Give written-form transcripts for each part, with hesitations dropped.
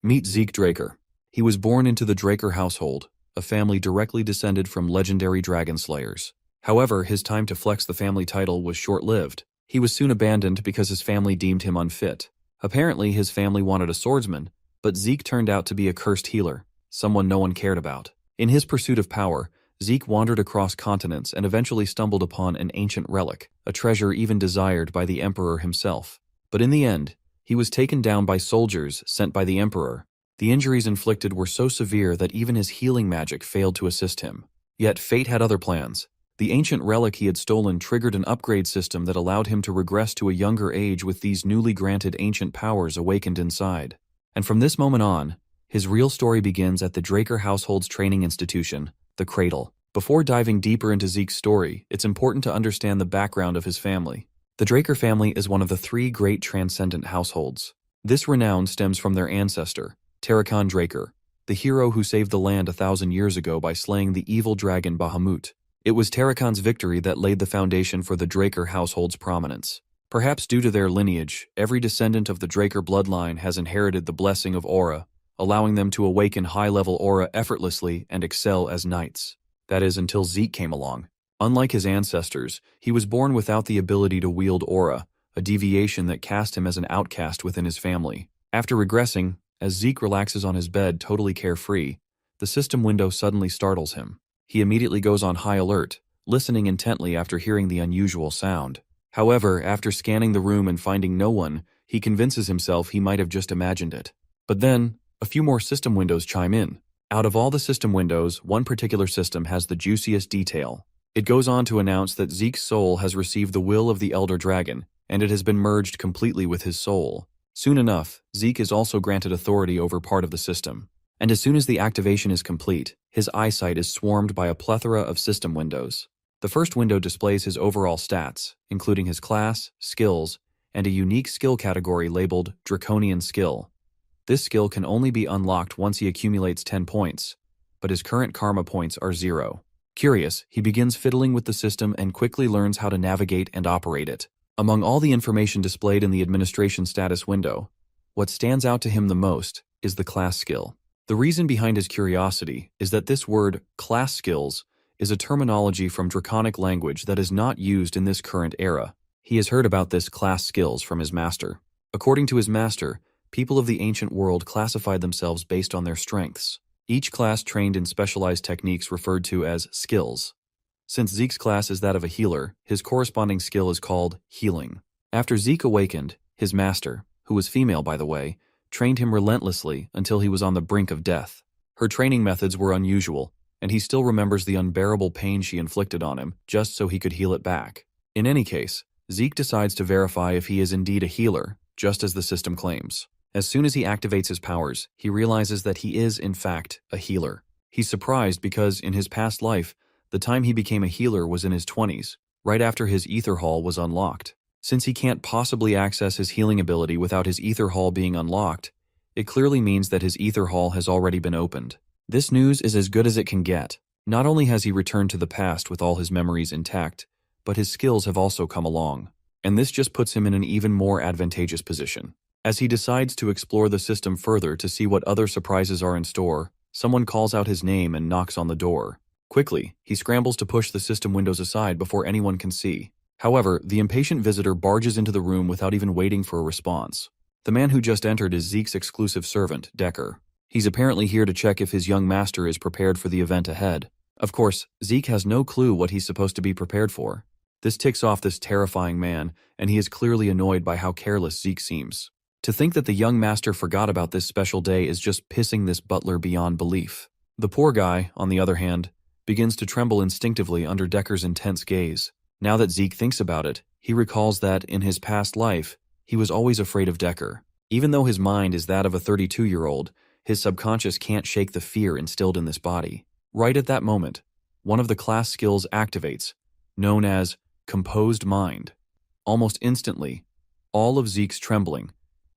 Meet Zeke Draker. He was born into the Draker household, a family directly descended from legendary dragon slayers. However, his time to flex the family title was short-lived. He was soon abandoned because his family deemed him unfit. Apparently, his family wanted a swordsman, but Zeke turned out to be a cursed healer, someone no one cared about. In his pursuit of power, Zeke wandered across continents and eventually stumbled upon an ancient relic, a treasure even desired by the Emperor himself. But in the end, he was taken down by soldiers sent by the Emperor. The injuries inflicted were so severe that even his healing magic failed to assist him. Yet fate had other plans. The ancient relic he had stolen triggered an upgrade system that allowed him to regress to a younger age with these newly granted ancient powers awakened inside. And from this moment on, his real story begins at the Draker household's training institution, the Cradle. Before diving deeper into Zeke's story, it's important to understand the background of his family. The Draker family is one of the three great transcendent households. This renown stems from their ancestor, Zeke Draker, the hero who saved the land 1,000 years ago by slaying the evil dragon Bahamut. It was Zeke's victory that laid the foundation for the Draker household's prominence. Perhaps due to their lineage, every descendant of the Draker bloodline has inherited the blessing of aura, allowing them to awaken high-level aura effortlessly and excel as knights. That is, until Zeke came along. Unlike his ancestors, he was born without the ability to wield aura, a deviation that cast him as an outcast within his family. After regressing, as Zeke relaxes on his bed totally carefree, the system window suddenly startles him. He immediately goes on high alert, listening intently after hearing the unusual sound. However, after scanning the room and finding no one, he convinces himself he might have just imagined it. But then, a few more system windows chime in. Out of all the system windows, one particular system has the juiciest detail. It goes on to announce that Zeke's soul has received the will of the Elder Dragon, and it has been merged completely with his soul. Soon enough, Zeke is also granted authority over part of the system. And as soon as the activation is complete, his eyesight is swarmed by a plethora of system windows. The first window displays his overall stats, including his class, skills, and a unique skill category labeled Draconian Skill. This skill can only be unlocked once he accumulates 10 points, but his current karma points are 0. Curious, he begins fiddling with the system and quickly learns how to navigate and operate it. Among all the information displayed in the administration status window, what stands out to him the most is the class skill. The reason behind his curiosity is that this word, class skills, is a terminology from Draconic language that is not used in this current era. He has heard about this class skills from his master. According to his master, people of the ancient world classified themselves based on their strengths. Each class trained in specialized techniques referred to as skills. Since Zeke's class is that of a healer, his corresponding skill is called healing. After Zeke awakened, his master, who was female by the way, trained him relentlessly until he was on the brink of death. Her training methods were unusual, and he still remembers the unbearable pain she inflicted on him just so he could heal it back. In any case, Zeke decides to verify if he is indeed a healer, just as the system claims. As soon as he activates his powers, he realizes that he is, in fact, a healer. He's surprised because, in his past life, the time he became a healer was in his 20s, right after his ether hall was unlocked. Since he can't possibly access his healing ability without his ether hall being unlocked, it clearly means that his ether hall has already been opened. This news is as good as it can get. Not only has he returned to the past with all his memories intact, but his skills have also come along. And this just puts him in an even more advantageous position. As he decides to explore the system further to see what other surprises are in store, someone calls out his name and knocks on the door. Quickly, he scrambles to push the system windows aside before anyone can see. However, the impatient visitor barges into the room without even waiting for a response. The man who just entered is Zeke's exclusive servant, Decker. He's apparently here to check if his young master is prepared for the event ahead. Of course, Zeke has no clue what he's supposed to be prepared for. This ticks off this terrifying man, and he is clearly annoyed by how careless Zeke seems. To think that the young master forgot about this special day is just pissing this butler beyond belief. The poor guy, on the other hand, begins to tremble instinctively under Decker's intense gaze. Now that Zeke thinks about it, he recalls that, in his past life, he was always afraid of Decker. Even though his mind is that of a 32-year-old, his subconscious can't shake the fear instilled in this body. Right at that moment, one of the class skills activates, known as Composed Mind. Almost instantly, all of Zeke's trembling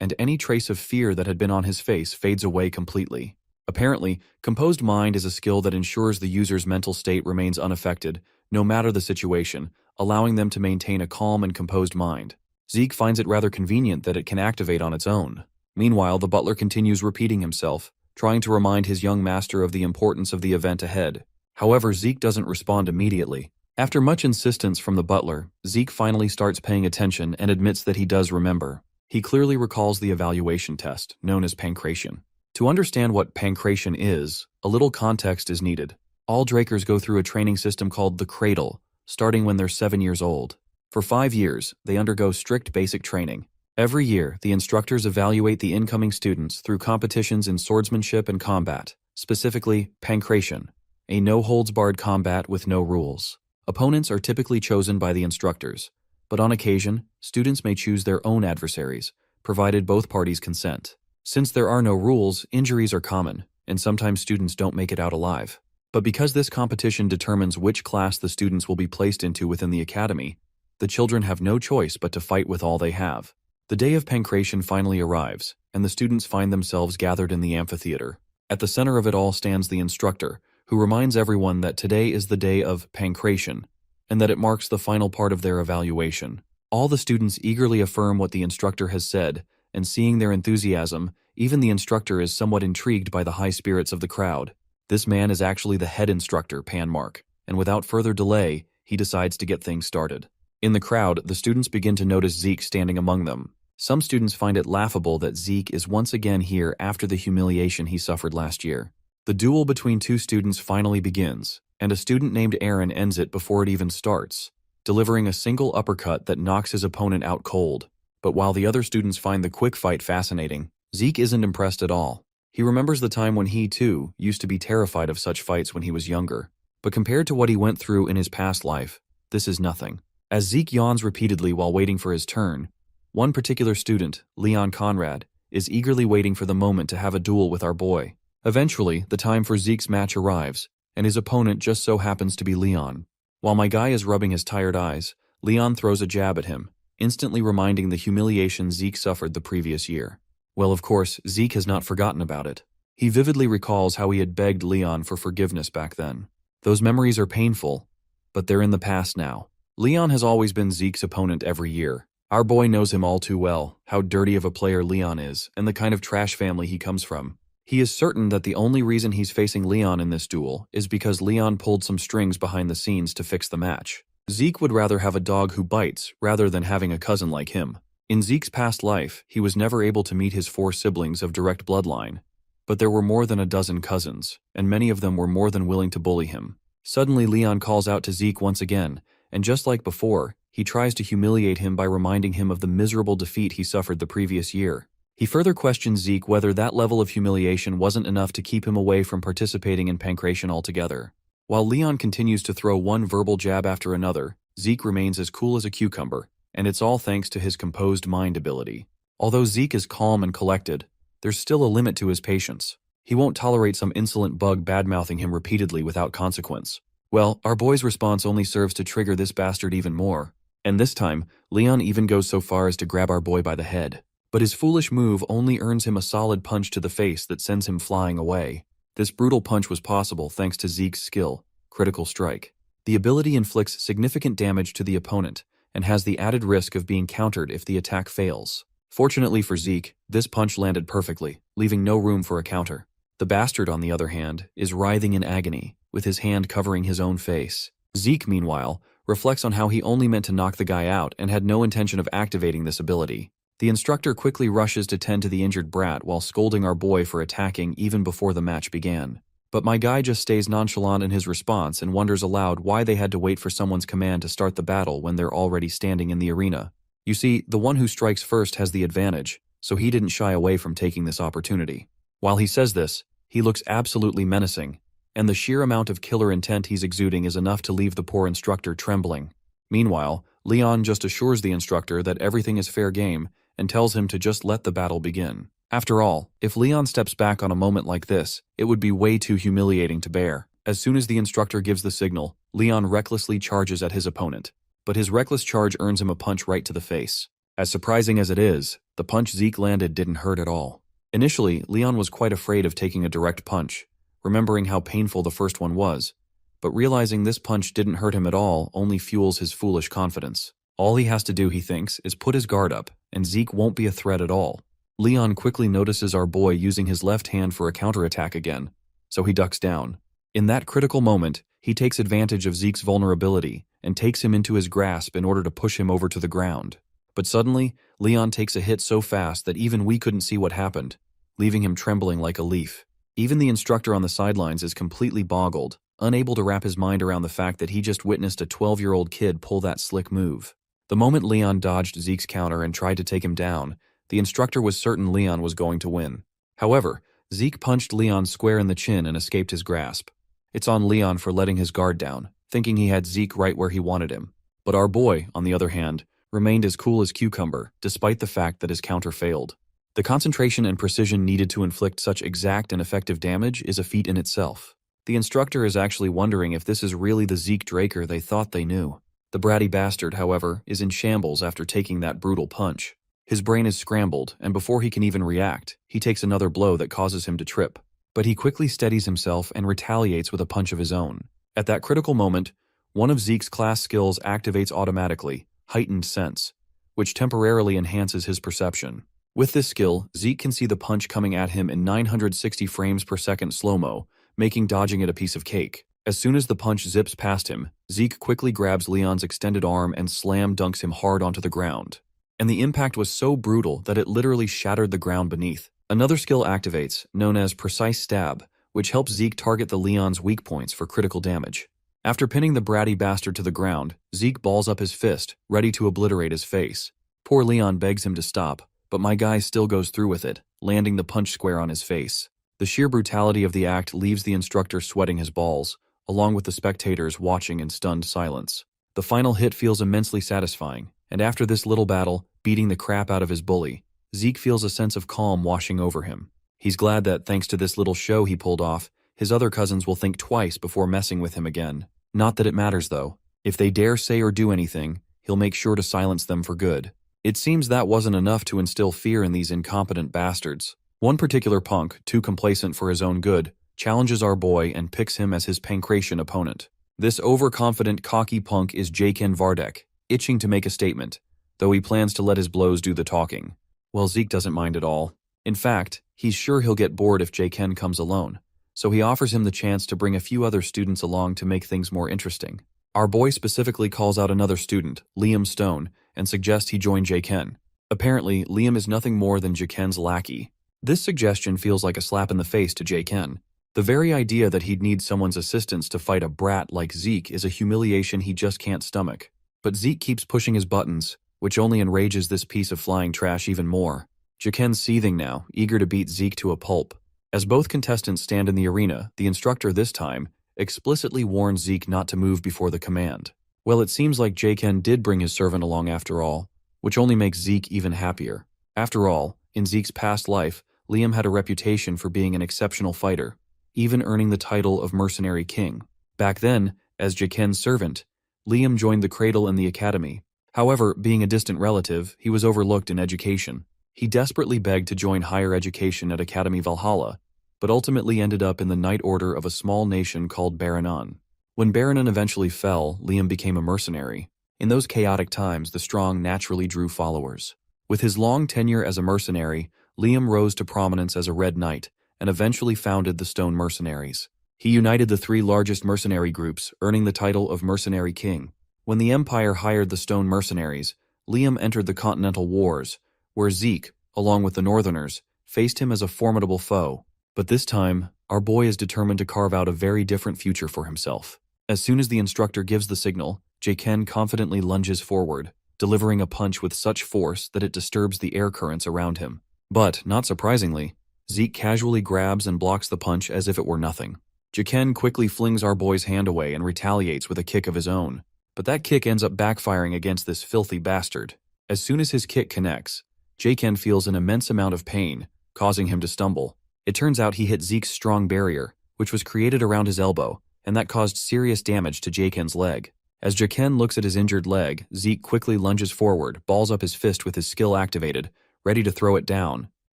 and any trace of fear that had been on his face fades away completely. Apparently, Composed Mind is a skill that ensures the user's mental state remains unaffected, no matter the situation, allowing them to maintain a calm and composed mind. Zeke finds it rather convenient that it can activate on its own. Meanwhile, the butler continues repeating himself, trying to remind his young master of the importance of the event ahead. However, Zeke doesn't respond immediately. After much insistence from the butler, Zeke finally starts paying attention and admits that he does remember. He clearly recalls the evaluation test, known as pancration. To understand what pancration is, a little context is needed. All Drakers go through a training system called the Cradle, starting when they're 7 years old. For 5 years, they undergo strict basic training. Every year, the instructors evaluate the incoming students through competitions in swordsmanship and combat, specifically pancration, a no-holds-barred combat with no rules. Opponents are typically chosen by the instructors, but on occasion, students may choose their own adversaries, provided both parties consent. Since there are no rules, injuries are common, and sometimes students don't make it out alive. But because this competition determines which class the students will be placed into within the academy, the children have no choice but to fight with all they have. The day of pancration finally arrives, and the students find themselves gathered in the amphitheater. At the center of it all stands the instructor, who reminds everyone that today is the day of pancration, and that it marks the final part of their evaluation. All the students eagerly affirm what the instructor has said, and seeing their enthusiasm, even the instructor is somewhat intrigued by the high spirits of the crowd. This man is actually the head instructor, Panmark, and without further delay, he decides to get things started. In the crowd, the students begin to notice Zeke standing among them. Some students find it laughable that Zeke is once again here after the humiliation he suffered last year. The duel between two students finally begins, and a student named Aaron ends it before it even starts, delivering a single uppercut that knocks his opponent out cold. But while the other students find the quick fight fascinating, Zeke isn't impressed at all. He remembers the time when he, too, used to be terrified of such fights when he was younger. But compared to what he went through in his past life, this is nothing. As Zeke yawns repeatedly while waiting for his turn, one particular student, Leon Conrad, is eagerly waiting for the moment to have a duel with our boy. Eventually, the time for Zeke's match arrives, and his opponent just so happens to be Leon. While my guy is rubbing his tired eyes, Leon throws a jab at him, instantly reminding the humiliation Zeke suffered the previous year. Well, of course, Zeke has not forgotten about it. He vividly recalls how he had begged Leon for forgiveness back then. Those memories are painful, but they're in the past now. Leon has always been Zeke's opponent every year. Our boy knows him all too well, how dirty of a player Leon is, and the kind of trash family he comes from. He is certain that the only reason he's facing Leon in this duel is because Leon pulled some strings behind the scenes to fix the match. Zeke would rather have a dog who bites rather than having a cousin like him. In Zeke's past life, he was never able to meet his 4 siblings of direct bloodline, but there were more than a dozen cousins, and many of them were more than willing to bully him. Suddenly, Leon calls out to Zeke once again, and just like before, he tries to humiliate him by reminding him of the miserable defeat he suffered the previous year. He further questions Zeke whether that level of humiliation wasn't enough to keep him away from participating in pancration altogether. While Leon continues to throw one verbal jab after another, Zeke remains as cool as a cucumber, and it's all thanks to his composed mind ability. Although Zeke is calm and collected, there's still a limit to his patience. He won't tolerate some insolent bug bad-mouthing him repeatedly without consequence. Well, our boy's response only serves to trigger this bastard even more. And this time, Leon even goes so far as to grab our boy by the head. But his foolish move only earns him a solid punch to the face that sends him flying away. This brutal punch was possible thanks to Zeke's skill, Critical Strike. The ability inflicts significant damage to the opponent and has the added risk of being countered if the attack fails. Fortunately for Zeke, this punch landed perfectly, leaving no room for a counter. The bastard, on the other hand, is writhing in agony, with his hand covering his own face. Zeke, meanwhile, reflects on how he only meant to knock the guy out and had no intention of activating this ability. The instructor quickly rushes to tend to the injured brat while scolding our boy for attacking even before the match began. But my guy just stays nonchalant in his response and wonders aloud why they had to wait for someone's command to start the battle when they're already standing in the arena. You see, the one who strikes first has the advantage, so he didn't shy away from taking this opportunity. While he says this, he looks absolutely menacing, and the sheer amount of killer intent he's exuding is enough to leave the poor instructor trembling. Meanwhile, Leon just assures the instructor that everything is fair game and tells him to just let the battle begin. After all, if Leon steps back on a moment like this, it would be way too humiliating to bear. As soon as the instructor gives the signal, Leon recklessly charges at his opponent. But his reckless charge earns him a punch right to the face. As surprising as it is, the punch Zeke landed didn't hurt at all. Initially, Leon was quite afraid of taking a direct punch, remembering how painful the first one was, but realizing this punch didn't hurt him at all only fuels his foolish confidence. All he has to do, he thinks, is put his guard up, and Zeke won't be a threat at all. Leon quickly notices our boy using his left hand for a counterattack again, so he ducks down. In that critical moment, he takes advantage of Zeke's vulnerability and takes him into his grasp in order to push him over to the ground. But suddenly, Leon takes a hit so fast that even we couldn't see what happened, leaving him trembling like a leaf. Even the instructor on the sidelines is completely boggled, unable to wrap his mind around the fact that he just witnessed a 12-year-old kid pull that slick move. The moment Leon dodged Zeke's counter and tried to take him down, the instructor was certain Leon was going to win. However, Zeke punched Leon square in the chin and escaped his grasp. It's on Leon for letting his guard down, thinking he had Zeke right where he wanted him. But our boy, on the other hand, remained as cool as cucumber, despite the fact that his counter failed. The concentration and precision needed to inflict such exact and effective damage is a feat in itself. The instructor is actually wondering if this is really the Zeke Draker they thought they knew. The bratty bastard, however, is in shambles after taking that brutal punch. His brain is scrambled, and before he can even react, he takes another blow that causes him to trip. But he quickly steadies himself and retaliates with a punch of his own. At that critical moment, one of Zeke's class skills activates automatically, Heightened Sense, which temporarily enhances his perception. With this skill, Zeke can see the punch coming at him in 960 frames per second slow-mo, making dodging it a piece of cake. As soon as the punch zips past him, Zeke quickly grabs Leon's extended arm and slam dunks him hard onto the ground. And the impact was so brutal that it literally shattered the ground beneath. Another skill activates, known as Precise Stab, which helps Zeke target the Leon's weak points for critical damage. After pinning the bratty bastard to the ground, Zeke balls up his fist, ready to obliterate his face. Poor Leon begs him to stop, but my guy still goes through with it, landing the punch square on his face. The sheer brutality of the act leaves the instructor sweating his balls, along with the spectators watching in stunned silence. The final hit feels immensely satisfying, and after this little battle, beating the crap out of his bully, Zeke feels a sense of calm washing over him. He's glad that, thanks to this little show he pulled off, his other cousins will think twice before messing with him again. Not that it matters, though. If they dare say or do anything, he'll make sure to silence them for good. It seems that wasn't enough to instill fear in these incompetent bastards. One particular punk, too complacent for his own good, challenges our boy and picks him as his pancration opponent. This overconfident, cocky punk is Jaken Vardek, itching to make a statement, though he plans to let his blows do the talking. Well, Zeke doesn't mind at all. In fact, he's sure he'll get bored if Jaken comes alone, so he offers him the chance to bring a few other students along to make things more interesting. Our boy specifically calls out another student, Liam Stone, and suggests he join Jaken. Apparently, Liam is nothing more than Jaken's lackey. This suggestion feels like a slap in the face to Jaken. The very idea that he'd need someone's assistance to fight a brat like Zeke is a humiliation he just can't stomach. But Zeke keeps pushing his buttons, which only enrages this piece of flying trash even more. Jaken's seething now, eager to beat Zeke to a pulp. As both contestants stand in the arena, the instructor this time explicitly warns Zeke not to move before the command. Well, it seems like Jaken did bring his servant along after all, which only makes Zeke even happier. After all, in Zeke's past life, Liam had a reputation for being an exceptional fighter, even earning the title of Mercenary King. Back then, as Jaken's servant, Liam joined the cradle in the academy. However, being a distant relative, he was overlooked in education. He desperately begged to join higher education at Academy Valhalla, but ultimately ended up in the Knight Order of a small nation called Baranon. When Baranon eventually fell, Liam became a mercenary. In those chaotic times, the strong naturally drew followers. With his long tenure as a mercenary, Liam rose to prominence as a Red Knight, and eventually founded the Stone Mercenaries. He united the three largest mercenary groups, earning the title of Mercenary King. When the Empire hired the Stone Mercenaries, Liam entered the Continental Wars, where Zeke, along with the Northerners, faced him as a formidable foe. But this time, our boy is determined to carve out a very different future for himself. As soon as the instructor gives the signal, Jaken confidently lunges forward, delivering a punch with such force that it disturbs the air currents around him. But, not surprisingly, Zeke casually grabs and blocks the punch as if it were nothing. Jaken quickly flings our boy's hand away and retaliates with a kick of his own. But that kick ends up backfiring against this filthy bastard. As soon as his kick connects, Jaken feels an immense amount of pain, causing him to stumble. It turns out he hit Zeke's strong barrier, which was created around his elbow, and that caused serious damage to Jaken's leg. As Jaken looks at his injured leg, Zeke quickly lunges forward, balls up his fist with his skill activated, ready to throw it down.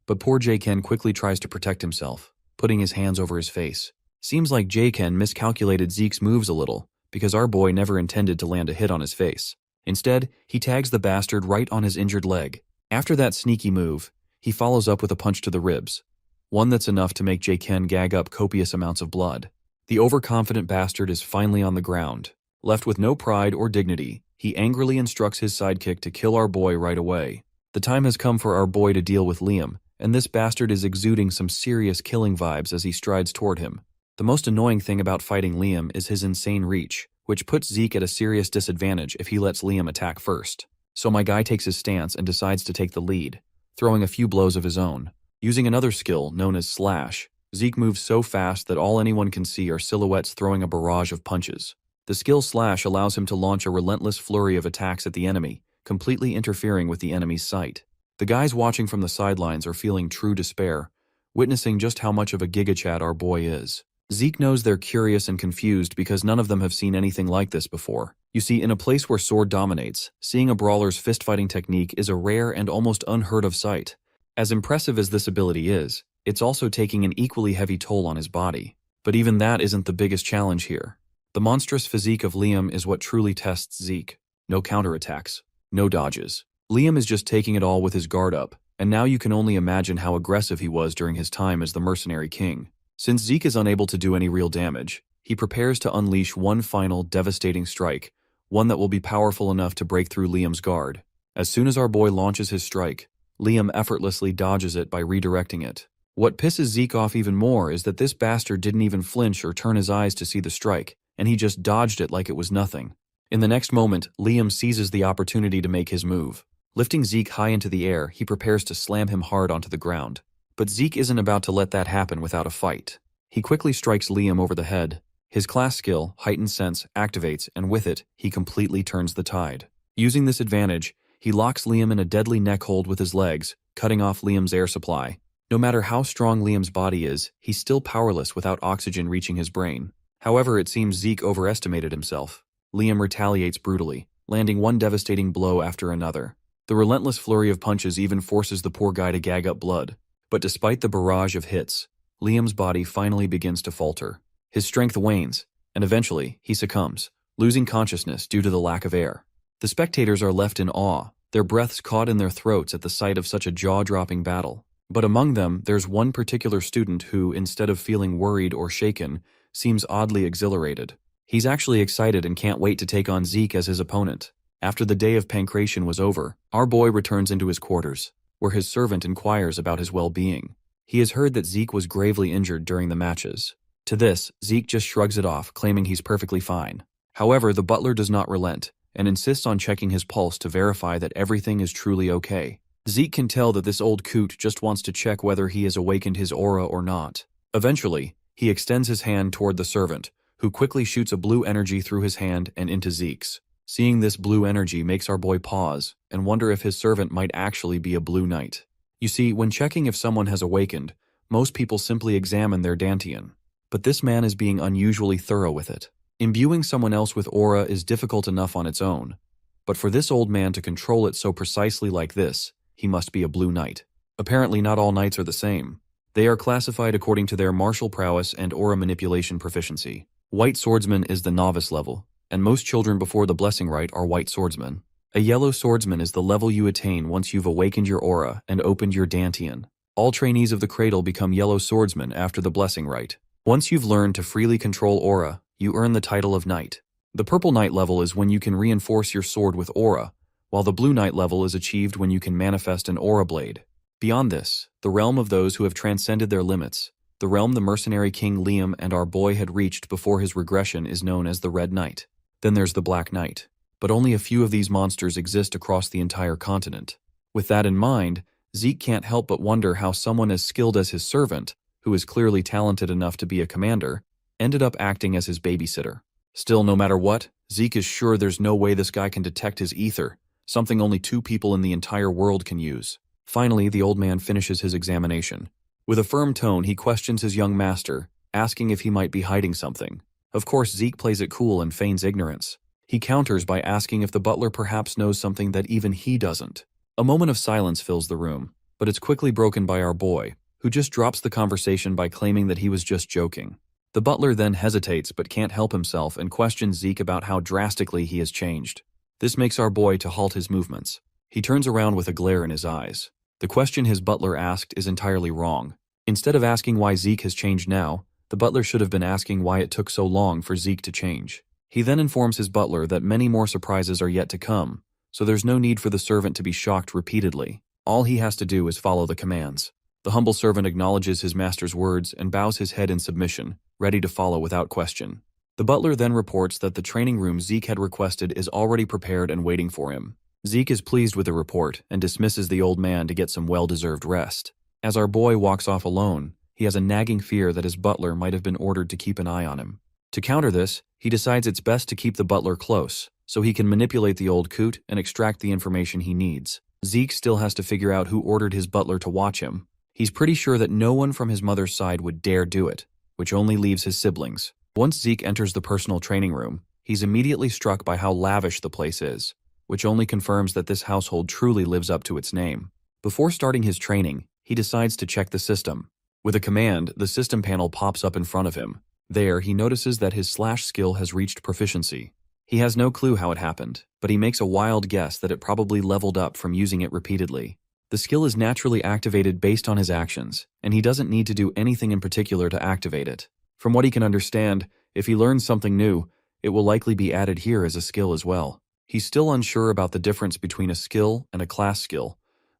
But poor Jaken quickly tries to protect himself, putting his hands over his face. Seems like Jaken miscalculated Zeke's moves a little, because our boy never intended to land a hit on his face. Instead, he tags the bastard right on his injured leg. After that sneaky move, He follows up with a punch to the ribs, one that's enough to make Jaken gag up copious amounts of blood. The overconfident bastard is finally on the ground. Left with no pride or dignity, he angrily instructs his sidekick to kill our boy right away. The time has come for our boy to deal with Liam, and this bastard is exuding some serious killing vibes as he strides toward him. The most annoying thing about fighting Liam is his insane reach, which puts Zeke at a serious disadvantage if he lets Liam attack first. So my guy takes his stance and decides to take the lead, throwing a few blows of his own. Using another skill known as Slash, Zeke moves so fast that all anyone can see are silhouettes throwing a barrage of punches. The skill Slash allows him to launch a relentless flurry of attacks at the enemy, completely interfering with the enemy's sight. The guys watching from the sidelines are feeling true despair, witnessing just how much of a gigachad our boy is. Zeke knows they're curious and confused because none of them have seen anything like this before. You see, in a place where sword dominates, seeing a brawler's fist-fighting technique is a rare and almost unheard of sight. As impressive as this ability is, it's also taking an equally heavy toll on his body. But even that isn't the biggest challenge here. The monstrous physique of Liam is what truly tests Zeke. No counterattacks, no dodges. Liam is just taking it all with his guard up, and now you can only imagine how aggressive he was during his time as the mercenary king. Since Zeke is unable to do any real damage, he prepares to unleash one final devastating strike, one that will be powerful enough to break through Liam's guard. As soon as our boy launches his strike, Liam effortlessly dodges it by redirecting it. What pisses Zeke off even more is that this bastard didn't even flinch or turn his eyes to see the strike, and he just dodged it like it was nothing. In the next moment, Liam seizes the opportunity to make his move. Lifting Zeke high into the air, he prepares to slam him hard onto the ground. But Zeke isn't about to let that happen without a fight. He quickly strikes Liam over the head. His class skill, Heightened Sense, activates, and with it, he completely turns the tide. Using this advantage, he locks Liam in a deadly neck hold with his legs, cutting off Liam's air supply. No matter how strong Liam's body is, he's still powerless without oxygen reaching his brain. However, it seems Zeke overestimated himself. Liam retaliates brutally, landing one devastating blow after another. The relentless flurry of punches even forces the poor guy to gag up blood. But despite the barrage of hits, Liam's body finally begins to falter. His strength wanes, and eventually, he succumbs, losing consciousness due to the lack of air. The spectators are left in awe, their breaths caught in their throats at the sight of such a jaw-dropping battle. But among them, there's one particular student who, instead of feeling worried or shaken, seems oddly exhilarated. He's actually excited and can't wait to take on Zeke as his opponent. After the day of pancration was over, our boy returns into his quarters, where his servant inquires about his well-being. He has heard that Zeke was gravely injured during the matches. To this, Zeke just shrugs it off, claiming he's perfectly fine. However, the butler does not relent, and insists on checking his pulse to verify that everything is truly okay. Zeke can tell that this old coot just wants to check whether he has awakened his aura or not. Eventually, he extends his hand toward the servant, who quickly shoots a blue energy through his hand and into Zeke's. Seeing this blue energy makes our boy pause and wonder if his servant might actually be a blue knight. You see, when checking if someone has awakened, most people simply examine their dantian. But this man is being unusually thorough with it. Imbuing someone else with aura is difficult enough on its own, but for this old man to control it so precisely like this, he must be a blue knight. Apparently not all knights are the same. They are classified according to their martial prowess and aura manipulation proficiency. White swordsman is the novice level, and most children before the blessing rite are white swordsmen. A yellow swordsman is the level you attain once you've awakened your aura and opened your dantian. All trainees of the cradle become yellow swordsmen after the blessing rite. Once you've learned to freely control aura, you earn the title of knight. The purple knight level is when you can reinforce your sword with aura, while the blue knight level is achieved when you can manifest an aura blade. Beyond this, the realm of those who have transcended their limits, the realm the mercenary king Liam and our boy had reached before his regression, is known as the Red Knight. Then there's the Black Knight. But only a few of these monsters exist across the entire continent. With that in mind, Zeke can't help but wonder how someone as skilled as his servant, who is clearly talented enough to be a commander, ended up acting as his babysitter. Still, no matter what, Zeke is sure there's no way this guy can detect his ether, something only 2 people in the entire world can use. Finally, the old man finishes his examination. With a firm tone, he questions his young master, asking if he might be hiding something. Of course, Zeke plays it cool and feigns ignorance. He counters by asking if the butler perhaps knows something that even he doesn't. A moment of silence fills the room, but it's quickly broken by our boy, who just drops the conversation by claiming that he was just joking. The butler then hesitates but can't help himself and questions Zeke about how drastically he has changed. This makes our boy to halt his movements. He turns around with a glare in his eyes. The question his butler asked is entirely wrong. Instead of asking why Zeke has changed now, the butler should have been asking why it took so long for Zeke to change. He then informs his butler that many more surprises are yet to come, so there's no need for the servant to be shocked repeatedly. All he has to do is follow the commands. The humble servant acknowledges his master's words and bows his head in submission, ready to follow without question. The butler then reports that the training room Zeke had requested is already prepared and waiting for him. Zeke is pleased with the report and dismisses the old man to get some well-deserved rest. As our boy walks off alone, he has a nagging fear that his butler might have been ordered to keep an eye on him. To counter this, he decides it's best to keep the butler close, so he can manipulate the old coot and extract the information he needs. Zeke still has to figure out who ordered his butler to watch him. He's pretty sure that no one from his mother's side would dare do it, which only leaves his siblings. Once Zeke enters the personal training room, he's immediately struck by how lavish the place is, which only confirms that this household truly lives up to its name. Before starting his training, he decides to check the system. With a command, the system panel pops up in front of him. There, he notices that his slash skill has reached proficiency. He has no clue how it happened, but he makes a wild guess that it probably leveled up from using it repeatedly. The skill is naturally activated based on his actions, and he doesn't need to do anything in particular to activate it. From what he can understand, if he learns something new, it will likely be added here as a skill as well. He's still unsure about the difference between a skill and a class skill,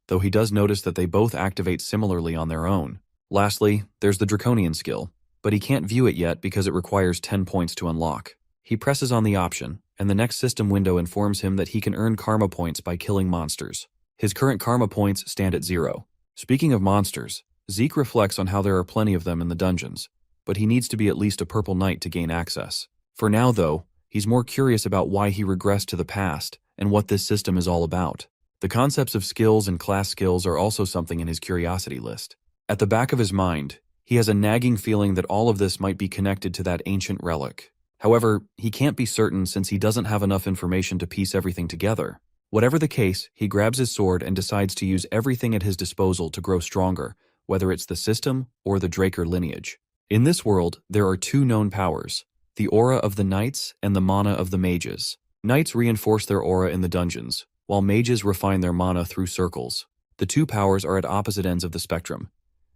though he does notice that they both activate similarly on their own. Lastly, there's the Draconian skill, but he can't view it yet because it requires 10 points to unlock. He presses on the option, and the next system window informs him that he can earn karma points by killing monsters. His current karma points stand at 0. Speaking of monsters, Zeke reflects on how there are plenty of them in the dungeons, but he needs to be at least a purple knight to gain access. For now, though, he's more curious about why he regressed to the past and what this system is all about. The concepts of skills and class skills are also something in his curiosity list. At the back of his mind, he has a nagging feeling that all of this might be connected to that ancient relic. However, he can't be certain since he doesn't have enough information to piece everything together. Whatever the case, he grabs his sword and decides to use everything at his disposal to grow stronger, whether it's the system or the Draker lineage. In this world, there are two known powers, the aura of the knights and the mana of the mages. Knights reinforce their aura in the dungeons, while mages refine their mana through circles. The two powers are at opposite ends of the spectrum,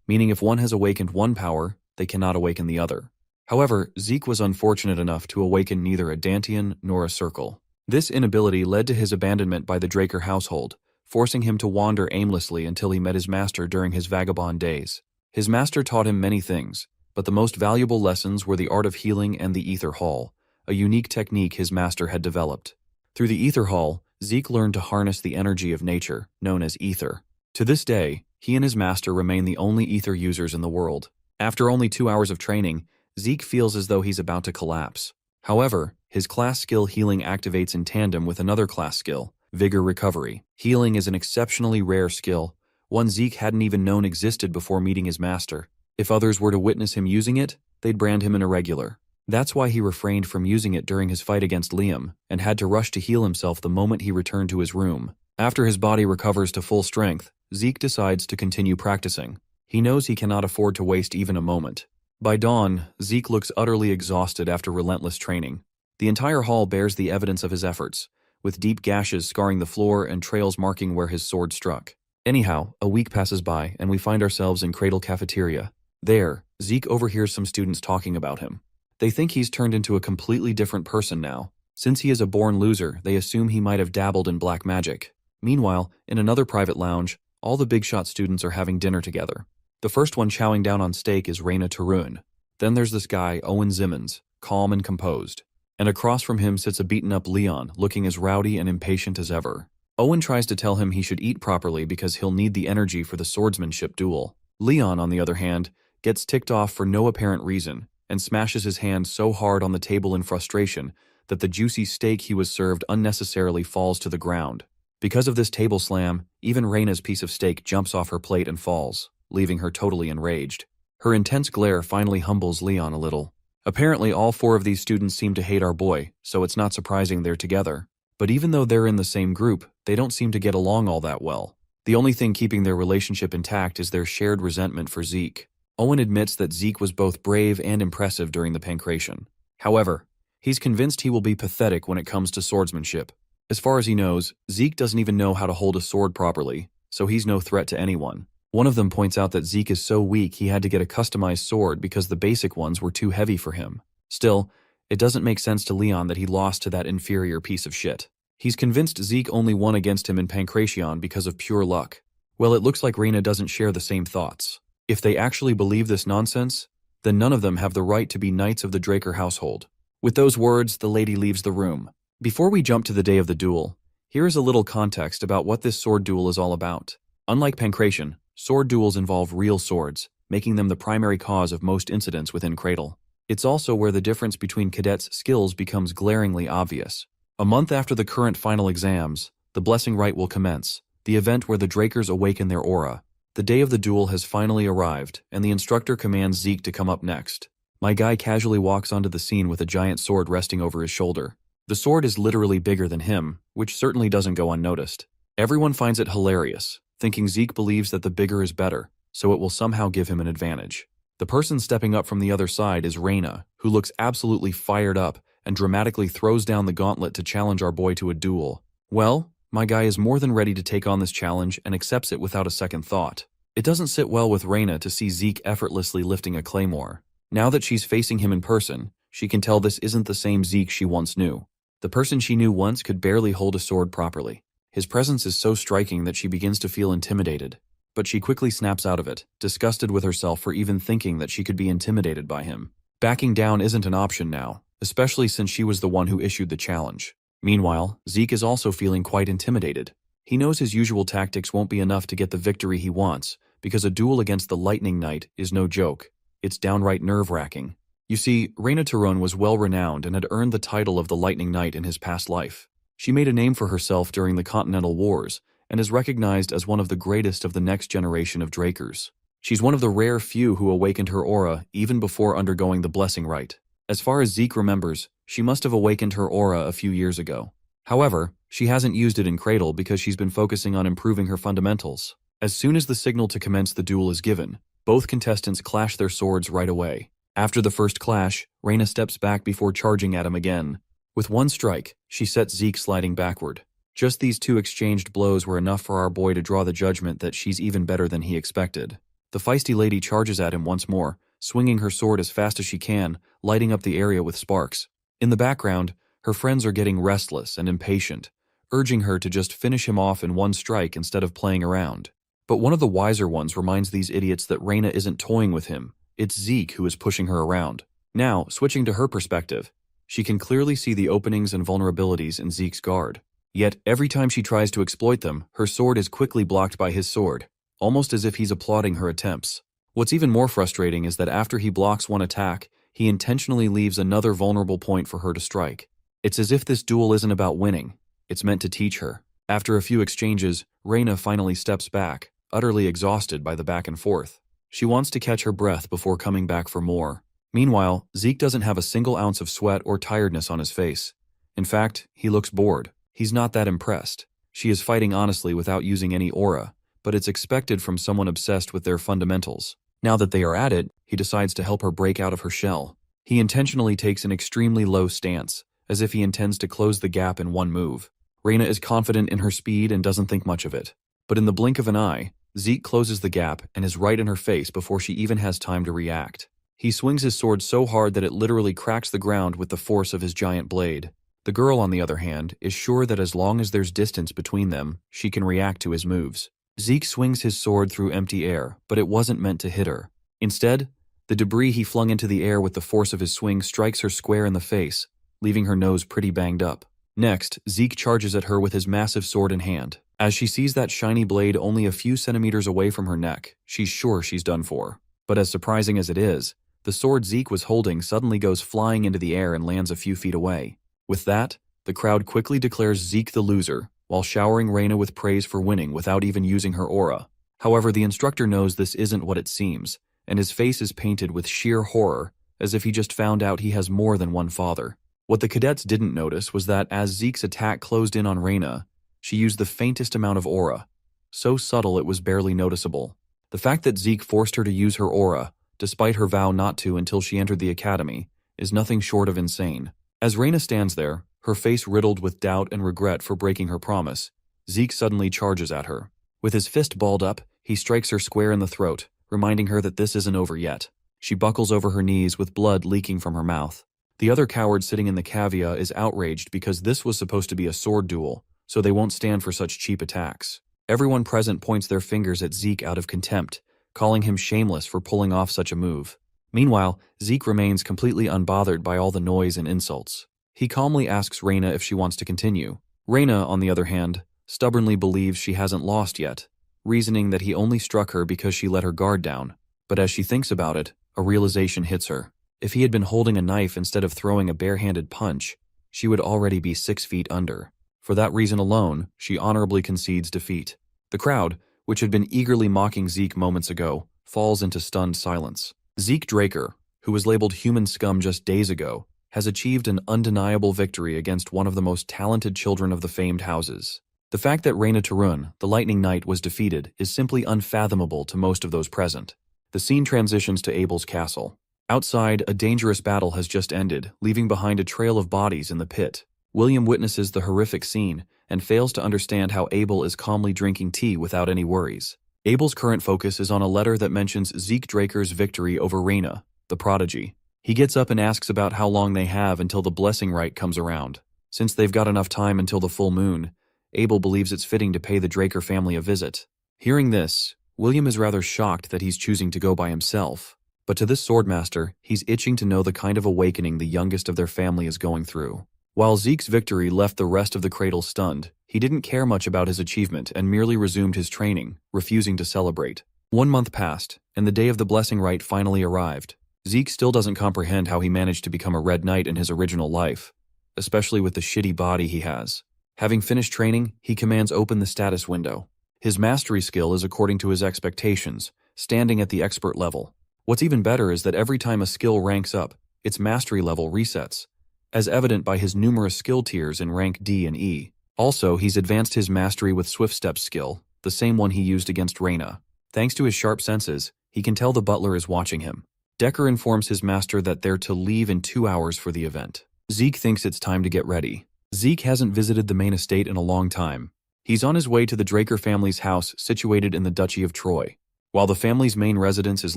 meaning if one has awakened one power, they cannot awaken the other. However, Zeke was unfortunate enough to awaken neither a Dantian nor a circle. This inability led to his abandonment by the Draker household, forcing him to wander aimlessly until he met his master during his vagabond days. His master taught him many things, but the most valuable lessons were the art of healing and the Ether Hall, a unique technique his master had developed. Through the Ether Hall, Zeke learned to harness the energy of nature, known as ether. To this day, he and his master remain the only ether users in the world. After only 2 hours of training, Zeke feels as though he's about to collapse. However, his class skill healing activates in tandem with another class skill, Vigor Recovery. Healing is an exceptionally rare skill, one Zeke hadn't even known existed before meeting his master. If others were to witness him using it, they'd brand him an irregular. That's why he refrained from using it during his fight against Liam, and had to rush to heal himself the moment he returned to his room. After his body recovers to full strength, Zeke decides to continue practicing. He knows he cannot afford to waste even a moment. By dawn, Zeke looks utterly exhausted after relentless training. The entire hall bears the evidence of his efforts, with deep gashes scarring the floor and trails marking where his sword struck. Anyhow, a week passes by and we find ourselves in Cradle Cafeteria. There, Zeke overhears some students talking about him. They think he's turned into a completely different person now. Since he is a born loser, they assume he might have dabbled in black magic. Meanwhile, in another private lounge, all the big shot students are having dinner together. The first one chowing down on steak is Raina Tarun. Then there's this guy, Owen Zimmons, calm and composed. And across from him sits a beaten-up Leon, looking as rowdy and impatient as ever. Owen tries to tell him he should eat properly because he'll need the energy for the swordsmanship duel. Leon, on the other hand, gets ticked off for no apparent reason and smashes his hand so hard on the table in frustration that the juicy steak he was served unnecessarily falls to the ground. Because of this table slam, even Raina's piece of steak jumps off her plate and falls, leaving her totally enraged. Her intense glare finally humbles Leon a little. Apparently all 4 of these students seem to hate our boy, so it's not surprising they're together. But even though they're in the same group, they don't seem to get along all that well. The only thing keeping their relationship intact is their shared resentment for Zeke. Owen admits that Zeke was both brave and impressive during the pancration. However, he's convinced he will be pathetic when it comes to swordsmanship. As far as he knows, Zeke doesn't even know how to hold a sword properly, so he's no threat to anyone. One of them points out that Zeke is so weak he had to get a customized sword because the basic ones were too heavy for him. Still, it doesn't make sense to Leon that he lost to that inferior piece of shit. He's convinced Zeke only won against him in Pancration because of pure luck. Well, it looks like Reina doesn't share the same thoughts. If they actually believe this nonsense, then none of them have the right to be knights of the Draker household. With those words, the lady leaves the room. Before we jump to the day of the duel, here is a little context about what this sword duel is all about. Unlike Pancration, sword duels involve real swords, making them the primary cause of most incidents within Cradle. It's also where the difference between cadets' skills becomes glaringly obvious. A month after the current final exams, the Blessing Rite will commence, the event where the Drakers awaken their aura. The day of the duel has finally arrived, and the instructor commands Zeke to come up next. My guy casually walks onto the scene with a giant sword resting over his shoulder. The sword is literally bigger than him, which certainly doesn't go unnoticed. Everyone finds it hilarious, thinking Zeke believes that the bigger is better, so it will somehow give him an advantage. The person stepping up from the other side is Reina, who looks absolutely fired up and dramatically throws down the gauntlet to challenge our boy to a duel. Well, my guy is more than ready to take on this challenge and accepts it without a second thought. It doesn't sit well with Reina to see Zeke effortlessly lifting a claymore. Now that she's facing him in person, she can tell this isn't the same Zeke she once knew. The person she knew once could barely hold a sword properly. His presence is so striking that she begins to feel intimidated. But she quickly snaps out of it, disgusted with herself for even thinking that she could be intimidated by him. Backing down isn't an option now, especially since she was the one who issued the challenge. Meanwhile, Zeke is also feeling quite intimidated. He knows his usual tactics won't be enough to get the victory he wants, because a duel against the Lightning Knight is no joke. It's downright nerve-wracking. You see, Reina Taron was well-renowned and had earned the title of the Lightning Knight in his past life. She made a name for herself during the Continental Wars, and is recognized as one of the greatest of the next generation of Drakers. She's one of the rare few who awakened her aura even before undergoing the Blessing Rite. As far as Zeke remembers, she must have awakened her aura a few years ago. However, she hasn't used it in Cradle because she's been focusing on improving her fundamentals. As soon as the signal to commence the duel is given, both contestants clash their swords right away. After the first clash, Reina steps back before charging at him again. With one strike, she sets Zeke sliding backward. Just these two exchanged blows were enough for our boy to draw the judgment that she's even better than he expected. The feisty lady charges at him once more, swinging her sword as fast as she can, lighting up the area with sparks. In the background, her friends are getting restless and impatient, urging her to just finish him off in one strike instead of playing around. But one of the wiser ones reminds these idiots that Reina isn't toying with him. It's Zeke who is pushing her around. Now, switching to her perspective, she can clearly see the openings and vulnerabilities in Zeke's guard. Yet, every time she tries to exploit them, her sword is quickly blocked by his sword, almost as if he's applauding her attempts. What's even more frustrating is that after he blocks one attack, he intentionally leaves another vulnerable point for her to strike. It's as if this duel isn't about winning. It's meant to teach her. After a few exchanges, Reina finally steps back, utterly exhausted by the back and forth. She wants to catch her breath before coming back for more. Meanwhile, Zeke doesn't have a single ounce of sweat or tiredness on his face. In fact, he looks bored. He's not that impressed. She is fighting honestly without using any aura, but it's expected from someone obsessed with their fundamentals. Now that they are at it, he decides to help her break out of her shell. He intentionally takes an extremely low stance, as if he intends to close the gap in one move. Reina is confident in her speed and doesn't think much of it. But in the blink of an eye, Zeke closes the gap and is right in her face before she even has time to react. He swings his sword so hard that it literally cracks the ground with the force of his giant blade. The girl, on the other hand, is sure that as long as there's distance between them, she can react to his moves. Zeke swings his sword through empty air, but it wasn't meant to hit her. Instead, the debris he flung into the air with the force of his swing strikes her square in the face, leaving her nose pretty banged up. Next, Zeke charges at her with his massive sword in hand. As she sees that shiny blade only a few centimeters away from her neck, she's sure she's done for. But as surprising as it is, the sword Zeke was holding suddenly goes flying into the air and lands a few feet away. With that, the crowd quickly declares Zeke the loser, while showering Reina with praise for winning without even using her aura. However, the instructor knows this isn't what it seems, and his face is painted with sheer horror, as if he just found out he has more than one father. What the cadets didn't notice was that as Zeke's attack closed in on Reina, she used the faintest amount of aura, so subtle it was barely noticeable. The fact that Zeke forced her to use her aura, despite her vow not to until she entered the academy, is nothing short of insane. As Reina stands there, her face riddled with doubt and regret for breaking her promise, Zeke suddenly charges at her. With his fist balled up, he strikes her square in the throat, reminding her that this isn't over yet. She buckles over her knees with blood leaking from her mouth. The other coward sitting in the cavea is outraged because this was supposed to be a sword duel, so they won't stand for such cheap attacks. Everyone present points their fingers at Zeke out of contempt, calling him shameless for pulling off such a move. Meanwhile, Zeke remains completely unbothered by all the noise and insults. He calmly asks Reina if she wants to continue. Reina, on the other hand, stubbornly believes she hasn't lost yet, reasoning that he only struck her because she let her guard down. But as she thinks about it, a realization hits her. If he had been holding a knife instead of throwing a barehanded punch, she would already be 6 feet under. For that reason alone, she honorably concedes defeat. The crowd, which had been eagerly mocking Zeke moments ago, falls into stunned silence. Zeke Draker, who was labeled human scum just days ago, has achieved an undeniable victory against one of the most talented children of the famed houses. The fact that Reina Tarun, the Lightning Knight, was defeated is simply unfathomable to most of those present. The scene transitions to Abel's castle. Outside, a dangerous battle has just ended, leaving behind a trail of bodies in the pit. William witnesses the horrific scene and fails to understand how Abel is calmly drinking tea without any worries. Abel's current focus is on a letter that mentions Zeke Draker's victory over Reina, the prodigy. He gets up and asks about how long they have until the blessing rite comes around. Since they've got enough time until the full moon, Abel believes it's fitting to pay the Draker family a visit. Hearing this, William is rather shocked that he's choosing to go by himself. But to this swordmaster, he's itching to know the kind of awakening the youngest of their family is going through. While Zeke's victory left the rest of the cradle stunned, he didn't care much about his achievement and merely resumed his training, refusing to celebrate. 1 month passed, and the day of the blessing rite finally arrived. Zeke still doesn't comprehend how he managed to become a Red Knight in his original life, especially with the shitty body he has. Having finished training, he commands open the status window. His mastery skill is according to his expectations, standing at the expert level. What's even better is that every time a skill ranks up, its mastery level resets, as evident by his numerous skill tiers in rank D and E. Also, he's advanced his mastery with Swift Step's skill, the same one he used against Reina. Thanks to his sharp senses, he can tell the butler is watching him. Decker informs his master that they're to leave in 2 hours for the event. Zeke thinks it's time to get ready. Zeke hasn't visited the main estate in a long time. He's on his way to the Draker family's house situated in the Duchy of Troy. While the family's main residence is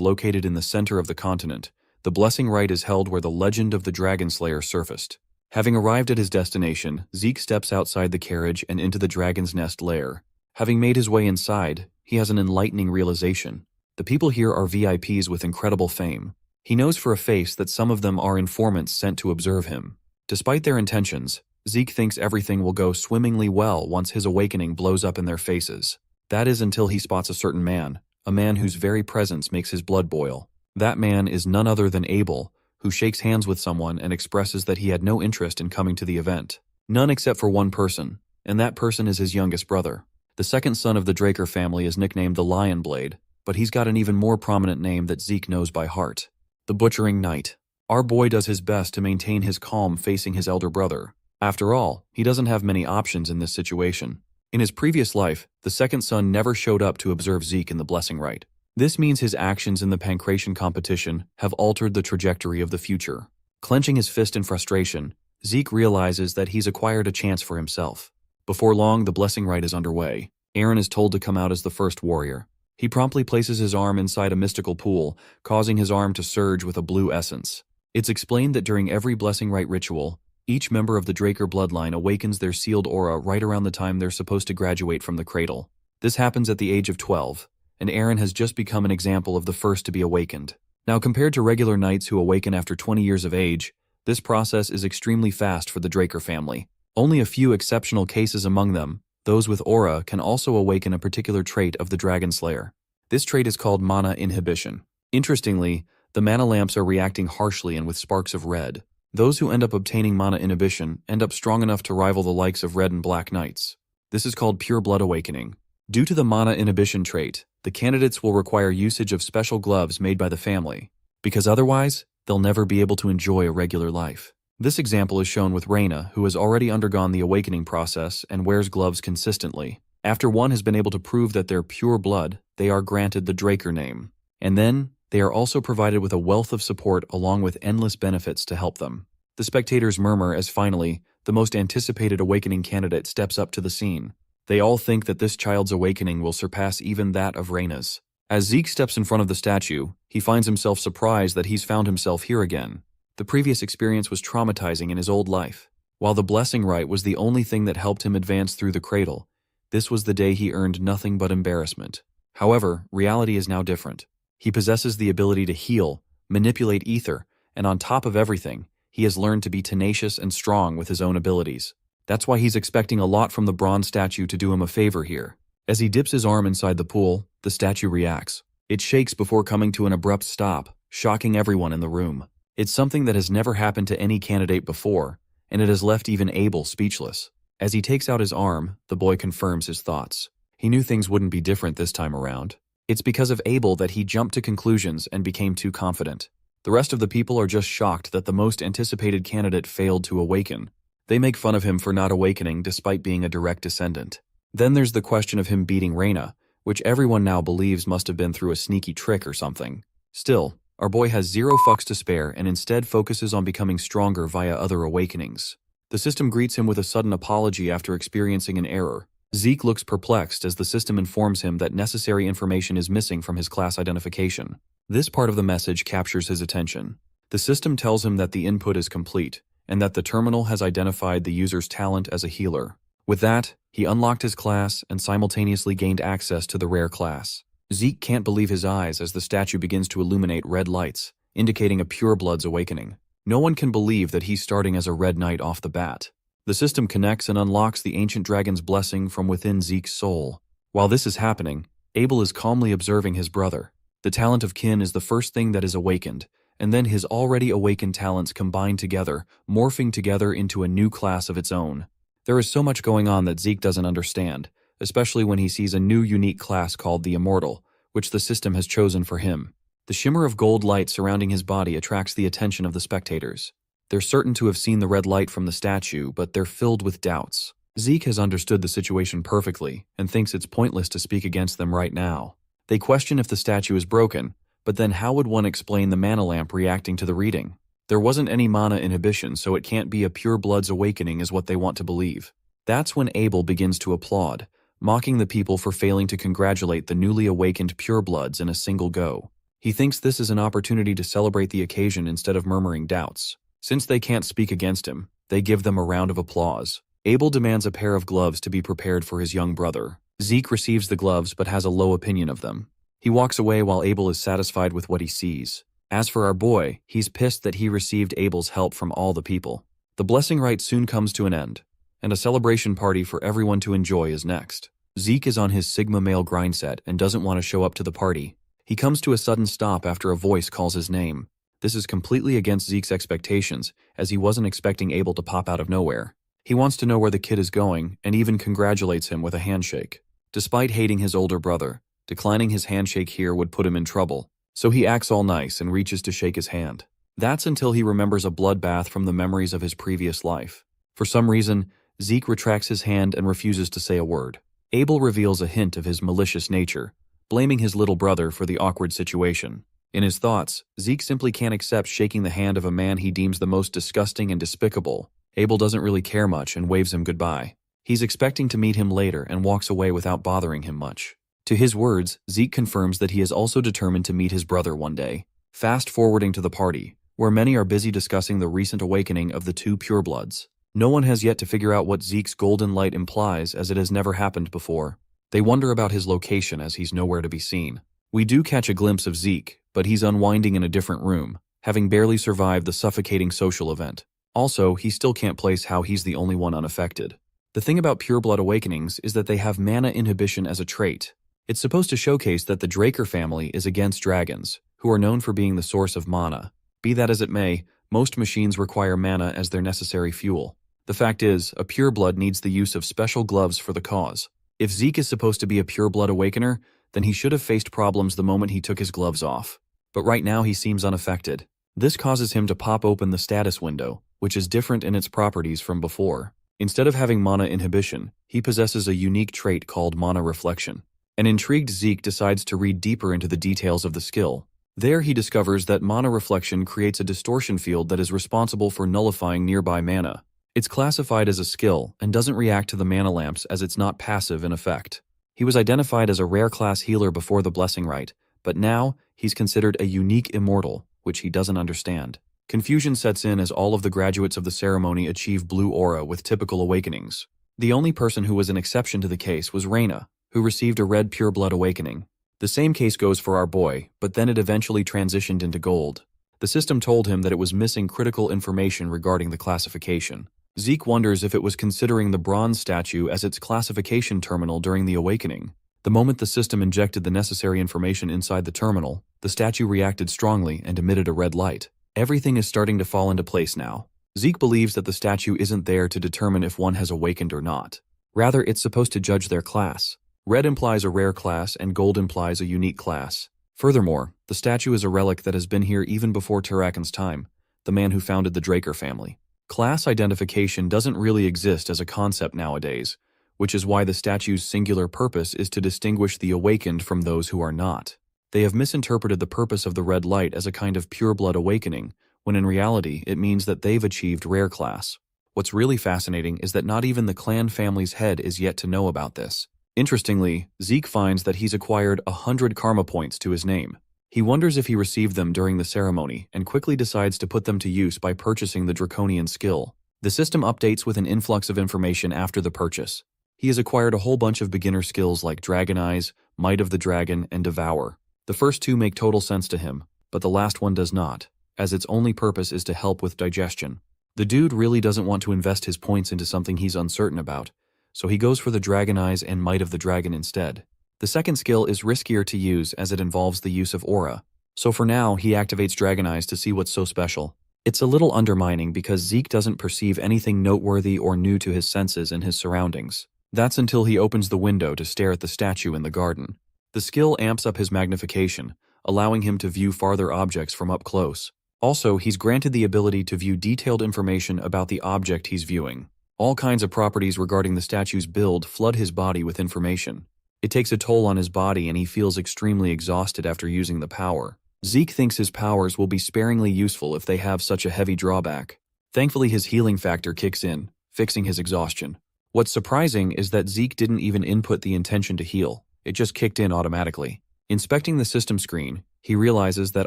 located in the center of the continent, the blessing rite is held where the legend of the Dragon Slayer surfaced. Having arrived at his destination, Zeke steps outside the carriage and into the Dragon's Nest lair. Having made his way inside, he has an enlightening realization. The people here are VIPs with incredible fame. He knows for a face that some of them are informants sent to observe him. Despite their intentions, Zeke thinks everything will go swimmingly well once his awakening blows up in their faces. That is until he spots a certain man, a man whose very presence makes his blood boil. That man is none other than Abel, who shakes hands with someone and expresses that he had no interest in coming to the event. None except for one person, and that person is his youngest brother. The second son of the Draker family is nicknamed the Lion Blade, but he's got an even more prominent name that Zeke knows by heart: the Butchering Knight. Our boy does his best to maintain his calm facing his elder brother. After all, he doesn't have many options in this situation. In his previous life, the second son never showed up to observe Zeke in the blessing rite. This means his actions in the pancration competition have altered the trajectory of the future. Clenching his fist in frustration, Zeke realizes that he's acquired a chance for himself. Before long, the blessing rite is underway. Aaron is told to come out as the first warrior. He promptly places his arm inside a mystical pool, causing his arm to surge with a blue essence. It's explained that during every blessing rite ritual, each member of the Draker bloodline awakens their sealed aura right around the time they're supposed to graduate from the cradle. This happens at the age of 12, and Aaron has just become an example of the first to be awakened. Now, compared to regular knights who awaken after 20 years of age, this process is extremely fast for the Draker family. Only a few exceptional cases among them, those with aura, can also awaken a particular trait of the Dragon Slayer. This trait is called mana inhibition. Interestingly, the mana lamps are reacting harshly and with sparks of red. Those who end up obtaining mana inhibition end up strong enough to rival the likes of Red and Black Knights. This is called pure blood awakening. Due to the mana inhibition trait, the candidates will require usage of special gloves made by the family, because otherwise, they'll never be able to enjoy a regular life. This example is shown with Reina, who has already undergone the awakening process and wears gloves consistently. After one has been able to prove that they're pure blood, they are granted the Draker name. And then, they are also provided with a wealth of support along with endless benefits to help them. The spectators murmur as finally, the most anticipated awakening candidate steps up to the scene. They all think that this child's awakening will surpass even that of Reina's. As Zeke steps in front of the statue, he finds himself surprised that he's found himself here again. The previous experience was traumatizing in his old life. While the blessing rite was the only thing that helped him advance through the cradle, this was the day he earned nothing but embarrassment. However, reality is now different. He possesses the ability to heal, manipulate ether, and on top of everything, he has learned to be tenacious and strong with his own abilities. That's why he's expecting a lot from the bronze statue to do him a favor here. As he dips his arm inside the pool, the statue reacts. It shakes before coming to an abrupt stop, shocking everyone in the room. It's something that has never happened to any candidate before, and it has left even Abel speechless. As he takes out his arm, the boy confirms his thoughts. He knew things wouldn't be different this time around. It's because of Abel that he jumped to conclusions and became too confident. The rest of the people are just shocked that the most anticipated candidate failed to awaken. They make fun of him for not awakening despite being a direct descendant. Then there's the question of him beating Reina, which everyone now believes must have been through a sneaky trick or something. Still, our boy has zero fucks to spare and instead focuses on becoming stronger via other awakenings. The system greets him with a sudden apology after experiencing an error. Zeke looks perplexed as the system informs him that necessary information is missing from his class identification. This part of the message captures his attention. The system tells him that the input is complete, and that the terminal has identified the user's talent as a healer. With that, he unlocked his class and simultaneously gained access to the rare class. Zeke can't believe his eyes as the statue begins to illuminate red lights, indicating a pureblood's awakening. No one can believe that he's starting as a red knight off the bat. The system connects and unlocks the ancient dragon's blessing from within Zeke's soul. While this is happening, Abel is calmly observing his brother. The talent of kin is the first thing that is awakened, and then his already awakened talents combine together, morphing together into a new class of its own. There is so much going on that Zeke doesn't understand, especially when he sees a new unique class called the Immortal, which the system has chosen for him. The shimmer of gold light surrounding his body attracts the attention of the spectators. They're certain to have seen the red light from the statue, but they're filled with doubts. Zeke has understood the situation perfectly and thinks it's pointless to speak against them right now. They question if the statue is broken, but then how would one explain the mana lamp reacting to the reading? There wasn't any mana inhibition, so it can't be a pure blood's awakening is what they want to believe. That's when Abel begins to applaud, mocking the people for failing to congratulate the newly awakened purebloods in a single go. He thinks this is an opportunity to celebrate the occasion instead of murmuring doubts. Since they can't speak against him, they give them a round of applause. Abel demands a pair of gloves to be prepared for his young brother. Zeke receives the gloves but has a low opinion of them. He walks away while Abel is satisfied with what he sees. As for our boy, he's pissed that he received Abel's help from all the people. The blessing rite soon comes to an end, and a celebration party for everyone to enjoy is next. Zeke is on his Sigma male grind set and doesn't want to show up to the party. He comes to a sudden stop after a voice calls his name. This is completely against Zeke's expectations, as he wasn't expecting Abel to pop out of nowhere. He wants to know where the kid is going and even congratulates him with a handshake. Despite hating his older brother, declining his handshake here would put him in trouble, so he acts all nice and reaches to shake his hand. That's until he remembers a bloodbath from the memories of his previous life. For some reason, Zeke retracts his hand and refuses to say a word. Abel reveals a hint of his malicious nature, blaming his little brother for the awkward situation. In his thoughts, Zeke simply can't accept shaking the hand of a man he deems the most disgusting and despicable. Abel doesn't really care much and waves him goodbye. He's expecting to meet him later and walks away without bothering him much. To his words, Zeke confirms that he is also determined to meet his brother one day. Fast forwarding to the party, where many are busy discussing the recent awakening of the two purebloods. No one has yet to figure out what Zeke's golden light implies, as it has never happened before. They wonder about his location as he's nowhere to be seen. We do catch a glimpse of Zeke, but he's unwinding in a different room, having barely survived the suffocating social event. Also, he still can't place how he's the only one unaffected. The thing about pureblood awakenings is that they have mana inhibition as a trait. It's supposed to showcase that the Draker family is against dragons, who are known for being the source of mana. Be that as it may, most machines require mana as their necessary fuel. The fact is, a pureblood needs the use of special gloves for the cause. If Zeke is supposed to be a pureblood awakener, then he should have faced problems the moment he took his gloves off. But right now he seems unaffected. This causes him to pop open the status window, which is different in its properties from before. Instead of having mana inhibition, he possesses a unique trait called mana reflection. An intrigued Zeke decides to read deeper into the details of the skill. There he discovers that mana reflection creates a distortion field that is responsible for nullifying nearby mana. It's classified as a skill and doesn't react to the mana lamps as it's not passive in effect. He was identified as a rare class healer before the blessing rite, but now he's considered a unique immortal, which he doesn't understand. Confusion sets in as all of the graduates of the ceremony achieve blue aura with typical awakenings. The only person who was an exception to the case was Reyna, who received a red pure blood awakening. The same case goes for our boy, but then it eventually transitioned into gold. The system told him that it was missing critical information regarding the classification. Zeke wonders if it was considering the bronze statue as its classification terminal during the awakening. The moment the system injected the necessary information inside the terminal, the statue reacted strongly and emitted a red light. Everything is starting to fall into place now. Zeke believes that the statue isn't there to determine if one has awakened or not. Rather, it's supposed to judge their class. Red implies a rare class and gold implies a unique class. Furthermore, the statue is a relic that has been here even before Tarakan's time, the man who founded the Draker family. Class identification doesn't really exist as a concept nowadays, which is why the statue's singular purpose is to distinguish the awakened from those who are not. They have misinterpreted the purpose of the red light as a kind of pure blood awakening, when in reality it means that they've achieved rare class. What's really fascinating is that not even the clan family's head is yet to know about this. Interestingly, Zeke finds that he's acquired 100 karma points to his name. He wonders if he received them during the ceremony and quickly decides to put them to use by purchasing the draconian skill. The system updates with an influx of information after the purchase. He has acquired a whole bunch of beginner skills like Dragon Eyes, Might of the Dragon, and Devour. The first two make total sense to him, but the last one does not, as its only purpose is to help with digestion. The dude really doesn't want to invest his points into something he's uncertain about, so he goes for the Dragon Eyes and Might of the Dragon instead. The second skill is riskier to use as it involves the use of aura, so for now he activates Dragon Eyes to see what's so special. It's a little undermining because Zeke doesn't perceive anything noteworthy or new to his senses in his surroundings. That's until he opens the window to stare at the statue in the garden. The skill amps up his magnification, allowing him to view farther objects from up close. Also, he's granted the ability to view detailed information about the object he's viewing. All kinds of properties regarding the statue's build flood his body with information. It takes a toll on his body and he feels extremely exhausted after using the power. Zeke thinks his powers will be sparingly useful if they have such a heavy drawback. Thankfully, his healing factor kicks in, fixing his exhaustion. What's surprising is that Zeke didn't even input the intention to heal. It just kicked in automatically. Inspecting the system screen, he realizes that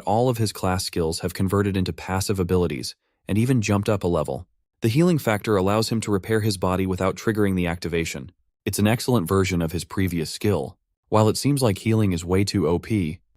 all of his class skills have converted into passive abilities and even jumped up a level. The healing factor allows him to repair his body without triggering the activation. It's an excellent version of his previous skill. While it seems like healing is way too OP,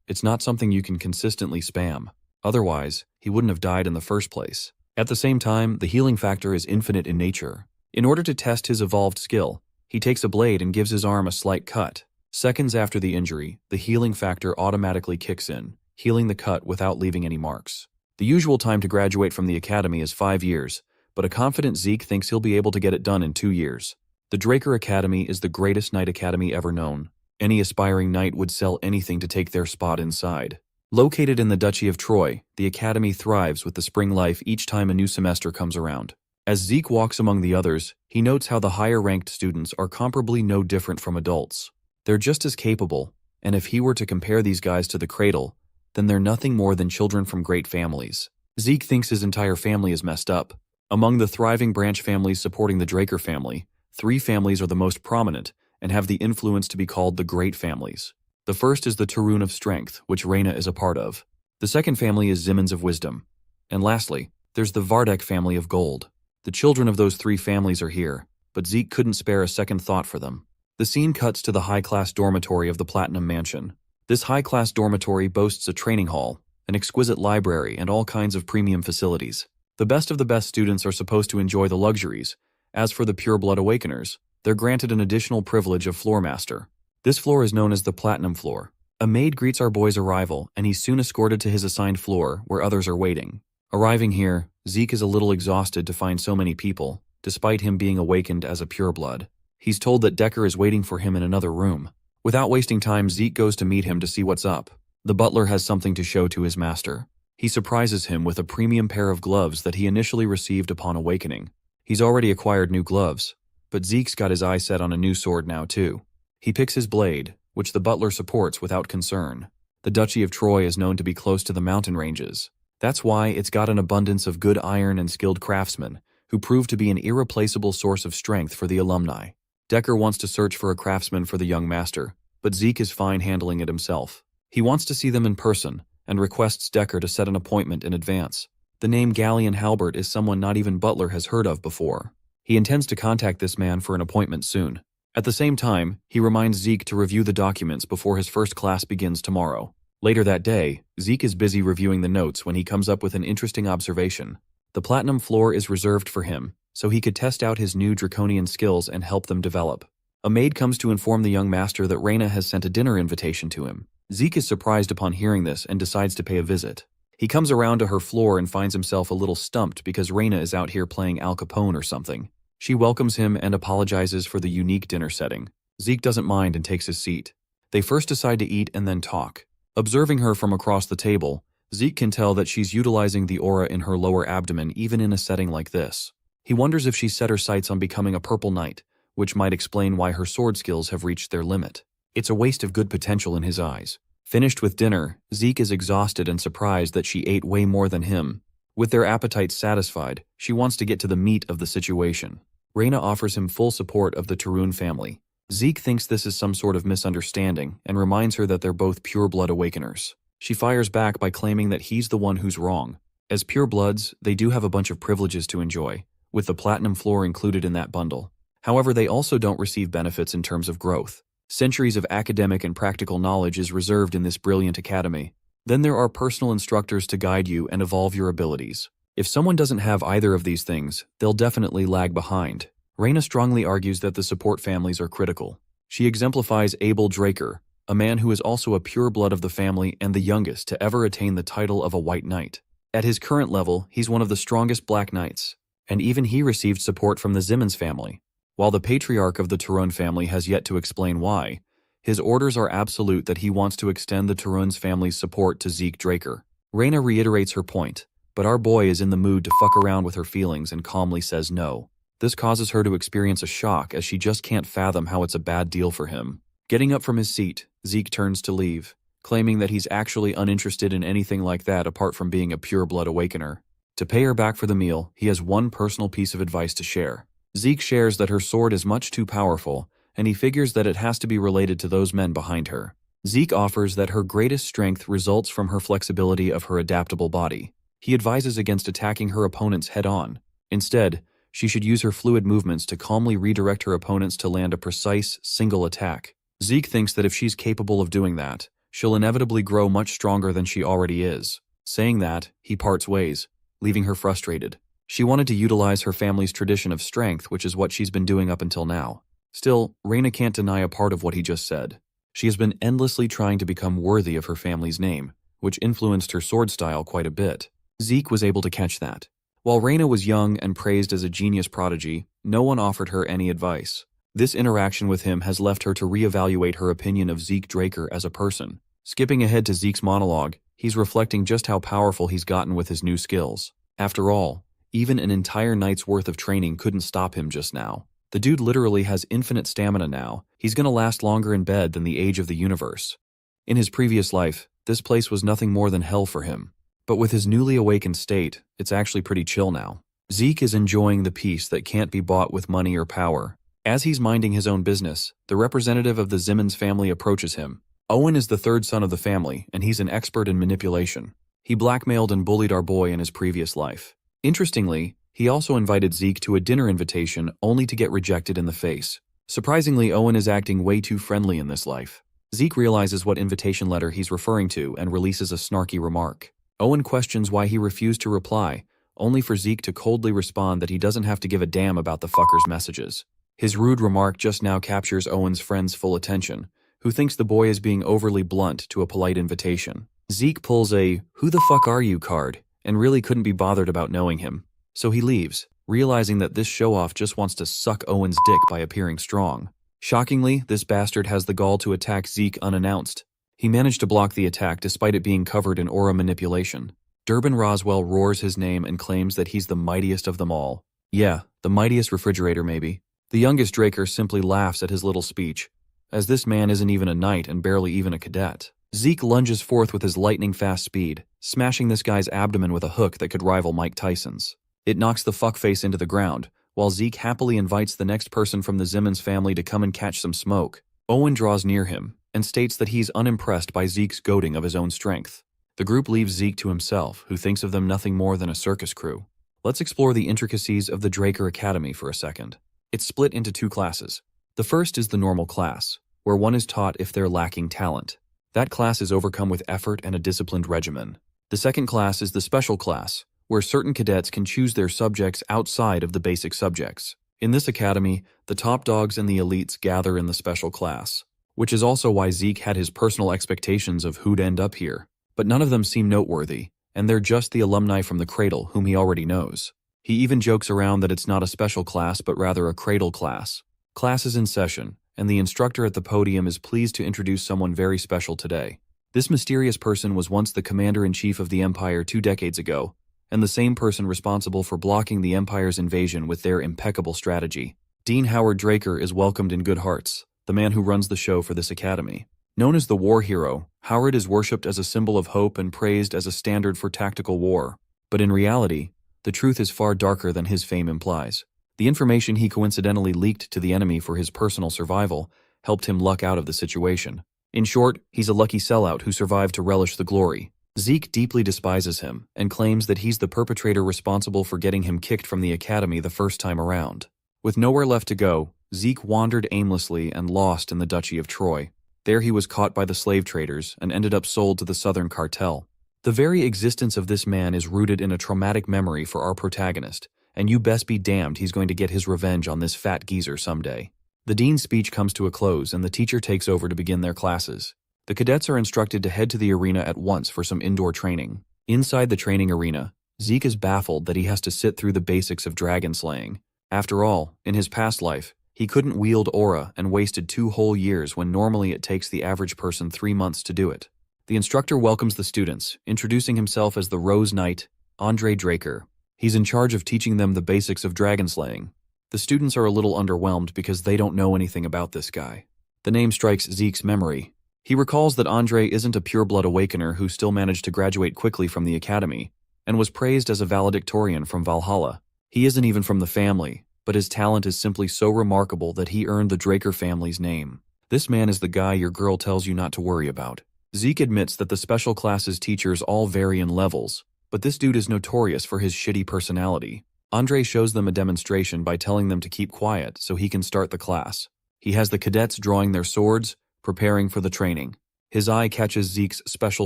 it's not something you can consistently spam. Otherwise, he wouldn't have died in the first place. At the same time, the healing factor is infinite in nature. In order to test his evolved skill, he takes a blade and gives his arm a slight cut. Seconds after the injury, the healing factor automatically kicks in, healing the cut without leaving any marks. The usual time to graduate from the academy is 5 years, but a confident Zeke thinks he'll be able to get it done in 2 years. The Draker Academy is the greatest knight academy ever known. Any aspiring knight would sell anything to take their spot inside. Located in the Duchy of Troy, the academy thrives with the spring life each time a new semester comes around. As Zeke walks among the others, he notes how the higher-ranked students are comparably no different from adults. They're just as capable, and if he were to compare these guys to the cradle, then they're nothing more than children from great families. Zeke thinks his entire family is messed up. Among the thriving branch families supporting the Draker family, 3 families are the most prominent and have the influence to be called the Great Families. The first is the Tarun of Strength, which Reyna is a part of. The second family is Zimmons of Wisdom. And lastly, there's the Vardek family of Gold. The children of those 3 families are here, but Zeke couldn't spare a second thought for them. The scene cuts to the high-class dormitory of the Platinum Mansion. This high-class dormitory boasts a training hall, an exquisite library, and all kinds of premium facilities. The best of the best students are supposed to enjoy the luxuries. As for the Pure Blood Awakeners, they're granted an additional privilege of Floor Master. This floor is known as the Platinum Floor. A maid greets our boy's arrival, and he's soon escorted to his assigned floor, where others are waiting. Arriving here, Zeke is a little exhausted to find so many people, despite him being awakened as a pureblood. He's told that Decker is waiting for him in another room. Without wasting time, Zeke goes to meet him to see what's up. The butler has something to show to his master. He surprises him with a premium pair of gloves that he initially received upon awakening. He's already acquired new gloves, but Zeke's got his eye set on a new sword now too. He picks his blade, which the butler supports without concern. The Duchy of Troy is known to be close to the mountain ranges. That's why it's got an abundance of good iron and skilled craftsmen, who prove to be an irreplaceable source of strength for the alumni. Decker wants to search for a craftsman for the young master, but Zeke is fine handling it himself. He wants to see them in person, and requests Decker to set an appointment in advance. The name Galleon Halbert is someone not even Butler has heard of before. He intends to contact this man for an appointment soon. At the same time, he reminds Zeke to review the documents before his first class begins tomorrow. Later that day, Zeke is busy reviewing the notes when he comes up with an interesting observation. The platinum floor is reserved for him, so he could test out his new draconian skills and help them develop. A maid comes to inform the young master that Reyna has sent a dinner invitation to him. Zeke is surprised upon hearing this and decides to pay a visit. He comes around to her floor and finds himself a little stumped because Reyna is out here playing Al Capone or something. She welcomes him and apologizes for the unique dinner setting. Zeke doesn't mind and takes his seat. They first decide to eat and then talk. Observing her from across the table, Zeke can tell that she's utilizing the aura in her lower abdomen even in a setting like this. He wonders if she's set her sights on becoming a purple knight, which might explain why her sword skills have reached their limit. It's a waste of good potential in his eyes. Finished with dinner, Zeke is exhausted and surprised that she ate way more than him. With their appetites satisfied, she wants to get to the meat of the situation. Reyna offers him full support of the Tarun family. Zeke thinks this is some sort of misunderstanding and reminds her that they're both pure-blood awakeners. She fires back by claiming that he's the one who's wrong. As pure-bloods, they do have a bunch of privileges to enjoy, with the platinum floor included in that bundle. However, they also don't receive benefits in terms of growth. Centuries of academic and practical knowledge is reserved in this brilliant academy. Then there are personal instructors to guide you and evolve your abilities. If someone doesn't have either of these things, they'll definitely lag behind. Reyna strongly argues that the support families are critical. She exemplifies Zeke Draker, a man who is also a pure blood of the family and the youngest to ever attain the title of a White Knight. At his current level, he's one of the strongest Black Knights, and even he received support from the Zimmons family. While the patriarch of the Tarun family has yet to explain why, his orders are absolute that he wants to extend the Tarun's family's support to Zeke Draker. Reyna reiterates her point, but our boy is in the mood to fuck around with her feelings and calmly says no. This causes her to experience a shock as she just can't fathom how it's a bad deal for him. Getting up from his seat, Zeke turns to leave, claiming that he's actually uninterested in anything like that apart from being a pure-blood awakener. To pay her back for the meal, he has one personal piece of advice to share. Zeke shares that her sword is much too powerful, and he figures that it has to be related to those men behind her. Zeke offers that her greatest strength results from her flexibility of her adaptable body. He advises against attacking her opponents head-on. Instead, she should use her fluid movements to calmly redirect her opponents to land a precise, single attack. Zeke thinks that if she's capable of doing that, she'll inevitably grow much stronger than she already is. Saying that, he parts ways, leaving her frustrated. She wanted to utilize her family's tradition of strength, which is what she's been doing up until now. Still, Reyna can't deny a part of what he just said. She has been endlessly trying to become worthy of her family's name, which influenced her sword style quite a bit. Zeke was able to catch that. While Reyna was young and praised as a genius prodigy, no one offered her any advice. This interaction with him has left her to reevaluate her opinion of Zeke Draker as a person. Skipping ahead to Zeke's monologue, he's reflecting just how powerful he's gotten with his new skills. After all, even an entire night's worth of training couldn't stop him just now. The dude literally has infinite stamina now. He's gonna last longer in bed than the age of the universe. In his previous life, this place was nothing more than hell for him. But with his newly awakened state, it's actually pretty chill now. Zeke is enjoying the peace that can't be bought with money or power. As he's minding his own business, the representative of the Zimmons family approaches him. Owen is the third son of the family, and he's an expert in manipulation. He blackmailed and bullied our boy in his previous life. Interestingly, he also invited Zeke to a dinner invitation only to get rejected in the face. Surprisingly, Owen is acting way too friendly in this life. Zeke realizes what invitation letter he's referring to and releases a snarky remark. Owen questions why he refused to reply, only for Zeke to coldly respond that he doesn't have to give a damn about the fucker's messages. His rude remark just now captures Owen's friend's full attention, who thinks the boy is being overly blunt to a polite invitation. Zeke pulls a "who the fuck are you" card and really couldn't be bothered about knowing him. So he leaves, realizing that this show-off just wants to suck Owen's dick by appearing strong. Shockingly, this bastard has the gall to attack Zeke unannounced. He managed to block the attack despite it being covered in aura manipulation. Durbin Roswell roars his name and claims that he's the mightiest of them all. Yeah, the mightiest refrigerator maybe. The youngest Draker simply laughs at his little speech, as this man isn't even a knight and barely even a cadet. Zeke lunges forth with his lightning-fast speed, smashing this guy's abdomen with a hook that could rival Mike Tyson's. It knocks the fuckface into the ground, while Zeke happily invites the next person from the Zimmons family to come and catch some smoke. Owen draws near him and states that he's unimpressed by Zeke's goading of his own strength. The group leaves Zeke to himself, who thinks of them nothing more than a circus crew. Let's explore the intricacies of the Draker Academy for a second. It's split into two classes. The first is the normal class, where one is taught if they're lacking talent. That class is overcome with effort and a disciplined regimen. The second class is the special class, where certain cadets can choose their subjects outside of the basic subjects. In this academy, the top dogs and the elites gather in the special class, which is also why Zeke had his personal expectations of who'd end up here. But none of them seem noteworthy, and they're just the alumni from the Cradle whom he already knows. He even jokes around that it's not a special class but rather a Cradle class. Class is in session, and the instructor at the podium is pleased to introduce someone very special today. This mysterious person was once the commander-in-chief of the Empire 2 decades ago, and the same person responsible for blocking the Empire's invasion with their impeccable strategy. Dean Howard Draker is welcomed in good hearts, the man who runs the show for this academy. Known as the war hero, Howard is worshipped as a symbol of hope and praised as a standard for tactical war. But in reality, the truth is far darker than his fame implies. The information he coincidentally leaked to the enemy for his personal survival helped him luck out of the situation. In short, he's a lucky sellout who survived to relish the glory. Zeke deeply despises him and claims that he's the perpetrator responsible for getting him kicked from the academy the first time around. With nowhere left to go, Zeke wandered aimlessly and lost in the Duchy of Troy. There he was caught by the slave traders and ended up sold to the Southern Cartel. The very existence of this man is rooted in a traumatic memory for our protagonist, and you best be damned he's going to get his revenge on this fat geezer someday. The dean's speech comes to a close and the teacher takes over to begin their classes. The cadets are instructed to head to the arena at once for some indoor training. Inside the training arena, Zeke is baffled that he has to sit through the basics of dragon slaying. After all, in his past life, he couldn't wield aura and wasted 2 whole years when normally it takes the average person 3 months to do it. The instructor welcomes the students, introducing himself as the Rose Knight, Andre Draker. He's in charge of teaching them the basics of dragon slaying. The students are a little underwhelmed because they don't know anything about this guy. The name strikes Zeke's memory. He recalls that Andre isn't a pure-blood awakener who still managed to graduate quickly from the academy, and was praised as a valedictorian from Valhalla. He isn't even from the family, but his talent is simply so remarkable that he earned the Draker family's name. This man is the guy your girl tells you not to worry about. Zeke admits that the special classes teachers all vary in levels, but this dude is notorious for his shitty personality. Andre shows them a demonstration by telling them to keep quiet so he can start the class. He has the cadets drawing their swords, preparing for the training. His eye catches Zeke's special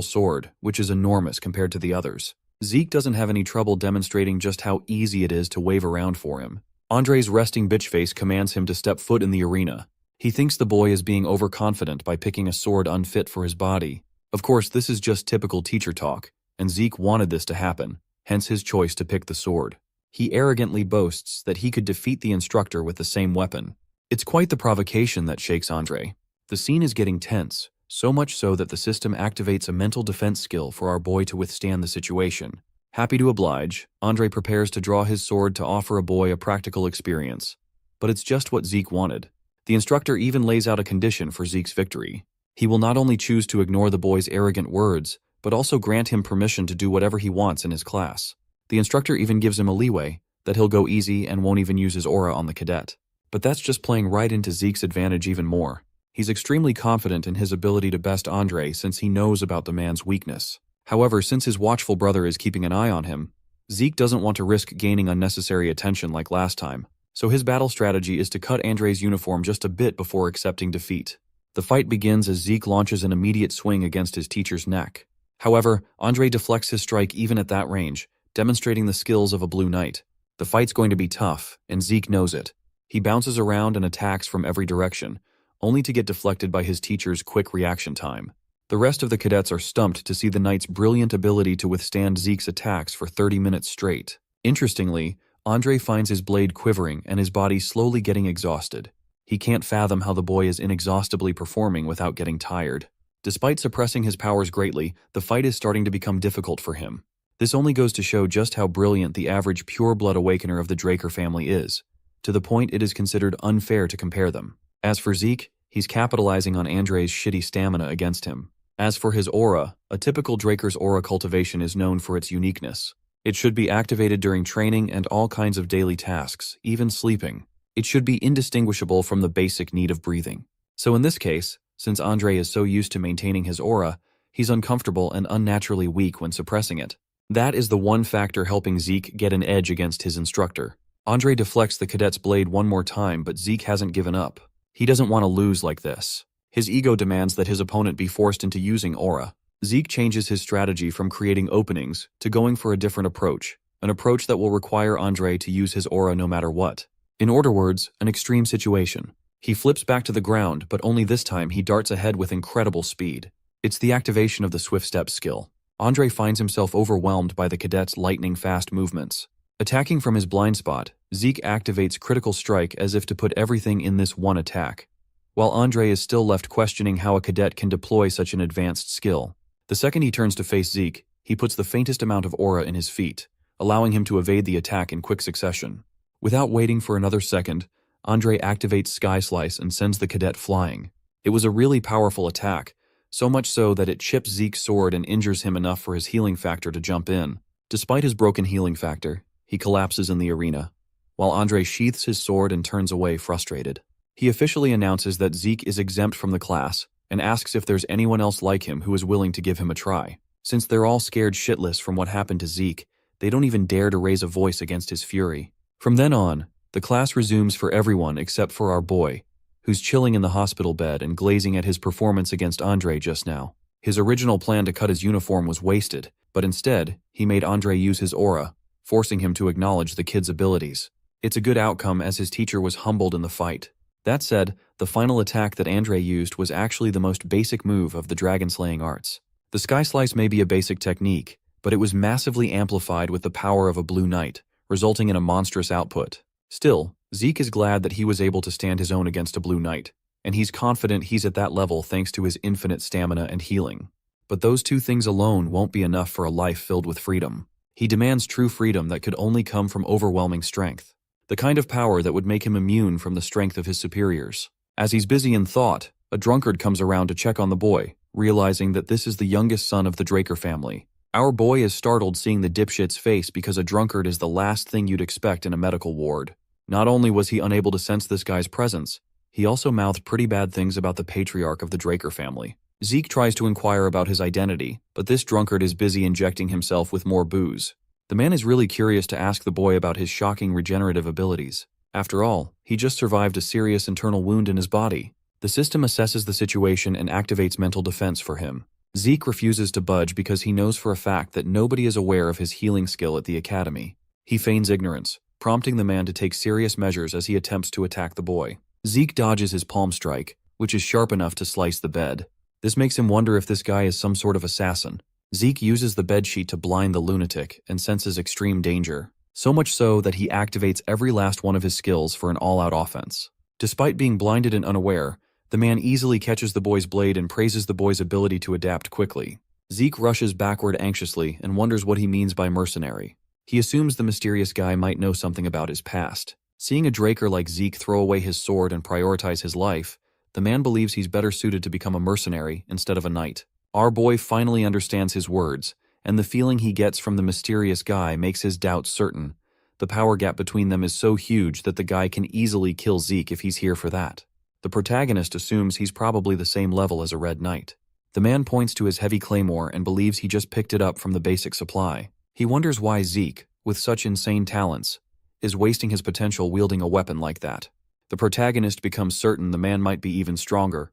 sword, which is enormous compared to the others. Zeke doesn't have any trouble demonstrating just how easy it is to wave around for him. Andre's resting bitch face commands him to step foot in the arena. He thinks the boy is being overconfident by picking a sword unfit for his body. Of course, this is just typical teacher talk, and Zeke wanted this to happen, hence his choice to pick the sword. He arrogantly boasts that he could defeat the instructor with the same weapon. It's quite the provocation that shakes Andre. The scene is getting tense, so much so that the system activates a mental defense skill for our boy to withstand the situation. Happy to oblige, Andre prepares to draw his sword to offer a boy a practical experience. But it's just what Zeke wanted. The instructor even lays out a condition for Zeke's victory. He will not only choose to ignore the boy's arrogant words, but also grant him permission to do whatever he wants in his class. The instructor even gives him a leeway, that he'll go easy and won't even use his aura on the cadet. But that's just playing right into Zeke's advantage even more. He's extremely confident in his ability to best Andre since he knows about the man's weakness. However, since his watchful brother is keeping an eye on him, Zeke doesn't want to risk gaining unnecessary attention like last time, so his battle strategy is to cut Andre's uniform just a bit before accepting defeat. The fight begins as Zeke launches an immediate swing against his teacher's neck. However, Andre deflects his strike even at that range, demonstrating the skills of a Blue Knight. The fight's going to be tough, and Zeke knows it. He bounces around and attacks from every direction, only to get deflected by his teacher's quick reaction time. The rest of the cadets are stumped to see the knight's brilliant ability to withstand Zeke's attacks for 30 minutes straight. Interestingly, Andre finds his blade quivering and his body slowly getting exhausted. He can't fathom how the boy is inexhaustibly performing without getting tired. Despite suppressing his powers greatly, the fight is starting to become difficult for him. This only goes to show just how brilliant the average pure-blood awakener of the Draker family is, to the point it is considered unfair to compare them. As for Zeke, he's capitalizing on Andre's shitty stamina against him. As for his aura, a typical Draker's aura cultivation is known for its uniqueness. It should be activated during training and all kinds of daily tasks, even sleeping. It should be indistinguishable from the basic need of breathing. So in this case, since Andre is so used to maintaining his aura, he's uncomfortable and unnaturally weak when suppressing it. That is the one factor helping Zeke get an edge against his instructor. Andre deflects the cadet's blade one more time, but Zeke hasn't given up. He doesn't want to lose like this. His ego demands that his opponent be forced into using aura. Zeke changes his strategy from creating openings to going for a different approach, an approach that will require Andre to use his aura no matter what. In other words, an extreme situation. He flips back to the ground, but only this time he darts ahead with incredible speed. It's the activation of the swift step skill. Andre finds himself overwhelmed by the cadet's lightning-fast movements. Attacking from his blind spot, Zeke activates Critical Strike as if to put everything in this one attack, while Andre is still left questioning how a cadet can deploy such an advanced skill. The second he turns to face Zeke, he puts the faintest amount of aura in his feet, allowing him to evade the attack in quick succession. Without waiting for another second, Andre activates Sky Slice and sends the cadet flying. It was a really powerful attack, so much so that it chips Zeke's sword and injures him enough for his healing factor to jump in. Despite his broken healing factor, he collapses in the arena, while Andre sheaths his sword and turns away frustrated. He officially announces that Zeke is exempt from the class and asks if there's anyone else like him who is willing to give him a try. Since they're all scared shitless from what happened to Zeke, they don't even dare to raise a voice against his fury. From then on, the class resumes for everyone except for our boy, who's chilling in the hospital bed and glazing at his performance against Andre just now. His original plan to cut his uniform was wasted, but instead, he made Andre use his aura, forcing him to acknowledge the kid's abilities. It's a good outcome as his teacher was humbled in the fight. That said, the final attack that Andre used was actually the most basic move of the dragon-slaying arts. The Sky Slice may be a basic technique, but it was massively amplified with the power of a Blue Knight, resulting in a monstrous output. Still, Zeke is glad that he was able to stand his own against a Blue Knight, and he's confident he's at that level thanks to his infinite stamina and healing. But those two things alone won't be enough for a life filled with freedom. He demands true freedom that could only come from overwhelming strength, the kind of power that would make him immune from the strength of his superiors. As he's busy in thought, a drunkard comes around to check on the boy, realizing that this is the youngest son of the Draker family. Our boy is startled seeing the dipshit's face because a drunkard is the last thing you'd expect in a medical ward. Not only was he unable to sense this guy's presence, he also mouthed pretty bad things about the patriarch of the Draker family. Zeke tries to inquire about his identity, but this drunkard is busy injecting himself with more booze. The man is really curious to ask the boy about his shocking regenerative abilities. After all, he just survived a serious internal wound in his body. The system assesses the situation and activates mental defense for him. Zeke refuses to budge because he knows for a fact that nobody is aware of his healing skill at the academy. He feigns ignorance, prompting the man to take serious measures as he attempts to attack the boy. Zeke dodges his palm strike, which is sharp enough to slice the bed. This makes him wonder if this guy is some sort of assassin. Zeke uses the bedsheet to blind the lunatic and senses extreme danger, so much so that he activates every last one of his skills for an all-out offense. Despite being blinded and unaware, the man easily catches the boy's blade and praises the boy's ability to adapt quickly. Zeke rushes backward anxiously and wonders what he means by mercenary. He assumes the mysterious guy might know something about his past. Seeing a Draker like Zeke throw away his sword and prioritize his life, the man believes he's better suited to become a mercenary instead of a knight. Our boy finally understands his words, and the feeling he gets from the mysterious guy makes his doubts certain. The power gap between them is so huge that the guy can easily kill Zeke if he's here for that. The protagonist assumes he's probably the same level as a Red Knight. The man points to his heavy claymore and believes he just picked it up from the basic supply. He wonders why Zeke, with such insane talents, is wasting his potential wielding a weapon like that. The protagonist becomes certain the man might be even stronger,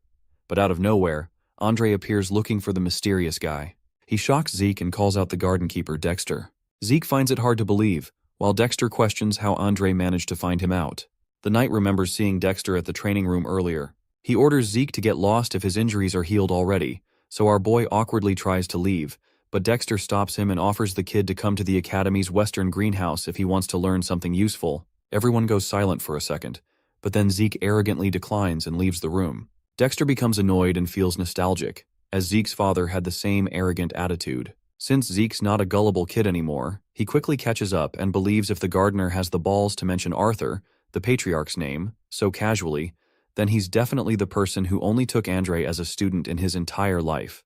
but out of nowhere, Andre appears looking for the mysterious guy. He shocks Zeke and calls out the garden keeper, Dexter. Zeke finds it hard to believe, while Dexter questions how Andre managed to find him out. The knight remembers seeing Dexter at the training room earlier. He orders Zeke to get lost if his injuries are healed already, so our boy awkwardly tries to leave, but Dexter stops him and offers the kid to come to the academy's western greenhouse if he wants to learn something useful. Everyone goes silent for a second, but then Zeke arrogantly declines and leaves the room. Dexter becomes annoyed and feels nostalgic, as Zeke's father had the same arrogant attitude. Since Zeke's not a gullible kid anymore, he quickly catches up and believes if the gardener has the balls to mention Arthur, the patriarch's name, so casually, then he's definitely the person who only took Andre as a student in his entire life.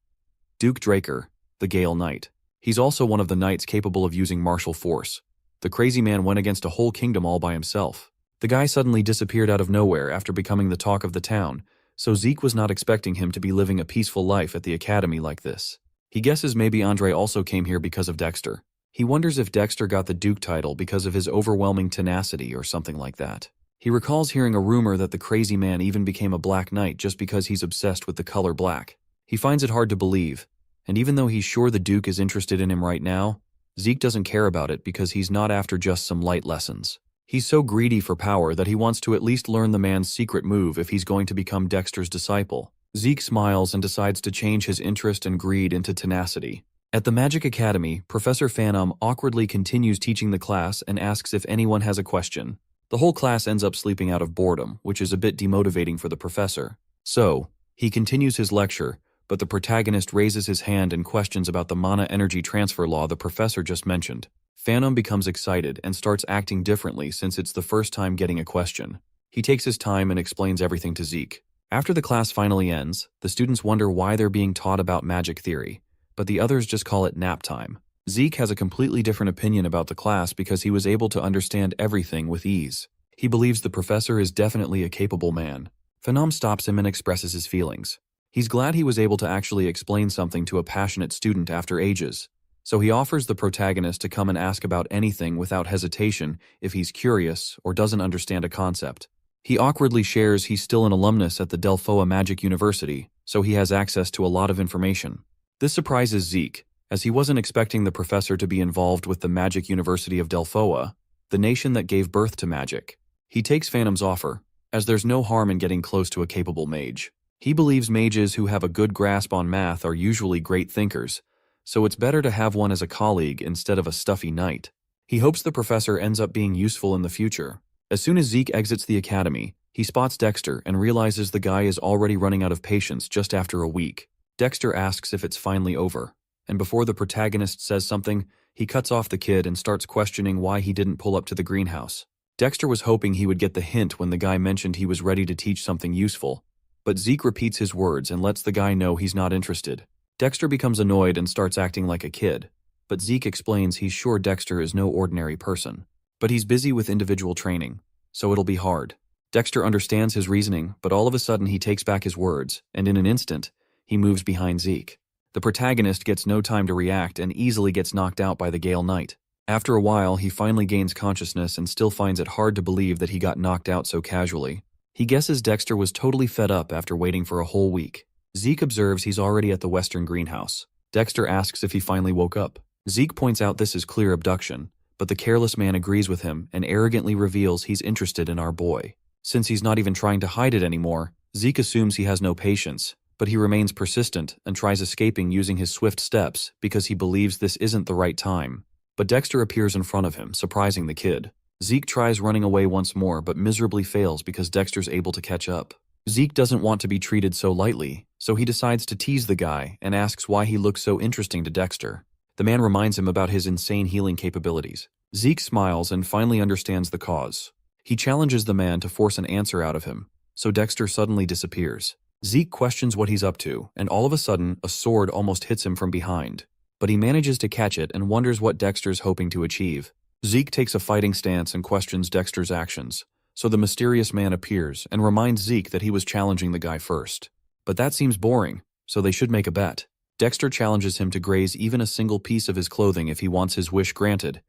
Zeke Draker, the Gale Knight. He's also one of the knights capable of using martial force. The crazy man went against a whole kingdom all by himself. The guy suddenly disappeared out of nowhere after becoming the talk of the town, so Zeke was not expecting him to be living a peaceful life at the academy like this. He guesses maybe Andre also came here because of Dexter. He wonders if Dexter got the Duke title because of his overwhelming tenacity or something like that. He recalls hearing a rumor that the crazy man even became a Black Knight just because he's obsessed with the color black. He finds it hard to believe, and even though he's sure the Duke is interested in him right now, Zeke doesn't care about it because he's not after just some light lessons. He's so greedy for power that he wants to at least learn the man's secret move if he's going to become Dexter's disciple. Zeke smiles and decides to change his interest and greed into tenacity. At the Magic Academy, Professor Phantom awkwardly continues teaching the class and asks if anyone has a question. The whole class ends up sleeping out of boredom, which is a bit demotivating for the professor. So, he continues his lecture, but the protagonist raises his hand and questions about the mana energy transfer law the professor just mentioned. Phantom becomes excited and starts acting differently since it's the first time getting a question. He takes his time and explains everything to Zeke. After the class finally ends, the students wonder why they're being taught about magic theory, but the others just call it nap time. Zeke has a completely different opinion about the class because he was able to understand everything with ease. He believes the professor is definitely a capable man. Phantom stops him and expresses his feelings. He's glad he was able to actually explain something to a passionate student after ages. So he offers the protagonist to come and ask about anything without hesitation if he's curious or doesn't understand a concept. He awkwardly shares he's still an alumnus at the Delphoa Magic University, so he has access to a lot of information. This surprises Zeke, as he wasn't expecting the professor to be involved with the Magic University of Delphoa, the nation that gave birth to magic. He takes Phantom's offer, as there's no harm in getting close to a capable mage. He believes mages who have a good grasp on math are usually great thinkers, so it's better to have one as a colleague instead of a stuffy knight. He hopes the professor ends up being useful in the future. As soon as Zeke exits the academy, he spots Dexter and realizes the guy is already running out of patience just after a week. Dexter asks if it's finally over, and before the protagonist says something, he cuts off the kid and starts questioning why he didn't pull up to the greenhouse. Dexter was hoping he would get the hint when the guy mentioned he was ready to teach something useful, but Zeke repeats his words and lets the guy know he's not interested. Dexter becomes annoyed and starts acting like a kid, but Zeke explains he's sure Dexter is no ordinary person. But he's busy with individual training, so it'll be hard. Dexter understands his reasoning, but all of a sudden he takes back his words, and in an instant, he moves behind Zeke. The protagonist gets no time to react and easily gets knocked out by the Gale Knight. After a while, he finally gains consciousness and still finds it hard to believe that he got knocked out so casually. He guesses Dexter was totally fed up after waiting for a whole week. Zeke observes he's already at the western greenhouse. Dexter asks if he finally woke up. Zeke points out this is clear abduction, but the careless man agrees with him and arrogantly reveals he's interested in our boy. Since he's not even trying to hide it anymore, Zeke assumes he has no patience, but he remains persistent and tries escaping using his swift steps because he believes this isn't the right time. But Dexter appears in front of him, surprising the kid. Zeke tries running away once more but miserably fails because Dexter's able to catch up. Zeke doesn't want to be treated so lightly, so he decides to tease the guy and asks why he looks so interesting to Dexter. The man reminds him about his insane healing capabilities. Zeke smiles and finally understands the cause. He challenges the man to force an answer out of him, so Dexter suddenly disappears. Zeke questions what he's up to, and all of a sudden, a sword almost hits him from behind. But he manages to catch it and wonders what Dexter's hoping to achieve. Zeke takes a fighting stance and questions Dexter's actions, so the mysterious man appears and reminds Zeke that he was challenging the guy first. But that seems boring, so they should make a bet. Dexter challenges him to graze even a single piece of his clothing if he wants his wish granted.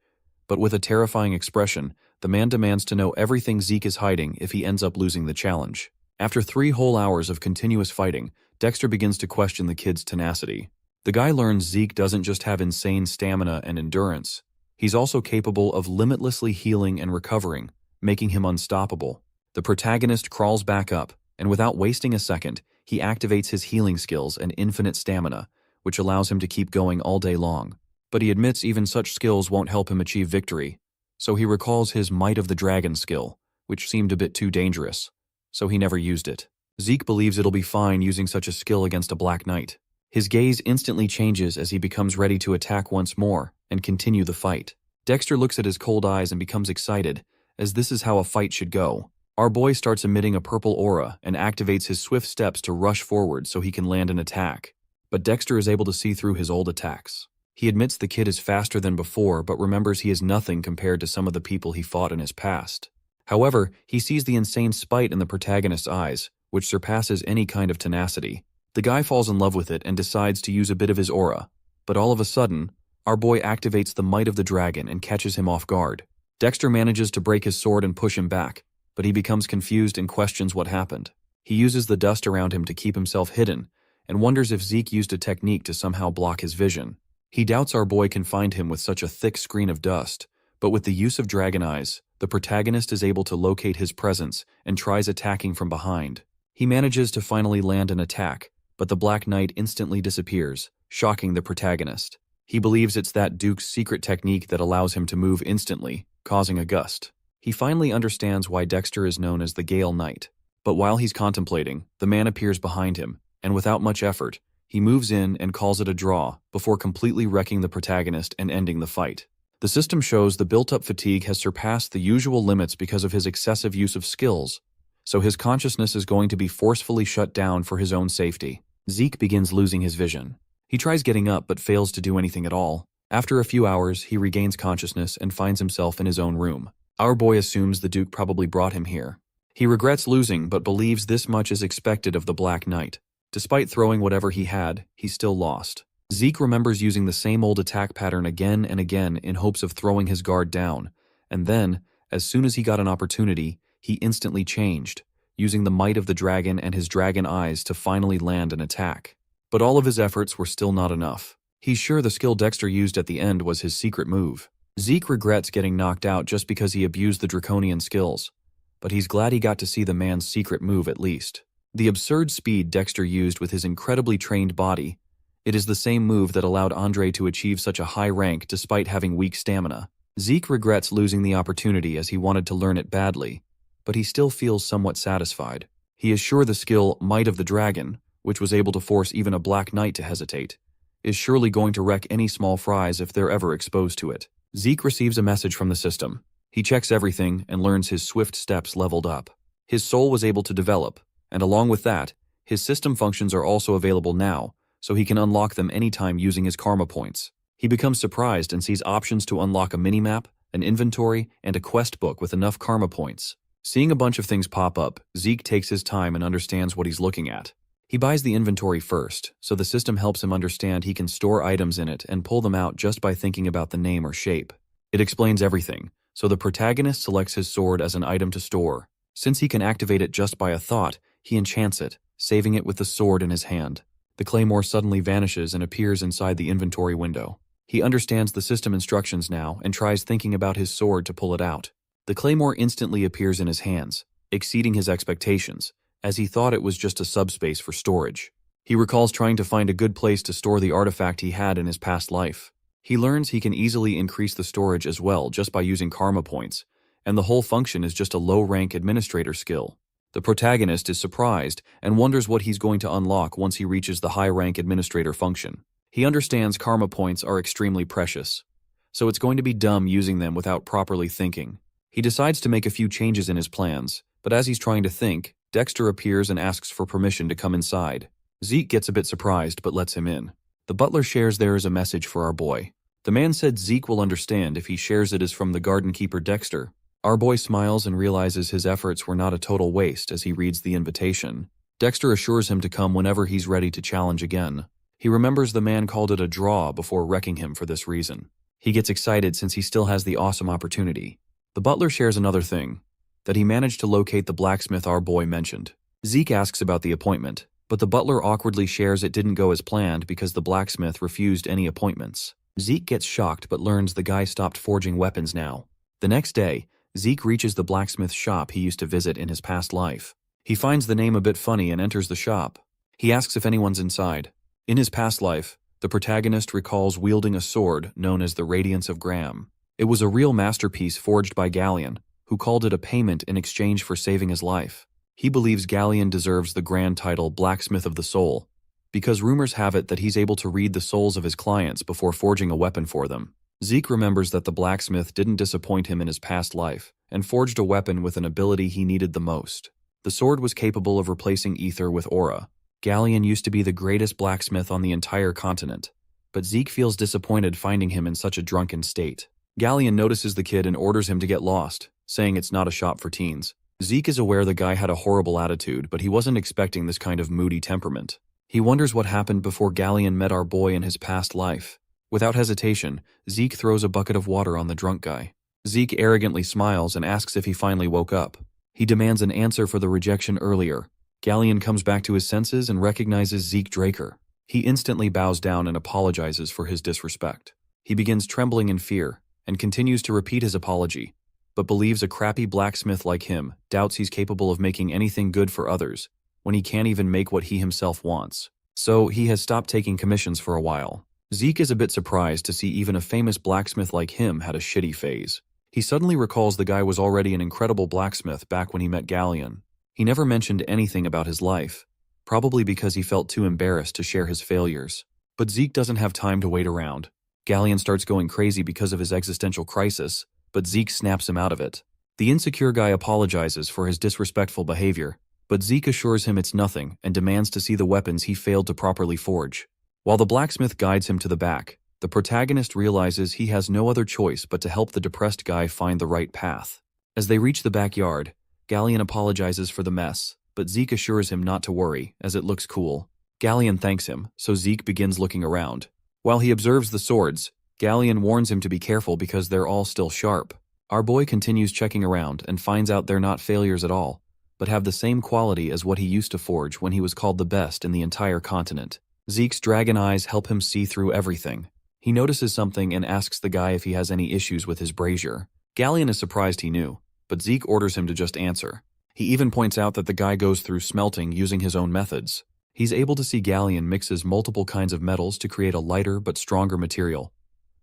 But with a terrifying expression, the man demands to know everything Zeke is hiding if he ends up losing the challenge. After 3 whole hours of continuous fighting, Dexter begins to question the kid's tenacity. The guy learns Zeke doesn't just have insane stamina and endurance. He's also capable of limitlessly healing and recovering, making him unstoppable. The protagonist crawls back up, and without wasting a second, he activates his healing skills and infinite stamina, which allows him to keep going all day long. But he admits even such skills won't help him achieve victory, so he recalls his Might of the Dragon skill, which seemed a bit too dangerous, so he never used it. Zeke believes it'll be fine using such a skill against a Black Knight. His gaze instantly changes as he becomes ready to attack once more and continue the fight. Dexter looks at his cold eyes and becomes excited, as this is how a fight should go. Our boy starts emitting a purple aura and activates his swift steps to rush forward so he can land an attack. But Dexter is able to see through his old attacks. He admits the kid is faster than before, but remembers he is nothing compared to some of the people he fought in his past. However, he sees the insane spite in the protagonist's eyes, which surpasses any kind of tenacity. The guy falls in love with it and decides to use a bit of his aura, but all of a sudden, our boy activates the might of the dragon and catches him off guard. Dexter manages to break his sword and push him back, but he becomes confused and questions what happened. He uses the dust around him to keep himself hidden, and wonders if Zeke used a technique to somehow block his vision. He doubts our boy can find him with such a thick screen of dust, but with the use of dragon eyes, the protagonist is able to locate his presence and tries attacking from behind. He manages to finally land an attack, but the Black Knight instantly disappears, shocking the protagonist. He believes it's that Duke's secret technique that allows him to move instantly, causing a gust. He finally understands why Dexter is known as the Gale Knight. But while he's contemplating, the man appears behind him, and without much effort, he moves in and calls it a draw before completely wrecking the protagonist and ending the fight. The system shows the built-up fatigue has surpassed the usual limits because of his excessive use of skills, so his consciousness is going to be forcefully shut down for his own safety. Zeke begins losing his vision. He tries getting up but fails to do anything at all. After a few hours, he regains consciousness and finds himself in his own room. Our boy assumes the Duke probably brought him here. He regrets losing but believes this much is expected of the Black Knight. Despite throwing whatever he had, he still lost. Zeke remembers using the same old attack pattern again and again in hopes of throwing his guard down, and then, as soon as he got an opportunity, he instantly changed, using the might of the dragon and his dragon eyes to finally land an attack. But all of his efforts were still not enough. He's sure the skill Dexter used at the end was his secret move. Zeke regrets getting knocked out just because he abused the draconian skills, but he's glad he got to see the man's secret move at least. The absurd speed Dexter used with his incredibly trained body, it is the same move that allowed Andre to achieve such a high rank despite having weak stamina. Zeke regrets losing the opportunity as he wanted to learn it badly, but he still feels somewhat satisfied. He is sure the skill Might of the Dragon, which was able to force even a Black Knight to hesitate, is surely going to wreck any small fries if they're ever exposed to it. Zeke receives a message from the system. He checks everything and learns his swift steps leveled up. His soul was able to develop, and along with that, his system functions are also available now, so he can unlock them anytime using his karma points. He becomes surprised and sees options to unlock a minimap, an inventory, and a quest book with enough karma points. Seeing a bunch of things pop up, Zeke takes his time and understands what he's looking at. He buys the inventory first, so the system helps him understand he can store items in it and pull them out just by thinking about the name or shape. It explains everything, so the protagonist selects his sword as an item to store. Since he can activate it just by a thought, he enchants it, saving it with the sword in his hand. The claymore suddenly vanishes and appears inside the inventory window. He understands the system instructions now and tries thinking about his sword to pull it out. The claymore instantly appears in his hands, exceeding his expectations, as he thought it was just a subspace for storage. He recalls trying to find a good place to store the artifact he had in his past life. He learns he can easily increase the storage as well just by using karma points, and the whole function is just a low-rank administrator skill. The protagonist is surprised and wonders what he's going to unlock once he reaches the high-rank administrator function. He understands karma points are extremely precious, so it's going to be dumb using them without properly thinking. He decides to make a few changes in his plans, but as he's trying to think, Dexter appears and asks for permission to come inside. Zeke gets a bit surprised but lets him in. The butler shares there is a message for our boy. The man said Zeke will understand if he shares it as from the garden keeper Dexter. Our boy smiles and realizes his efforts were not a total waste as he reads the invitation. Dexter assures him to come whenever he's ready to challenge again. He remembers the man called it a draw before wrecking him for this reason. He gets excited since he still has the awesome opportunity. The butler shares another thing, that he managed to locate the blacksmith our boy mentioned. Zeke asks about the appointment, but the butler awkwardly shares it didn't go as planned because the blacksmith refused any appointments. Zeke gets shocked but learns the guy stopped forging weapons now. The next day, Zeke reaches the blacksmith shop he used to visit in his past life. He finds the name a bit funny and enters the shop. He asks if anyone's inside. In his past life, the protagonist recalls wielding a sword known as the Radiance of Graham. It was a real masterpiece forged by Galleon, who called it a payment in exchange for saving his life. He believes Galleon deserves the grand title Blacksmith of the Soul, because rumors have it that he's able to read the souls of his clients before forging a weapon for them. Zeke remembers that the blacksmith didn't disappoint him in his past life, and forged a weapon with an ability he needed the most. The sword was capable of replacing ether with aura. Galleon used to be the greatest blacksmith on the entire continent, but Zeke feels disappointed finding him in such a drunken state. Galleon notices the kid and orders him to get lost, saying it's not a shop for teens. Zeke is aware the guy had a horrible attitude, but he wasn't expecting this kind of moody temperament. He wonders what happened before Galleon met our boy in his past life. Without hesitation, Zeke throws a bucket of water on the drunk guy. Zeke arrogantly smiles and asks if he finally woke up. He demands an answer for the rejection earlier. Galleon comes back to his senses and recognizes Zeke Draker. He instantly bows down and apologizes for his disrespect. He begins trembling in fear and continues to repeat his apology, but believes a crappy blacksmith like him doubts he's capable of making anything good for others when he can't even make what he himself wants. So he has stopped taking commissions for a while. Zeke is a bit surprised to see even a famous blacksmith like him had a shitty phase. He suddenly recalls the guy was already an incredible blacksmith back when he met Galleon. He never mentioned anything about his life, probably because he felt too embarrassed to share his failures. But Zeke doesn't have time to wait around. Galleon starts going crazy because of his existential crisis, but Zeke snaps him out of it. The insecure guy apologizes for his disrespectful behavior, but Zeke assures him it's nothing and demands to see the weapons he failed to properly forge. While the blacksmith guides him to the back, the protagonist realizes he has no other choice but to help the depressed guy find the right path. As they reach the backyard, Galleon apologizes for the mess, but Zeke assures him not to worry, as it looks cool. Galleon thanks him, so Zeke begins looking around. While he observes the swords, Galleon warns him to be careful because they're all still sharp. Our boy continues checking around and finds out they're not failures at all, but have the same quality as what he used to forge when he was called the best in the entire continent. Zeke's dragon eyes help him see through everything. He notices something and asks the guy if he has any issues with his brazier. Galleon is surprised he knew, but Zeke orders him to just answer. He even points out that the guy goes through smelting using his own methods. He's able to see Galleon mixes multiple kinds of metals to create a lighter but stronger material.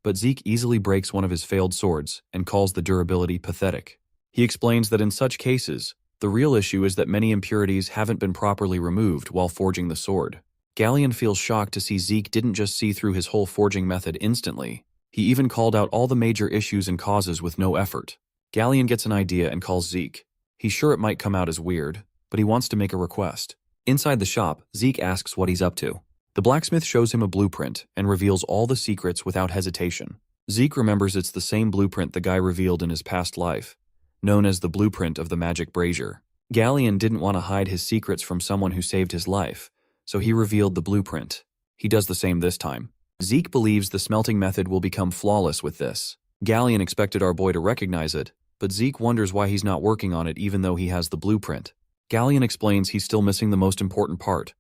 But Zeke easily breaks one of his failed swords and calls the durability pathetic. He explains that in such cases, the real issue is that many impurities haven't been properly removed while forging the sword. Galleon feels shocked to see Zeke didn't just see through his whole forging method instantly. He even called out all the major issues and causes with no effort. Galleon gets an idea and calls Zeke. He's sure it might come out as weird, but he wants to make a request. Inside the shop, Zeke asks what he's up to. The blacksmith shows him a blueprint and reveals all the secrets without hesitation. Zeke remembers it's the same blueprint the guy revealed in his past life, known as the blueprint of the magic brazier. Galleon didn't want to hide his secrets from someone who saved his life, so he revealed the blueprint. He does the same this time. Zeke believes the smelting method will become flawless with this. Galleon expected our boy to recognize it, but Zeke wonders why he's not working on it even though he has the blueprint. Galleon explains he's still missing the most important part,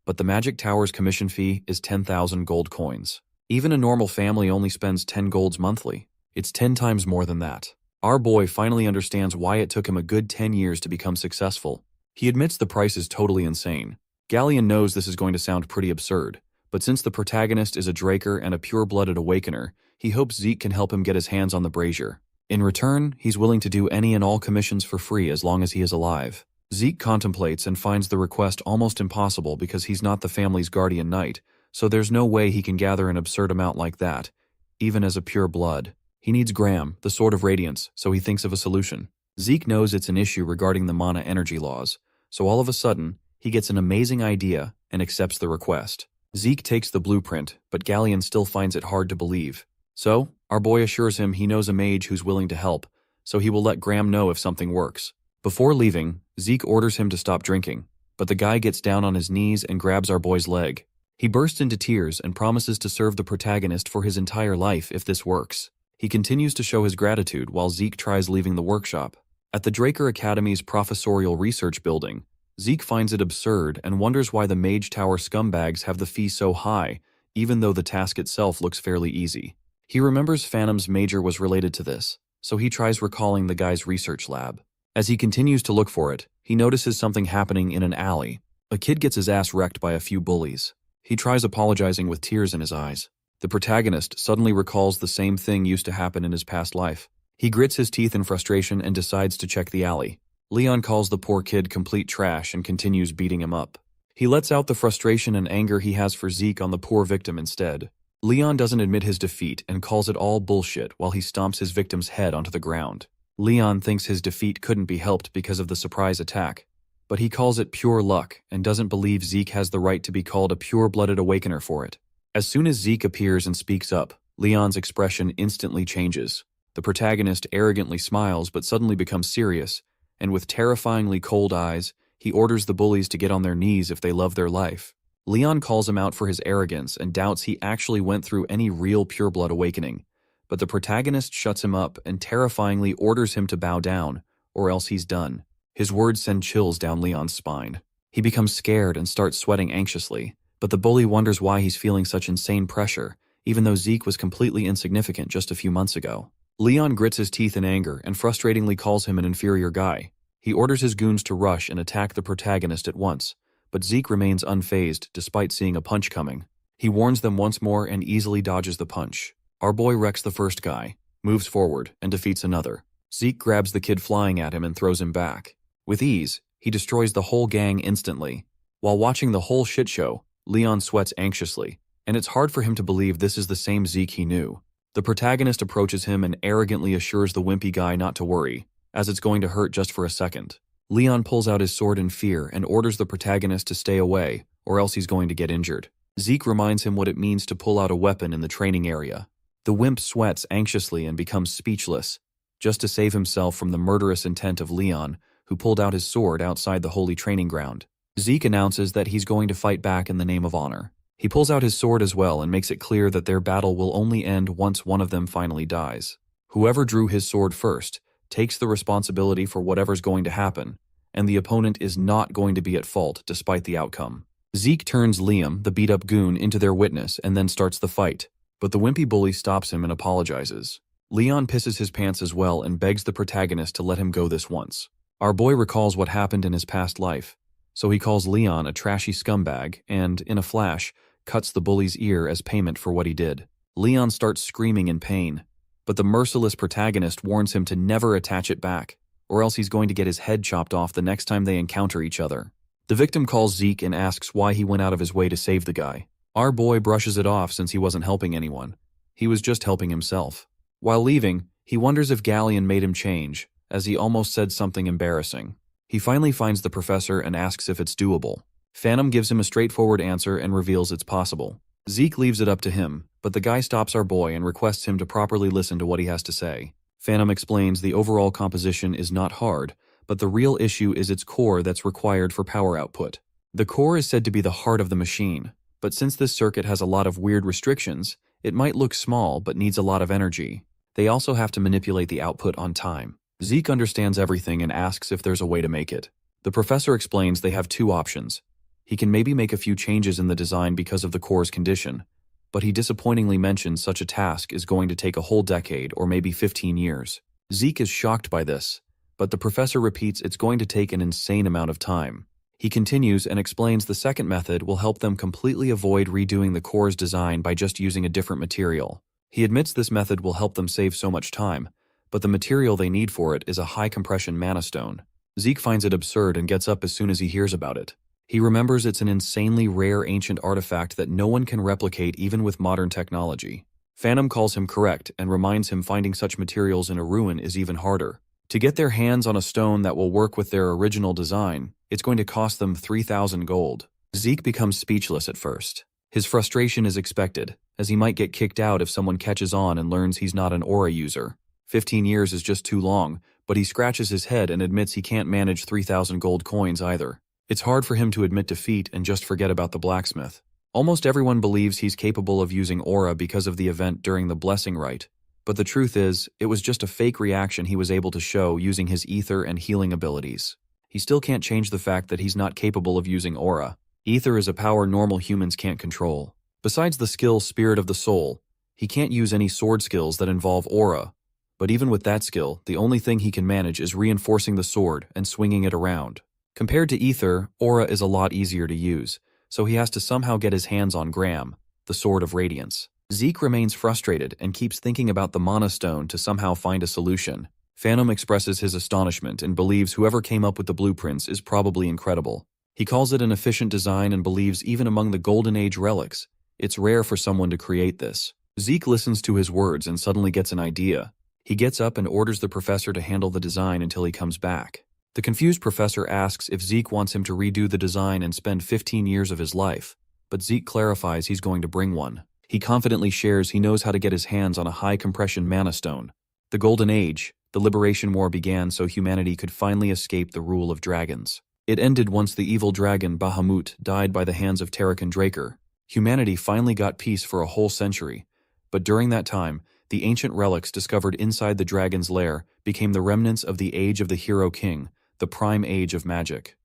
but the Magic Tower's commission fee is 10,000 gold coins. Even a normal family only spends 10 golds monthly. It's 10 times more than that. Our boy finally understands why it took him a good 10 years to become successful. He admits the price is totally insane. Galleon knows this is going to sound pretty absurd, but since the protagonist is a Draker and a pure-blooded awakener, he hopes Zeke can help him get his hands on the brazier. In return, he's willing to do any and all commissions for free as long as he is alive. Zeke contemplates and finds the request almost impossible because he's not the family's guardian knight, so there's no way he can gather an absurd amount like that, even as a pure blood. He needs Graham, the Sword of Radiance, so he thinks of a solution. Zeke knows it's an issue regarding the mana energy laws, so all of a sudden, he gets an amazing idea and accepts the request. Zeke takes the blueprint, but Galleon still finds it hard to believe. So, our boy assures him he knows a mage who's willing to help, so he will let Graham know if something works. Before leaving, Zeke orders him to stop drinking, but the guy gets down on his knees and grabs our boy's leg. He bursts into tears and promises to serve the protagonist for his entire life if this works. He continues to show his gratitude while Zeke tries leaving the workshop. At the Draker Academy's professorial research building, Zeke finds it absurd and wonders why the Mage Tower scumbags have the fee so high, even though the task itself looks fairly easy. He remembers Phantom's major was related to this, so he tries recalling the guy's research lab. As he continues to look for it, he notices something happening in an alley. A kid gets his ass wrecked by a few bullies. He tries apologizing with tears in his eyes. The protagonist suddenly recalls the same thing used to happen in his past life. He grits his teeth in frustration and decides to check the alley. Leon calls the poor kid complete trash and continues beating him up. He lets out the frustration and anger he has for Zeke on the poor victim instead. Leon doesn't admit his defeat and calls it all bullshit while he stomps his victim's head onto the ground. Leon thinks his defeat couldn't be helped because of the surprise attack, but he calls it pure luck and doesn't believe Zeke has the right to be called a pure-blooded awakener for it. As soon as Zeke appears and speaks up, Leon's expression instantly changes. The protagonist arrogantly smiles but suddenly becomes serious, and with terrifyingly cold eyes, he orders the bullies to get on their knees if they love their life. Leon calls him out for his arrogance and doubts he actually went through any real pureblood awakening, but the protagonist shuts him up and terrifyingly orders him to bow down, or else he's done. His words send chills down Leon's spine. He becomes scared and starts sweating anxiously, but the bully wonders why he's feeling such insane pressure, even though Zeke was completely insignificant just a few months ago. Leon grits his teeth in anger and frustratingly calls him an inferior guy. He orders his goons to rush and attack the protagonist at once, but Zeke remains unfazed despite seeing a punch coming. He warns them once more and easily dodges the punch. Our boy wrecks the first guy, moves forward, and defeats another. Zeke grabs the kid flying at him and throws him back. With ease, he destroys the whole gang instantly. While watching the whole shit show, Leon sweats anxiously, and it's hard for him to believe this is the same Zeke he knew. The protagonist approaches him and arrogantly assures the wimpy guy not to worry, as it's going to hurt just for a second. Leon pulls out his sword in fear and orders the protagonist to stay away, or else he's going to get injured. Zeke reminds him what it means to pull out a weapon in the training area. The wimp sweats anxiously and becomes speechless, just to save himself from the murderous intent of Leon, who pulled out his sword outside the holy training ground. Zeke announces that he's going to fight back in the name of honor. He pulls out his sword as well and makes it clear that their battle will only end once one of them finally dies. Whoever drew his sword first takes the responsibility for whatever's going to happen, and the opponent is not going to be at fault despite the outcome. Zeke turns Liam, the beat-up goon, into their witness and then starts the fight, but the wimpy bully stops him and apologizes. Leon pisses his pants as well and begs the protagonist to let him go this once. Our boy recalls what happened in his past life, so he calls Leon a trashy scumbag and, in a flash, cuts the bully's ear as payment for what he did. Leon starts screaming in pain, but the merciless protagonist warns him to never attach it back, or else he's going to get his head chopped off the next time they encounter each other. The victim calls Zeke and asks why he went out of his way to save the guy. Our boy brushes it off since he wasn't helping anyone. He was just helping himself. While leaving, he wonders if Galleon made him change, as he almost said something embarrassing. He finally finds the professor and asks if it's doable. Phantom gives him a straightforward answer and reveals it's possible. Zeke leaves it up to him, but the guy stops our boy and requests him to properly listen to what he has to say. Phantom explains the overall composition is not hard, but the real issue is its core that's required for power output. The core is said to be the heart of the machine, but since this circuit has a lot of weird restrictions, it might look small but needs a lot of energy. They also have to manipulate the output on time. Zeke understands everything and asks if there's a way to make it. The professor explains they have two options. He can maybe make a few changes in the design because of the core's condition, but he disappointingly mentions such a task is going to take a whole decade or maybe 15 years. Zeke is shocked by this, but the professor repeats it's going to take an insane amount of time. He continues and explains the second method will help them completely avoid redoing the core's design by just using a different material. He admits this method will help them save so much time, but the material they need for it is a high-compression mana stone. Zeke finds it absurd and gets up as soon as he hears about it. He remembers it's an insanely rare ancient artifact that no one can replicate even with modern technology. Phantom calls him correct and reminds him finding such materials in a ruin is even harder. To get their hands on a stone that will work with their original design, it's going to cost them 3,000 gold. Zeke becomes speechless at first. His frustration is expected, as he might get kicked out if someone catches on and learns he's not an aura user. 15 years is just too long, but he scratches his head and admits he can't manage 3,000 gold coins either. It's hard for him to admit defeat and just forget about the blacksmith. Almost everyone believes he's capable of using aura because of the event during the blessing rite, but the truth is, it was just a fake reaction he was able to show using his ether and healing abilities. He still can't change the fact that he's not capable of using aura. Ether is a power normal humans can't control. Besides the skill Spirit of the Soul, he can't use any sword skills that involve aura. But even with that skill, the only thing he can manage is reinforcing the sword and swinging it around. Compared to Ether, aura is a lot easier to use, so he has to somehow get his hands on Gram, the Sword of Radiance. Zeke remains frustrated and keeps thinking about the Mana Stone to somehow find a solution. Phantom expresses his astonishment and believes whoever came up with the blueprints is probably incredible. He calls it an efficient design and believes even among the Golden Age relics, it's rare for someone to create this. Zeke listens to his words and suddenly gets an idea. He gets up and orders the professor to handle the design until he comes back. The confused professor asks if Zeke wants him to redo the design and spend 15 years of his life, but Zeke clarifies he's going to bring one. He confidently shares he knows how to get his hands on a high-compression mana stone. The Golden Age, the Liberation War began so humanity could finally escape the rule of dragons. It ended once the evil dragon Bahamut died by the hands of Zeke Draker. Humanity finally got peace for a whole century, but during that time, the ancient relics discovered inside the dragon's lair became the remnants of the Age of the Hero King, the prime age of magic.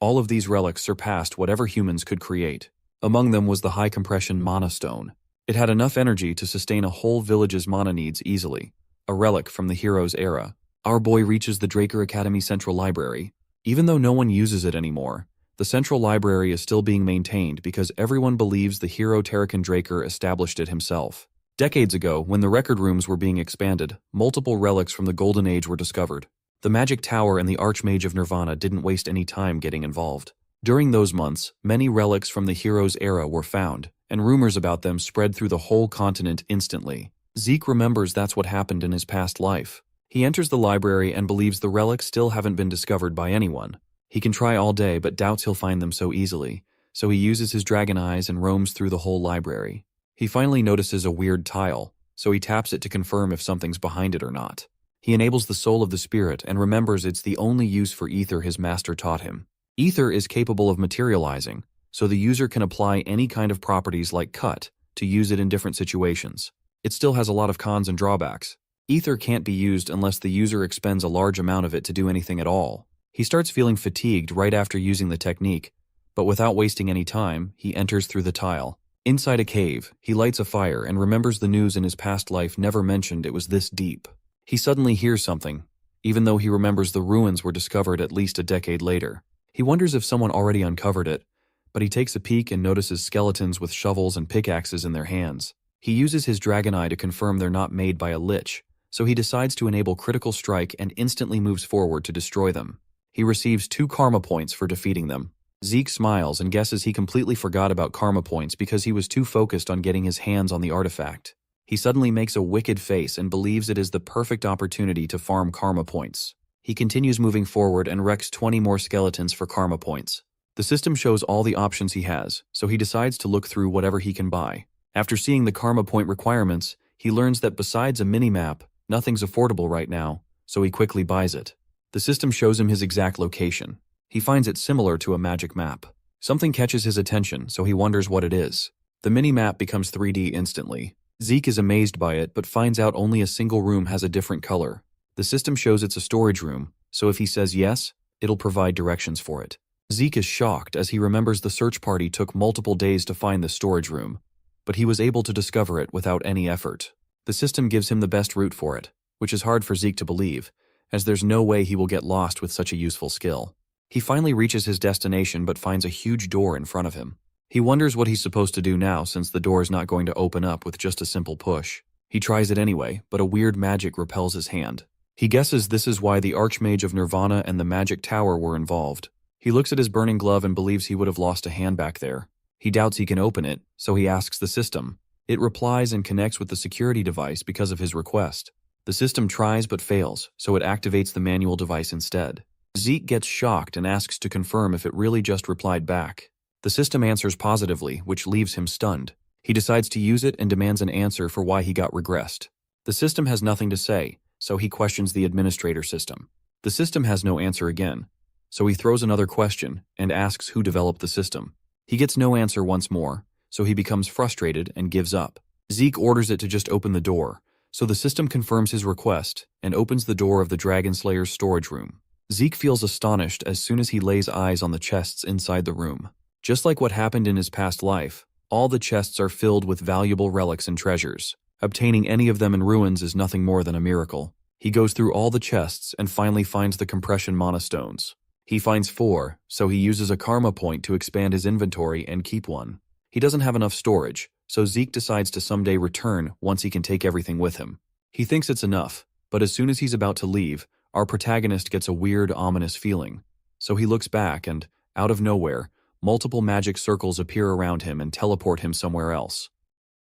All of these relics surpassed whatever humans could create. Among them was the high-compression mana stone. It had enough energy to sustain a whole village's mana needs easily. A relic from the hero's era. Our boy reaches the Draker Academy Central Library. Even though no one uses it anymore, the Central Library is still being maintained because everyone believes the hero Zeke Draker established it himself. Decades ago, when the record rooms were being expanded, multiple relics from the Golden Age were discovered. The Magic Tower and the Archmage of Nirvana didn't waste any time getting involved. During those months, many relics from the hero's era were found, and rumors about them spread through the whole continent instantly. Zeke remembers that's what happened in his past life. He enters the library and believes the relics still haven't been discovered by anyone. He can try all day but doubts he'll find them so easily, so he uses his dragon eyes and roams through the whole library. He finally notices a weird tile, so he taps it to confirm if something's behind it or not. He enables the soul of the spirit and remembers it's the only use for ether his master taught him. Ether is capable of materializing, so the user can apply any kind of properties like cut to use it in different situations. It still has a lot of cons and drawbacks. Ether can't be used unless the user expends a large amount of it to do anything at all. He starts feeling fatigued right after using the technique, but without wasting any time, he enters through the tile. Inside a cave, he lights a fire and remembers the news in his past life never mentioned it was this deep. He suddenly hears something, even though he remembers the ruins were discovered at least a decade later. He wonders if someone already uncovered it, but he takes a peek and notices skeletons with shovels and pickaxes in their hands. He uses his dragon eye to confirm they're not made by a lich, so he decides to enable critical strike and instantly moves forward to destroy them. He receives 2 karma points for defeating them. Zeke smiles and guesses he completely forgot about karma points because he was too focused on getting his hands on the artifact. He suddenly makes a wicked face and believes it is the perfect opportunity to farm karma points. He continues moving forward and wrecks 20 more skeletons for karma points. The system shows all the options he has, so he decides to look through whatever he can buy. After seeing the karma point requirements, he learns that besides a mini-map, nothing's affordable right now, so he quickly buys it. The system shows him his exact location. He finds it similar to a magic map. Something catches his attention, so he wonders what it is. The mini-map becomes 3D instantly. Zeke is amazed by it, but finds out only a single room has a different color. The system shows it's a storage room, so if he says yes, it'll provide directions for it. Zeke is shocked as he remembers the search party took multiple days to find the storage room, but he was able to discover it without any effort. The system gives him the best route for it, which is hard for Zeke to believe, as there's no way he will get lost with such a useful skill. He finally reaches his destination but finds a huge door in front of him. He wonders what he's supposed to do now since the door is not going to open up with just a simple push. He tries it anyway, but a weird magic repels his hand. He guesses this is why the Archmage of Nirvana and the Magic Tower were involved. He looks at his burning glove and believes he would have lost a hand back there. He doubts he can open it, so he asks the system. It replies and connects with the security device because of his request. The system tries but fails, so it activates the manual device instead. Zeke gets shocked and asks to confirm if it really just replied back. The system answers positively, which leaves him stunned. He decides to use it and demands an answer for why he got regressed. The system has nothing to say, so he questions the administrator system. The system has no answer again, so he throws another question and asks who developed the system. He gets no answer once more, so he becomes frustrated and gives up. Zeke orders it to just open the door, so the system confirms his request and opens the door of the Dragon Slayer's storage room. Zeke feels astonished as soon as he lays eyes on the chests inside the room. Just like what happened in his past life, all the chests are filled with valuable relics and treasures. Obtaining any of them in ruins is nothing more than a miracle. He goes through all the chests and finally finds the compression mana stones. He finds 4, so he uses a karma point to expand his inventory and keep one. He doesn't have enough storage, so Zeke decides to someday return once he can take everything with him. He thinks it's enough, but as soon as he's about to leave, our protagonist gets a weird, ominous feeling. So he looks back and, out of nowhere, multiple magic circles appear around him and teleport him somewhere else.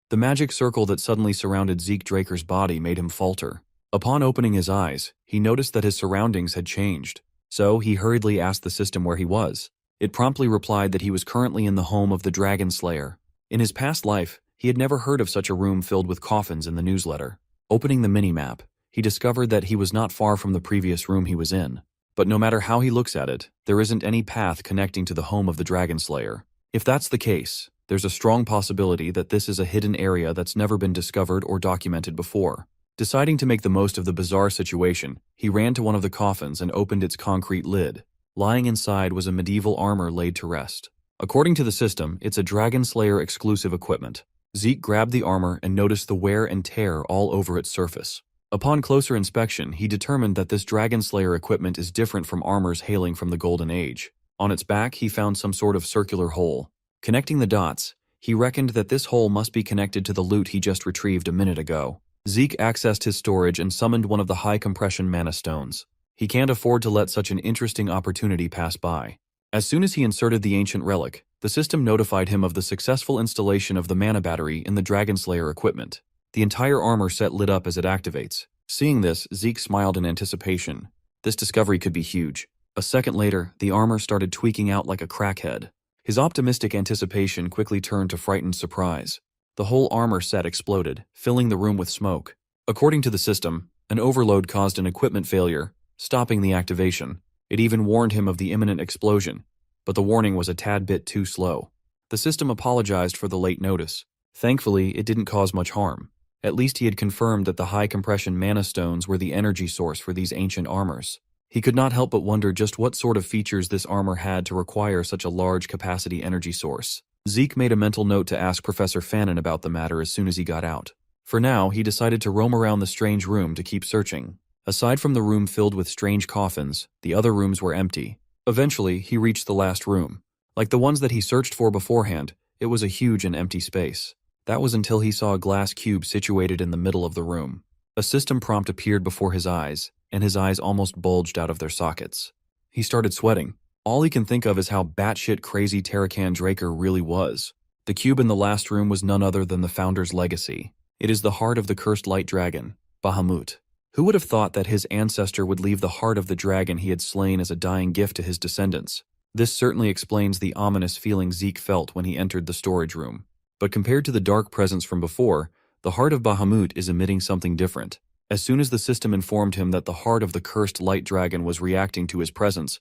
The magic circle that suddenly surrounded Zeke Draker's body made him falter. Upon opening his eyes, he noticed that his surroundings had changed, so he hurriedly asked the system where he was. It promptly replied that he was currently in the home of the Dragon Slayer. In his past life, he had never heard of such a room filled with coffins in the newsletter. Opening the mini-map, he discovered that he was not far from the previous room he was in. But no matter how he looks at it, there isn't any path connecting to the home of the Dragon Slayer. If that's the case, there's a strong possibility that this is a hidden area that's never been discovered or documented before. Deciding to make the most of the bizarre situation, he ran to one of the coffins and opened its concrete lid. Lying inside was a medieval armor laid to rest. According to the system, it's a Dragon Slayer exclusive equipment. Zeke grabbed the armor and noticed the wear and tear all over its surface. Upon closer inspection, he determined that this Dragon Slayer equipment is different from armors hailing from the Golden Age. On its back, he found some sort of circular hole. Connecting the dots, he reckoned that this hole must be connected to the loot he just retrieved a minute ago. Zeke accessed his storage and summoned one of the high-compression mana stones. He can't afford to let such an interesting opportunity pass by. As soon as he inserted the ancient relic, the system notified him of the successful installation of the mana battery in the Dragon Slayer equipment. The entire armor set lit up as it activates. Seeing this, Zeke smiled in anticipation. This discovery could be huge. A second later, the armor started tweaking out like a crackhead. His optimistic anticipation quickly turned to frightened surprise. The whole armor set exploded, filling the room with smoke. According to the system, an overload caused an equipment failure, stopping the activation. It even warned him of the imminent explosion, but the warning was a tad bit too slow. The system apologized for the late notice. Thankfully, it didn't cause much harm. At least he had confirmed that the high-compression mana stones were the energy source for these ancient armors. He could not help but wonder just what sort of features this armor had to require such a large capacity energy source. Zeke made a mental note to ask Professor Fannin about the matter as soon as he got out. For now, he decided to roam around the strange room to keep searching. Aside from the room filled with strange coffins, the other rooms were empty. Eventually, he reached the last room. Like the ones that he searched for beforehand, it was a huge and empty space. That was until he saw a glass cube situated in the middle of the room. A system prompt appeared before his eyes, and his eyes almost bulged out of their sockets. He started sweating. All he can think of is how batshit crazy Zeke Draker really was. The cube in the last room was none other than the Founder's legacy. It is the heart of the cursed light dragon, Bahamut. Who would have thought that his ancestor would leave the heart of the dragon he had slain as a dying gift to his descendants? This certainly explains the ominous feeling Zeke felt when he entered the storage room. But compared to the dark presence from before, the heart of Bahamut is emitting something different. As soon as the system informed him that the heart of the cursed light dragon was reacting to his presence,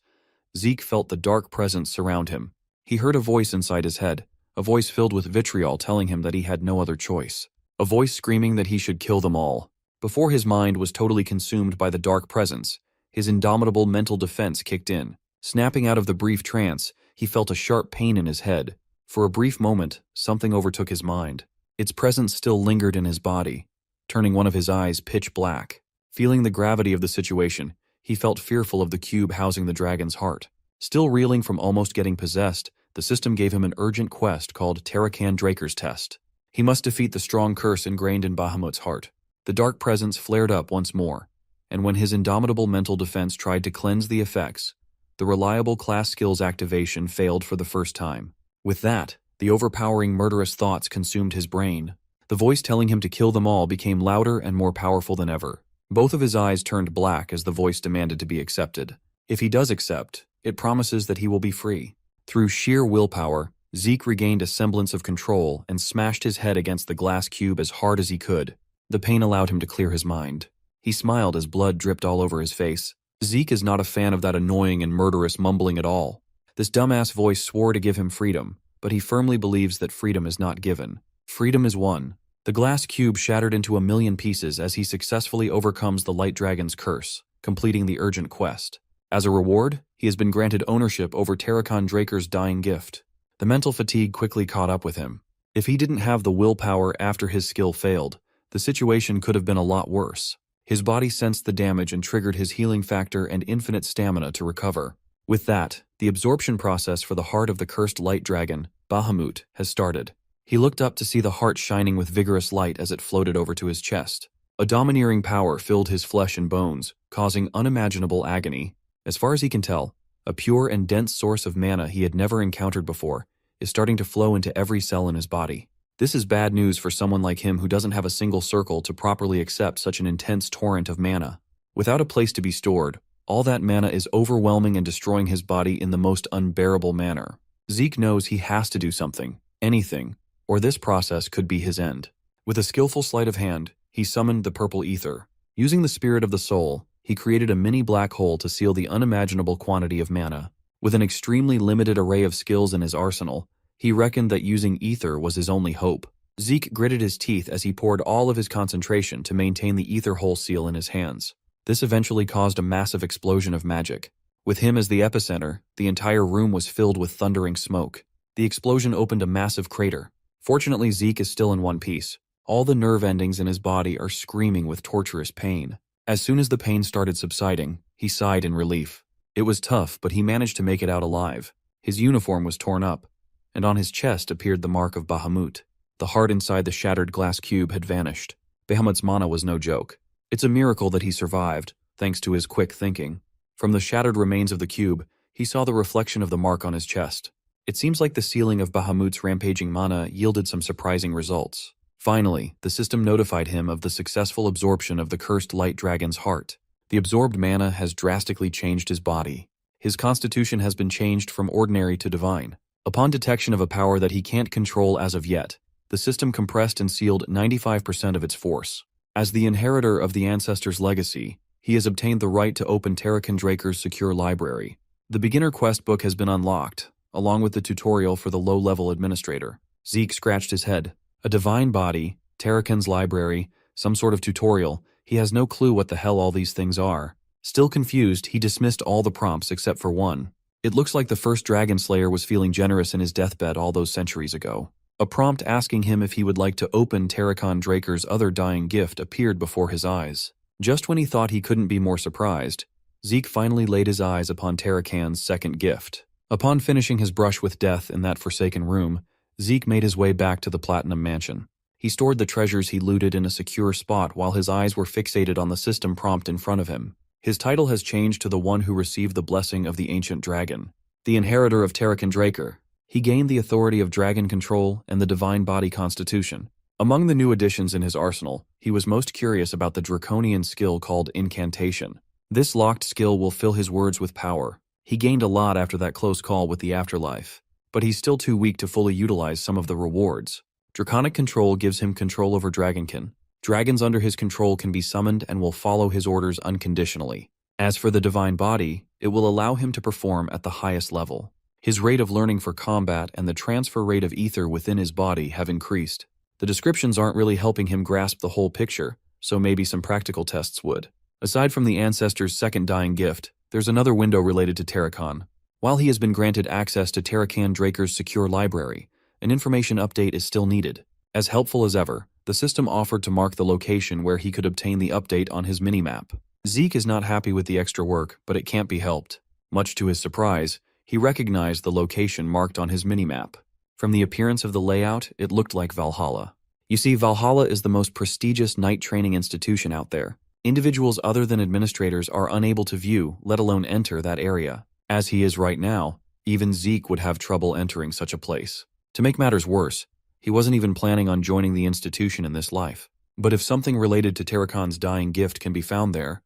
Zeke felt the dark presence surround him. He heard a voice inside his head, a voice filled with vitriol telling him that he had no other choice. A voice screaming that he should kill them all. Before his mind was totally consumed by the dark presence, his indomitable mental defense kicked in. Snapping out of the brief trance, he felt a sharp pain in his head. For a brief moment, something overtook his mind. Its presence still lingered in his body, turning one of his eyes pitch black. Feeling the gravity of the situation, he felt fearful of the cube housing the dragon's heart. Still reeling from almost getting possessed, the system gave him an urgent quest called Zeke Draker's Test. He must defeat the strong curse ingrained in Bahamut's heart. The dark presence flared up once more, and when his indomitable mental defense tried to cleanse the effects, the reliable class skills activation failed for the first time. With that, the overpowering murderous thoughts consumed his brain. The voice telling him to kill them all became louder and more powerful than ever. Both of his eyes turned black as the voice demanded to be accepted. If he does accept, it promises that he will be free. Through sheer willpower, Zeke regained a semblance of control and smashed his head against the glass cube as hard as he could. The pain allowed him to clear his mind. He smiled as blood dripped all over his face. Zeke is not a fan of that annoying and murderous mumbling at all. This dumbass voice swore to give him freedom, but he firmly believes that freedom is not given. Freedom is won. The glass cube shattered into a million pieces as he successfully overcomes the Light Dragon's curse, completing the urgent quest. As a reward, he has been granted ownership over Zeke Draker's dying gift. The mental fatigue quickly caught up with him. If he didn't have the willpower after his skill failed, the situation could have been a lot worse. His body sensed the damage and triggered his healing factor and infinite stamina to recover. With that, the absorption process for the heart of the cursed light dragon, Bahamut, has started. He looked up to see the heart shining with vigorous light as it floated over to his chest. A domineering power filled his flesh and bones, causing unimaginable agony. As far as he can tell, a pure and dense source of mana he had never encountered before is starting to flow into every cell in his body. This is bad news for someone like him who doesn't have a single circle to properly accept such an intense torrent of mana. Without a place to be stored, All that mana is overwhelming and destroying his body in the most unbearable manner. Zeke knows he has to do something, anything, or this process could be his end. With a skillful sleight of hand, he summoned the purple ether. Using the spirit of the soul, he created a mini black hole to seal the unimaginable quantity of mana. With an extremely limited array of skills in his arsenal, he reckoned that using ether was his only hope. Zeke gritted his teeth as he poured all of his concentration to maintain the ether hole seal in his hands. This eventually caused a massive explosion of magic. With him as the epicenter, the entire room was filled with thundering smoke. The explosion opened a massive crater. Fortunately, Zeke is still in one piece. All the nerve endings in his body are screaming with torturous pain. As soon as the pain started subsiding, he sighed in relief. It was tough, but he managed to make it out alive. His uniform was torn up, and on his chest appeared the mark of Bahamut. The heart inside the shattered glass cube had vanished. Bahamut's mana was no joke. It's a miracle that he survived, thanks to his quick thinking. From the shattered remains of the cube, he saw the reflection of the mark on his chest. It seems like the sealing of Bahamut's rampaging mana yielded some surprising results. Finally, the system notified him of the successful absorption of the cursed light dragon's heart. The absorbed mana has drastically changed his body. His constitution has been changed from ordinary to divine. Upon detection of a power that he can't control as of yet, the system compressed and sealed 95% of its force. As the inheritor of the ancestors' legacy, he has obtained the right to open Zeke Draker's secure library. The beginner quest book has been unlocked, along with the tutorial for the low-level administrator. Zeke scratched his head. A divine body, Zike's library, some sort of tutorial. He has no clue what the hell all these things are. Still confused, he dismissed all the prompts except for one. It looks like the first Dragon Slayer was feeling generous in his deathbed all those centuries ago. A prompt asking him if he would like to open Zeke Draker's other dying gift appeared before his eyes. Just when he thought he couldn't be more surprised, Zeke finally laid his eyes upon Zeke's second gift. Upon finishing his brush with death in that forsaken room, Zeke made his way back to the Platinum Mansion. He stored the treasures he looted in a secure spot while his eyes were fixated on the system prompt in front of him. His title has changed to the one who received the blessing of the ancient dragon, the inheritor of Zeke Draker. He gained the authority of dragon control and the divine body constitution. Among the new additions in his arsenal, he was most curious about the draconian skill called incantation. This locked skill will fill his words with power. He gained a lot after that close call with the afterlife, but he's still too weak to fully utilize some of the rewards. Draconic control gives him control over Dragonkin. Dragons under his control can be summoned and will follow his orders unconditionally. As for the divine body, it will allow him to perform at the highest level. His rate of learning for combat and the transfer rate of ether within his body have increased. The descriptions aren't really helping him grasp the whole picture, so maybe some practical tests would. Aside from the ancestor's second dying gift, there's another window related to Zeke. While he has been granted access to Zeke Draker's secure library, an information update is still needed. As helpful as ever, the system offered to mark the location where he could obtain the update on his minimap. Zeke is not happy with the extra work, but it can't be helped. Much to his surprise, he recognized the location marked on his minimap. From the appearance of the layout, it looked like Valhalla. You see, Valhalla is the most prestigious knight training institution out there. Individuals other than administrators are unable to view, let alone enter, that area. As he is right now, even Zeke would have trouble entering such a place. To make matters worse, he wasn't even planning on joining the institution in this life. But if something related to Zeke's dying gift can be found there,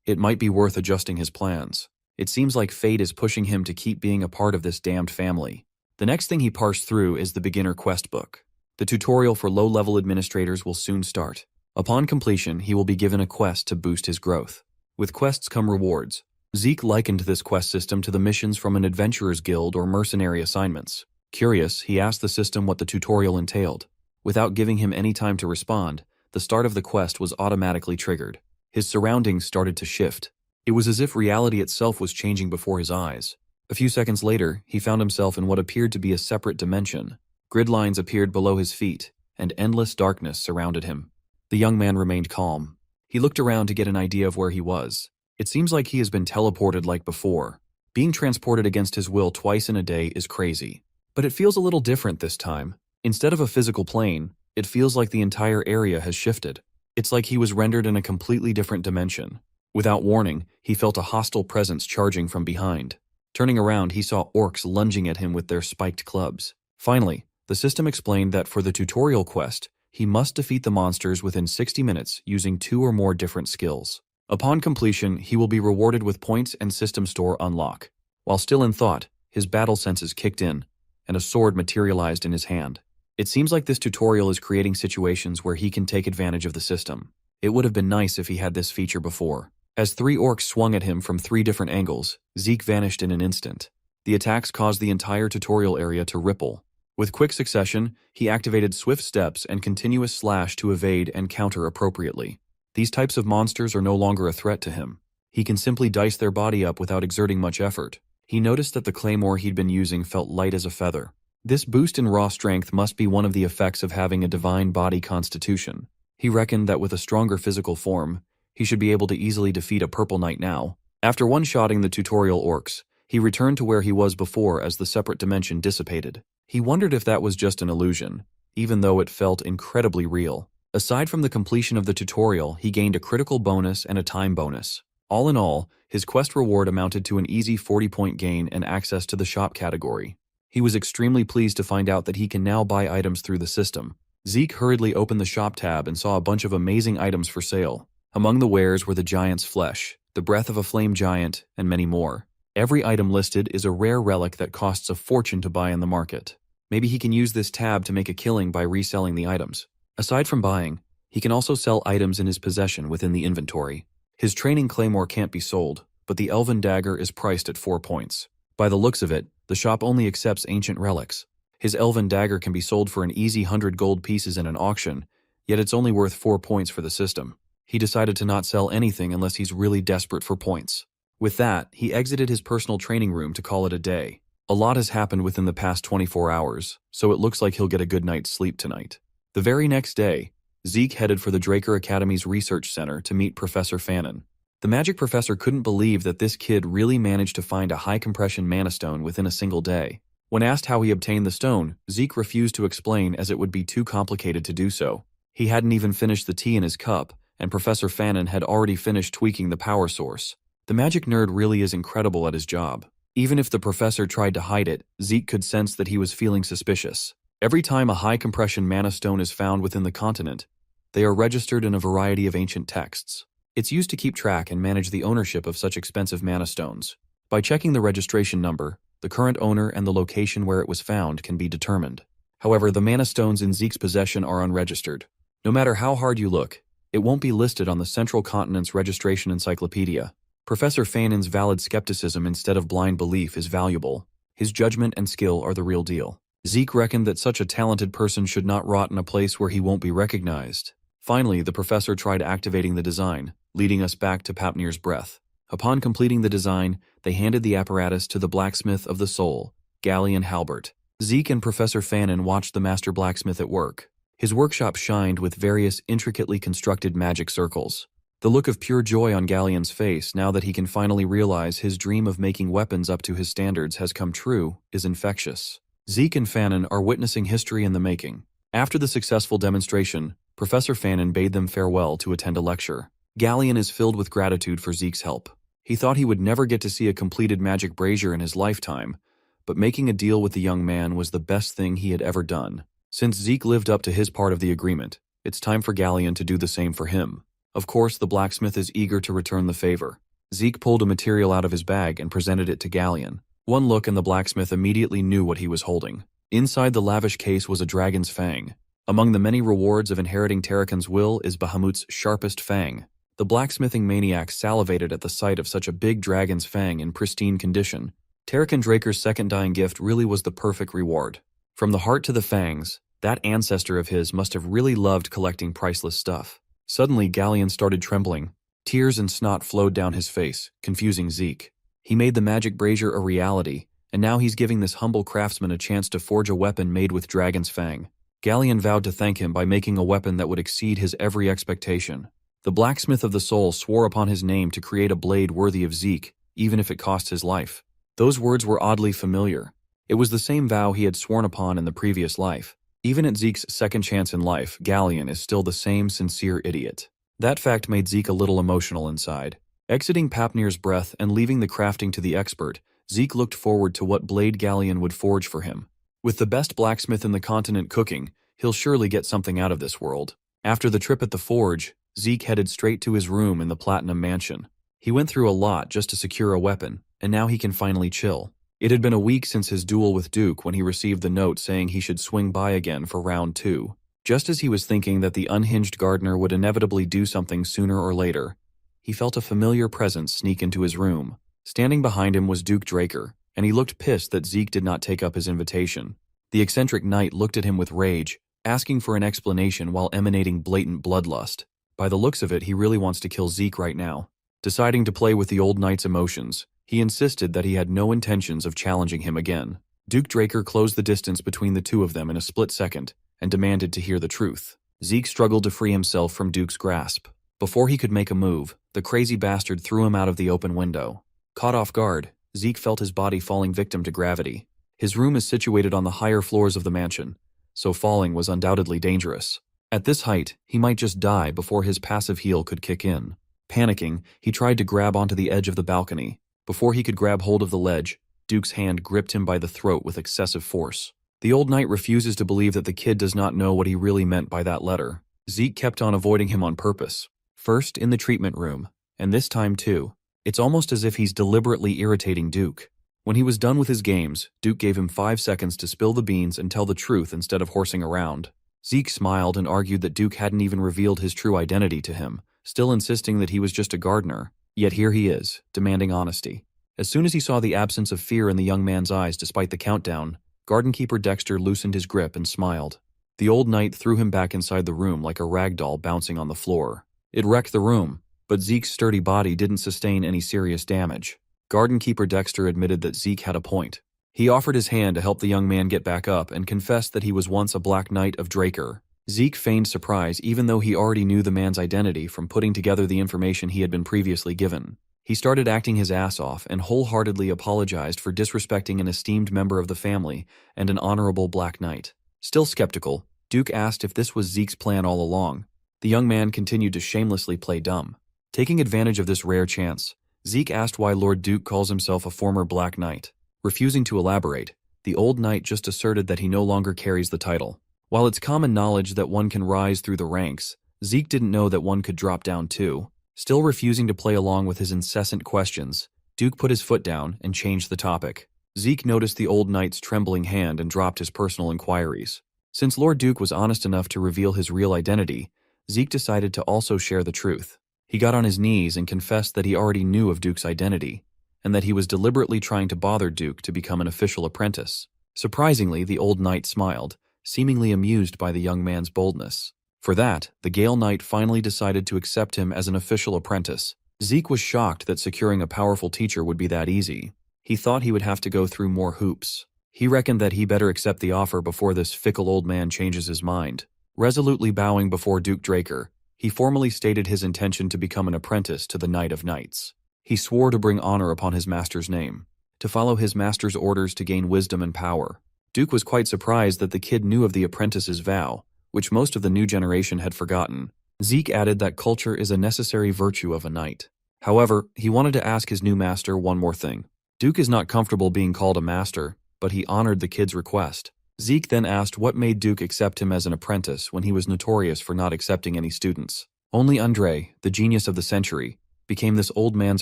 it might be worth adjusting his plans. It seems like fate is pushing him to keep being a part of this damned family. The next thing he parsed through is the beginner quest book. The tutorial for low-level administrators will soon start. Upon completion, he will be given a quest to boost his growth. With quests come rewards. Zeke likened this quest system to the missions from an adventurer's guild or mercenary assignments. Curious, he asked the system what the tutorial entailed. Without giving him any time to respond, the start of the quest was automatically triggered. His surroundings started to shift. It was as if reality itself was changing before his eyes. A few seconds later, he found himself in what appeared to be a separate dimension. Grid lines appeared below his feet, and endless darkness surrounded him. The young man remained calm. He looked around to get an idea of where he was. It seems like he has been teleported like before. Being transported against his will twice in a day is crazy. But it feels a little different this time. Instead of a physical plane, it feels like the entire area has shifted. It's like he was rendered in a completely different dimension. Without warning, he felt a hostile presence charging from behind. Turning around, he saw orcs lunging at him with their spiked clubs. Finally, the system explained that for the tutorial quest, he must defeat the monsters within 60 minutes using 2 or more different skills. Upon completion, he will be rewarded with points and system store unlock. While still in thought, his battle senses kicked in, and a sword materialized in his hand. It seems like this tutorial is creating situations where he can take advantage of the system. It would have been nice if he had this feature before. As 3 orcs swung at him from 3 different angles, Zeke vanished in an instant. The attacks caused the entire tutorial area to ripple. With quick succession, he activated swift steps and continuous slash to evade and counter appropriately. These types of monsters are no longer a threat to him. He can simply dice their body up without exerting much effort. He noticed that the claymore he'd been using felt light as a feather. This boost in raw strength must be one of the effects of having a divine body constitution. He reckoned that with a stronger physical form, he should be able to easily defeat a purple knight now. After one-shotting the tutorial orcs, he returned to where he was before as the separate dimension dissipated. He wondered if that was just an illusion, even though it felt incredibly real. Aside from the completion of the tutorial, he gained a critical bonus and a time bonus. All in all, his quest reward amounted to an easy 40-point gain and access to the shop category. He was extremely pleased to find out that he can now buy items through the system. Zeke hurriedly opened the shop tab and saw a bunch of amazing items for sale. Among the wares were the giant's flesh, the breath of a flame giant, and many more. Every item listed is a rare relic that costs a fortune to buy in the market. Maybe he can use this tab to make a killing by reselling the items. Aside from buying, he can also sell items in his possession within the inventory. His training claymore can't be sold, but the elven dagger is priced at 4 points. By the looks of it, the shop only accepts ancient relics. His elven dagger can be sold for an easy 100 gold pieces in an auction, yet it's only worth 4 points for the system. He decided to not sell anything unless he's really desperate for points. With that, he exited his personal training room to call it a day. A lot has happened within the past 24 hours, so it looks like he'll get a good night's sleep tonight. The very next day, Zeke headed for the Draker Academy's research center to meet Professor Fannin. The magic professor couldn't believe that this kid really managed to find a high-compression mana stone within a single day. When asked how he obtained the stone, Zeke refused to explain as it would be too complicated to do so. He hadn't even finished the tea in his cup, and Professor Fannin had already finished tweaking the power source. The magic nerd really is incredible at his job. Even if the professor tried to hide it, Zeke could sense that he was feeling suspicious. Every time a high-compression mana stone is found within the continent, they are registered in a variety of ancient texts. It's used to keep track and manage the ownership of such expensive mana stones. By checking the registration number, the current owner and the location where it was found can be determined. However, the mana stones in Zeke's possession are unregistered. No matter how hard you look, it won't be listed on the Central Continent's registration encyclopedia. Professor Fannin's valid skepticism instead of blind belief is valuable. His judgment and skill are the real deal. Zeke reckoned that such a talented person should not rot in a place where he won't be recognized. Finally, the professor tried activating the design, leading us back to Papnir's breath. Upon completing the design, they handed the apparatus to the blacksmith of the soul, Gallion Halbert. Zeke and Professor Fannin watched the master blacksmith at work. His workshop shined with various intricately constructed magic circles. The look of pure joy on Gallion's face now that he can finally realize his dream of making weapons up to his standards has come true is infectious. Zeke and Fannin are witnessing history in the making. After the successful demonstration, Professor Fannin bade them farewell to attend a lecture. Gallion is filled with gratitude for Zeke's help. He thought he would never get to see a completed magic brazier in his lifetime, but making a deal with the young man was the best thing he had ever done. Since Zeke lived up to his part of the agreement, it's time for Gallion to do the same for him. Of course, the blacksmith is eager to return the favor. Zeke pulled a material out of his bag and presented it to Gallion. One look and the blacksmith immediately knew what he was holding. Inside the lavish case was a dragon's fang. Among the many rewards of inheriting Tarakan's will is Bahamut's sharpest fang. The blacksmithing maniac salivated at the sight of such a big dragon's fang in pristine condition. Zeke Draker's second dying gift really was the perfect reward. From the heart to the fangs, that ancestor of his must have really loved collecting priceless stuff. Suddenly, Gallion started trembling. Tears and snot flowed down his face, confusing Zeke. He made the magic brazier a reality, and now he's giving this humble craftsman a chance to forge a weapon made with dragon's fang. Gallion vowed to thank him by making a weapon that would exceed his every expectation. The blacksmith of the soul swore upon his name to create a blade worthy of Zeke, even if it cost his life. Those words were oddly familiar. It was the same vow he had sworn upon in the previous life. Even at Zeke's second chance in life, Gallion is still the same sincere idiot. That fact made Zeke a little emotional inside. Exiting Papnir's breath and leaving the crafting to the expert, Zeke looked forward to what blade Gallion would forge for him. With the best blacksmith in the continent cooking, he'll surely get something out of this world. After the trip at the forge, Zeke headed straight to his room in the Platinum Mansion. He went through a lot just to secure a weapon, and now he can finally chill. It had been a week since his duel with Duke when he received the note saying he should swing by again for round 2. Just as he was thinking that the unhinged gardener would inevitably do something sooner or later, he felt a familiar presence sneak into his room. Standing behind him was Duke Draker, and he looked pissed that Zeke did not take up his invitation. The eccentric knight looked at him with rage, asking for an explanation while emanating blatant bloodlust. By the looks of it, he really wants to kill Zeke right now. Deciding to play with the old knight's emotions, he insisted that he had no intentions of challenging him again. Duke Draker closed the distance between the two of them in a split second and demanded to hear the truth. Zeke struggled to free himself from Duke's grasp. Before he could make a move, the crazy bastard threw him out of the open window. Caught off guard, Zeke felt his body falling victim to gravity. His room is situated on the higher floors of the mansion, so falling was undoubtedly dangerous. At this height, he might just die before his passive heal could kick in. Panicking, he tried to grab onto the edge of the balcony. Before he could grab hold of the ledge, Duke's hand gripped him by the throat with excessive force. The old knight refuses to believe that the kid does not know what he really meant by that letter. Zeke kept on avoiding him on purpose. First in the treatment room, and this time too. It's almost as if he's deliberately irritating Duke. When he was done with his games, Duke gave him 5 seconds to spill the beans and tell the truth instead of horsing around. Zeke smiled and argued that Duke hadn't even revealed his true identity to him, still insisting that he was just a gardener. Yet here he is, demanding honesty. As soon as he saw the absence of fear in the young man's eyes despite the countdown, Gardenkeeper Dexter loosened his grip and smiled. The old knight threw him back inside the room like a rag doll bouncing on the floor. It wrecked the room, but Zeke's sturdy body didn't sustain any serious damage. Gardenkeeper Dexter admitted that Zeke had a point. He offered his hand to help the young man get back up and confessed that he was once a Black Knight of Draker. Zeke feigned surprise even though he already knew the man's identity from putting together the information he had been previously given. He started acting his ass off and wholeheartedly apologized for disrespecting an esteemed member of the family and an honorable Black Knight. Still skeptical, Duke asked if this was Zeke's plan all along. The young man continued to shamelessly play dumb. Taking advantage of this rare chance, Zeke asked why Lord Duke calls himself a former Black Knight. Refusing to elaborate, the old knight just asserted that he no longer carries the title. While it's common knowledge that one can rise through the ranks, Zeke didn't know that one could drop down too. Still refusing to play along with his incessant questions, Duke put his foot down and changed the topic. Zeke noticed the old knight's trembling hand and dropped his personal inquiries. Since Lord Duke was honest enough to reveal his real identity, Zeke decided to also share the truth. He got on his knees and confessed that he already knew of Duke's identity, and that he was deliberately trying to bother Duke to become an official apprentice. Surprisingly, the old knight smiled, seemingly amused by the young man's boldness. For that, the Gale Knight finally decided to accept him as an official apprentice. Zeke was shocked that securing a powerful teacher would be that easy. He thought he would have to go through more hoops. He reckoned that he better accept the offer before this fickle old man changes his mind. Resolutely bowing before Duke Draker, he formally stated his intention to become an apprentice to the Knight of Knights. He swore to bring honor upon his master's name, to follow his master's orders to gain wisdom and power. Duke was quite surprised that the kid knew of the apprentice's vow, which most of the new generation had forgotten. Zeke added that culture is a necessary virtue of a knight. However, he wanted to ask his new master one more thing. Duke is not comfortable being called a master, but he honored the kid's request. Zeke then asked what made Duke accept him as an apprentice when he was notorious for not accepting any students. Only Andre, the genius of the century, became this old man's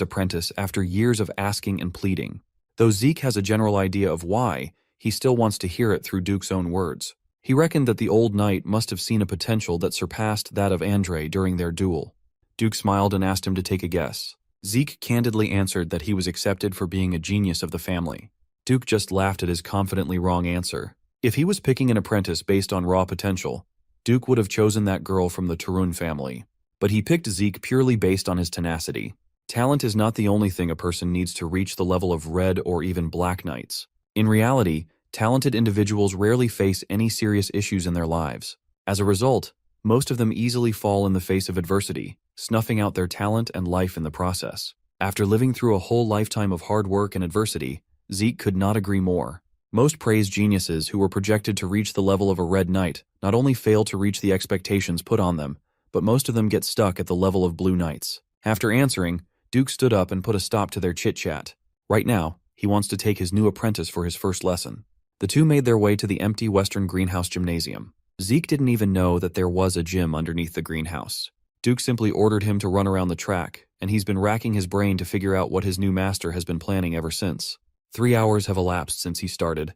apprentice after years of asking and pleading. Though Zeke has a general idea of why, he still wants to hear it through Duke's own words. He reckoned that the old knight must have seen a potential that surpassed that of Andre during their duel. Duke smiled and asked him to take a guess. Zeke candidly answered that he was accepted for being a genius of the family. Duke just laughed at his confidently wrong answer. If he was picking an apprentice based on raw potential, Duke would have chosen that girl from the Tarun family. But he picked Zeke purely based on his tenacity. Talent is not the only thing a person needs to reach the level of red or even black knights. In reality, talented individuals rarely face any serious issues in their lives. As a result, most of them easily fall in the face of adversity, snuffing out their talent and life in the process. After living through a whole lifetime of hard work and adversity, Zeke could not agree more. Most praised geniuses who were projected to reach the level of a red knight not only fail to reach the expectations put on them, but most of them get stuck at the level of blue knights. After answering, Duke stood up and put a stop to their chit-chat. Right now, he wants to take his new apprentice for his first lesson. The two made their way to the empty Western Greenhouse Gymnasium. Zeke didn't even know that there was a gym underneath the greenhouse. Duke simply ordered him to run around the track, and he's been racking his brain to figure out what his new master has been planning ever since. 3 hours have elapsed since he started,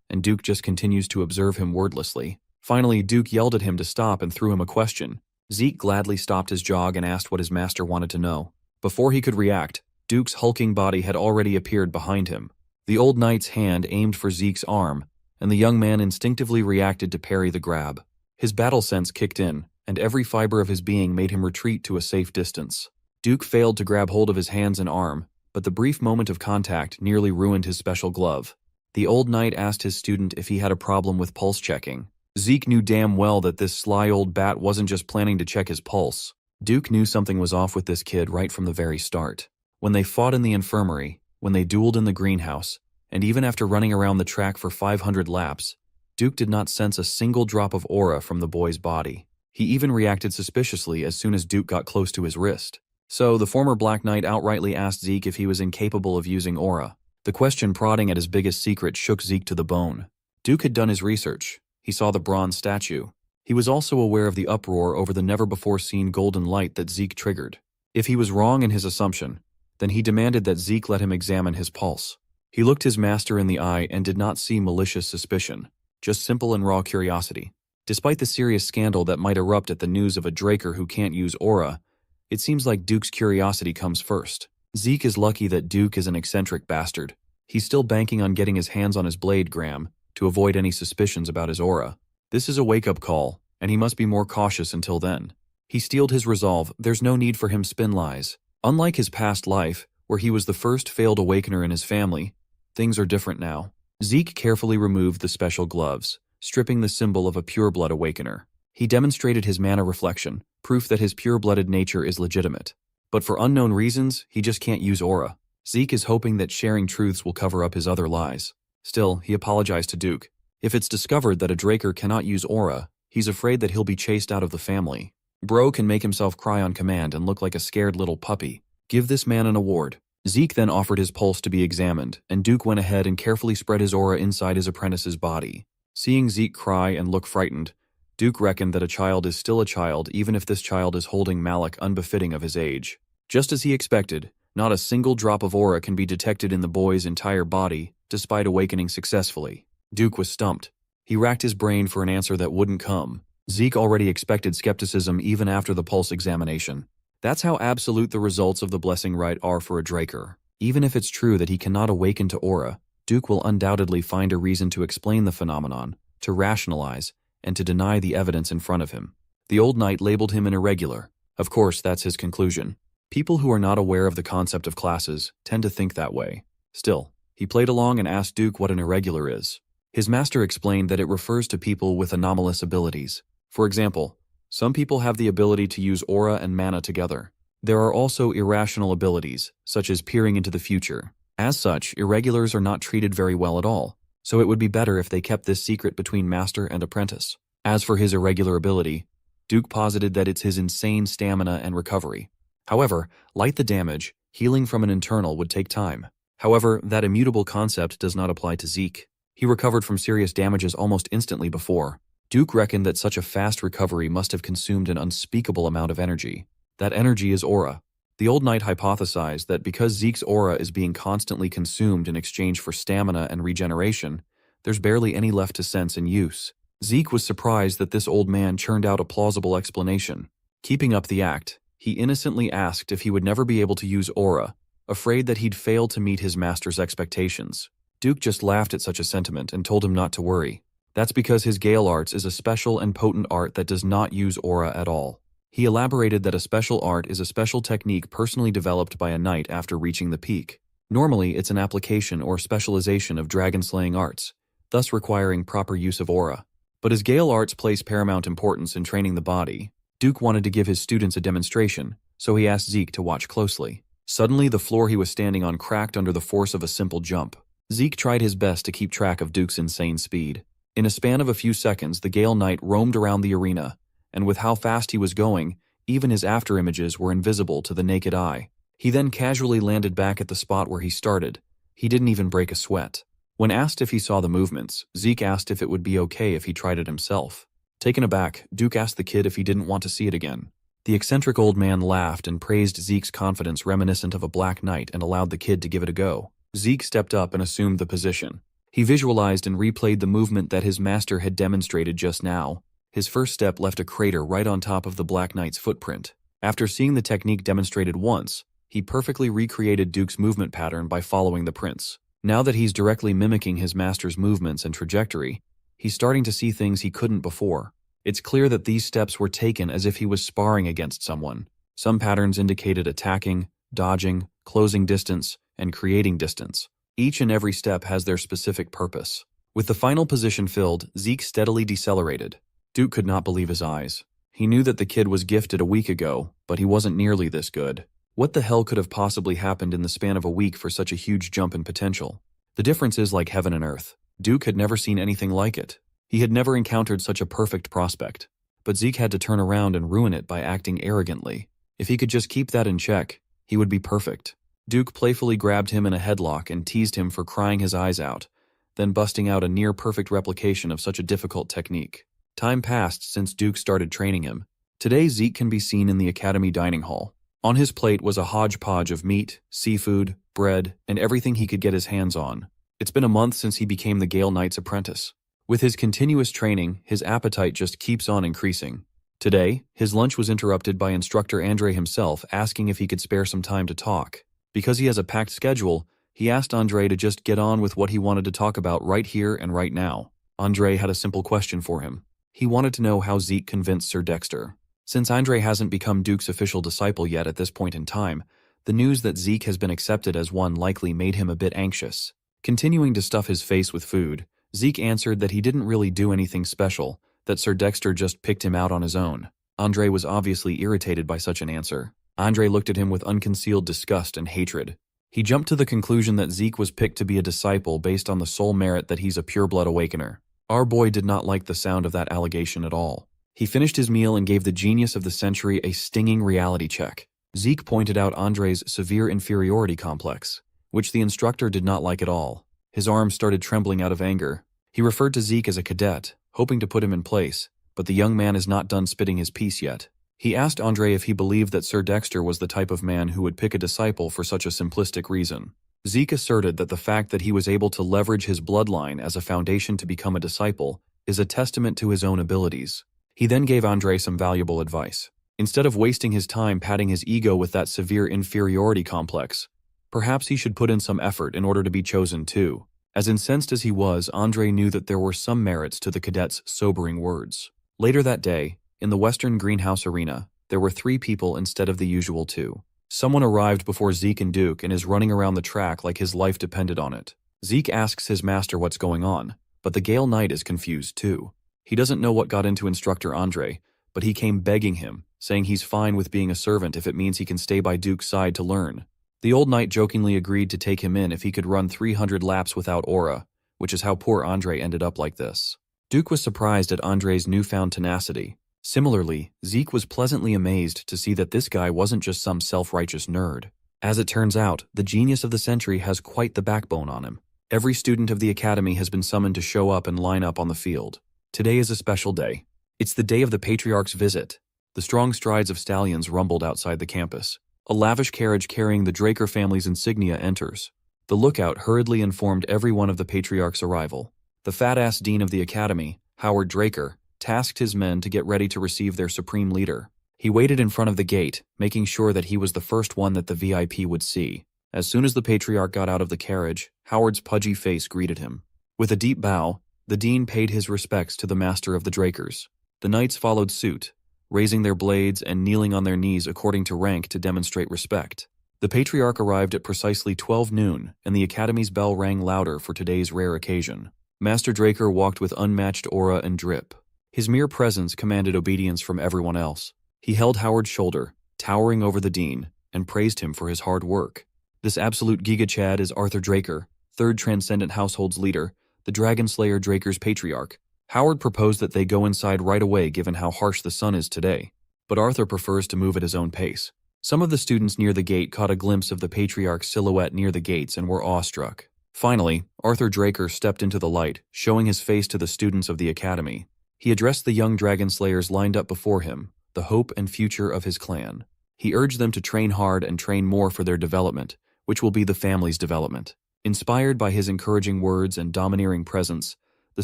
and Duke just continues to observe him wordlessly. Finally, Duke yelled at him to stop and threw him a question. Zeke gladly stopped his jog and asked what his master wanted to know. Before he could react, Duke's hulking body had already appeared behind him. The old knight's hand aimed for Zeke's arm, and the young man instinctively reacted to parry the grab. His battle sense kicked in, and every fiber of his being made him retreat to a safe distance. Duke failed to grab hold of his hands and arm, but the brief moment of contact nearly ruined his special glove. The old knight asked his student if he had a problem with pulse checking. Zeke knew damn well that this sly old bat wasn't just planning to check his pulse. Duke knew something was off with this kid right from the very start. When they fought in the infirmary, when they dueled in the greenhouse, and even after running around the track for 500 laps, Duke did not sense a single drop of aura from the boy's body. He even reacted suspiciously as soon as Duke got close to his wrist. So, the former Black Knight outrightly asked Zeke if he was incapable of using aura. The question prodding at his biggest secret shook Zeke to the bone. Duke had done his research. He saw the bronze statue. He was also aware of the uproar over the never-before-seen golden light that Zeke triggered. If he was wrong in his assumption, then he demanded that Zeke let him examine his pulse. He looked his master in the eye and did not see malicious suspicion, just simple and raw curiosity. Despite the serious scandal that might erupt at the news of a Draker who can't use aura, it seems like Duke's curiosity comes first. Zeke is lucky that Duke is an eccentric bastard. He's still banking on getting his hands on his blade gram to avoid any suspicions about his aura. This is a wake-up call, and he must be more cautious until then. He steeled his resolve. There's no need for him spin lies. Unlike his past life, where he was the first failed awakener in his family, things are different now. Zeke carefully removed the special gloves, stripping the symbol of a pure-blood awakener. He demonstrated his mana reflection, proof that his pure-blooded nature is legitimate. But for unknown reasons, he just can't use aura. Zeke is hoping that sharing truths will cover up his other lies. Still, he apologized to Duke. If it's discovered that a Draker cannot use aura, he's afraid that he'll be chased out of the family. Bro can make himself cry on command and look like a scared little puppy. Give this man an award. Zeke then offered his pulse to be examined, and Duke went ahead and carefully spread his aura inside his apprentice's body. Seeing Zeke cry and look frightened, Duke reckoned that a child is still a child even if this child is holding malak unbefitting of his age. Just as he expected, not a single drop of aura can be detected in the boy's entire body, despite awakening successfully. Duke was stumped. He racked his brain for an answer that wouldn't come. Zeke already expected skepticism even after the pulse examination. That's how absolute the results of the blessing rite are for a Draker. Even if it's true that he cannot awaken to aura, Duke will undoubtedly find a reason to explain the phenomenon, to rationalize, and to deny the evidence in front of him. The old knight labeled him an irregular. Of course, that's his conclusion. People who are not aware of the concept of classes tend to think that way. Still, he played along and asked Duke what an irregular is. His master explained that it refers to people with anomalous abilities. For example, some people have the ability to use aura and mana together. There are also irrational abilities, such as peering into the future. As such, irregulars are not treated very well at all, so it would be better if they kept this secret between master and apprentice. As for his irregular ability, Duke posited that it's his insane stamina and recovery. However, like the damage, healing from an internal would take time. However, that immutable concept does not apply to Zeke. He recovered from serious damages almost instantly before. Duke reckoned that such a fast recovery must have consumed an unspeakable amount of energy. That energy is aura. The old knight hypothesized that because Zeke's aura is being constantly consumed in exchange for stamina and regeneration, there's barely any left to sense and use. Zeke was surprised that this old man churned out a plausible explanation. Keeping up the act, he innocently asked if he would never be able to use aura, afraid that he'd fail to meet his master's expectations. Duke just laughed at such a sentiment and told him not to worry. That's because his Gale Arts is a special and potent art that does not use aura at all. He elaborated that a special art is a special technique personally developed by a knight after reaching the peak. Normally, it's an application or specialization of dragon-slaying arts, thus requiring proper use of aura. But as Gale Arts place paramount importance in training the body, Duke wanted to give his students a demonstration, so he asked Zeke to watch closely. Suddenly, the floor he was standing on cracked under the force of a simple jump. Zeke tried his best to keep track of Duke's insane speed. In a span of a few seconds, the Gale Knight roamed around the arena, and with how fast he was going, even his afterimages were invisible to the naked eye. He then casually landed back at the spot where he started. He didn't even break a sweat. When asked if he saw the movements, Zeke asked if it would be okay if he tried it himself. Taken aback, Duke asked the kid if he didn't want to see it again. The eccentric old man laughed and praised Zeke's confidence reminiscent of a black knight and allowed the kid to give it a go. Zeke stepped up and assumed the position. He visualized and replayed the movement that his master had demonstrated just now. His first step left a crater right on top of the Black Knight's footprint. After seeing the technique demonstrated once, he perfectly recreated Duke's movement pattern by following the prints. Now that he's directly mimicking his master's movements and trajectory, he's starting to see things he couldn't before. It's clear that these steps were taken as if he was sparring against someone. Some patterns indicated attacking, dodging, closing distance, and creating distance. Each and every step has their specific purpose. With the final position filled, Zeke steadily decelerated. Duke could not believe his eyes. He knew that the kid was gifted a week ago, but he wasn't nearly this good. What the hell could have possibly happened in the span of a week for such a huge jump in potential? The difference is like heaven and earth. Duke had never seen anything like it. He had never encountered such a perfect prospect. But Zeke had to turn around and ruin it by acting arrogantly. If he could just keep that in check, he would be perfect. Duke playfully grabbed him in a headlock and teased him for crying his eyes out, then busting out a near-perfect replication of such a difficult technique. Time passed since Duke started training him. Today Zeke can be seen in the academy dining hall. On his plate was a hodgepodge of meat, seafood, bread, and everything he could get his hands on. It's been a month since he became the Gale Knight's apprentice. With his continuous training, his appetite just keeps on increasing. Today, his lunch was interrupted by instructor Andre himself asking if he could spare some time to talk. Because he has a packed schedule, he asked Andre to just get on with what he wanted to talk about right here and right now. Andre had a simple question for him. He wanted to know how Zeke convinced Sir Dexter. Since Andre hasn't become Duke's official disciple yet at this point in time, the news that Zeke has been accepted as one likely made him a bit anxious. Continuing to stuff his face with food, Zeke answered that he didn't really do anything special, that Sir Dexter just picked him out on his own. Andre was obviously irritated by such an answer. Andre looked at him with unconcealed disgust and hatred. He jumped to the conclusion that Zeke was picked to be a disciple based on the sole merit that he's a pureblood awakener. Our boy did not like the sound of that allegation at all. He finished his meal and gave the genius of the century a stinging reality check. Zeke pointed out Andre's severe inferiority complex, which the instructor did not like at all. His arms started trembling out of anger. He referred to Zeke as a cadet, hoping to put him in place, but the young man is not done spitting his piece yet. He asked Andre if he believed that Sir Dexter was the type of man who would pick a disciple for such a simplistic reason. Zeke asserted that the fact that he was able to leverage his bloodline as a foundation to become a disciple is a testament to his own abilities. He then gave Andre some valuable advice. Instead of wasting his time patting his ego with that severe inferiority complex, perhaps he should put in some effort in order to be chosen too. As incensed as he was, Andre knew that there were some merits to the cadet's sobering words. Later that day, in the Western Greenhouse Arena, there were 3 people instead of the usual 2. Someone arrived before Zeke and Duke and is running around the track like his life depended on it. Zeke asks his master what's going on, but the Gale Knight is confused too. He doesn't know what got into instructor Andre, but he came begging him, saying he's fine with being a servant if it means he can stay by Duke's side to learn. The old knight jokingly agreed to take him in if he could run 300 laps without aura, which is how poor Andre ended up like this. Duke was surprised at Andre's newfound tenacity. Similarly, Zeke was pleasantly amazed to see that this guy wasn't just some self-righteous nerd. As it turns out, the genius of the century has quite the backbone on him. Every student of the academy has been summoned to show up and line up on the field. Today is a special day. It's the day of the Patriarch's visit. The strong strides of stallions rumbled outside the campus. A lavish carriage carrying the Draker family's insignia enters. The lookout hurriedly informed everyone of the Patriarch's arrival. The fat-ass dean of the academy, Howard Draker, tasked his men to get ready to receive their supreme leader. He waited in front of the gate, making sure that he was the first one that the VIP would see. As soon as the Patriarch got out of the carriage, Howard's pudgy face greeted him. With a deep bow, the dean paid his respects to the master of the Drakers. The knights followed suit, raising their blades and kneeling on their knees according to rank to demonstrate respect. The Patriarch arrived at precisely 12 noon, and the Academy's bell rang louder for today's rare occasion. Master Draker walked with unmatched aura and drip. His mere presence commanded obedience from everyone else. He held Howard's shoulder, towering over the dean, and praised him for his hard work. This absolute giga-chad is Arthur Draker, 3rd Transcendent Household's leader, the Dragon Slayer Draker's Patriarch. Howard proposed that they go inside right away given how harsh the sun is today, but Arthur prefers to move at his own pace. Some of the students near the gate caught a glimpse of the Patriarch's silhouette near the gates and were awestruck. Finally, Arthur Draker stepped into the light, showing his face to the students of the academy. He addressed the young dragon slayers lined up before him, the hope and future of his clan. He urged them to train hard and train more for their development, which will be the family's development. Inspired by his encouraging words and domineering presence, the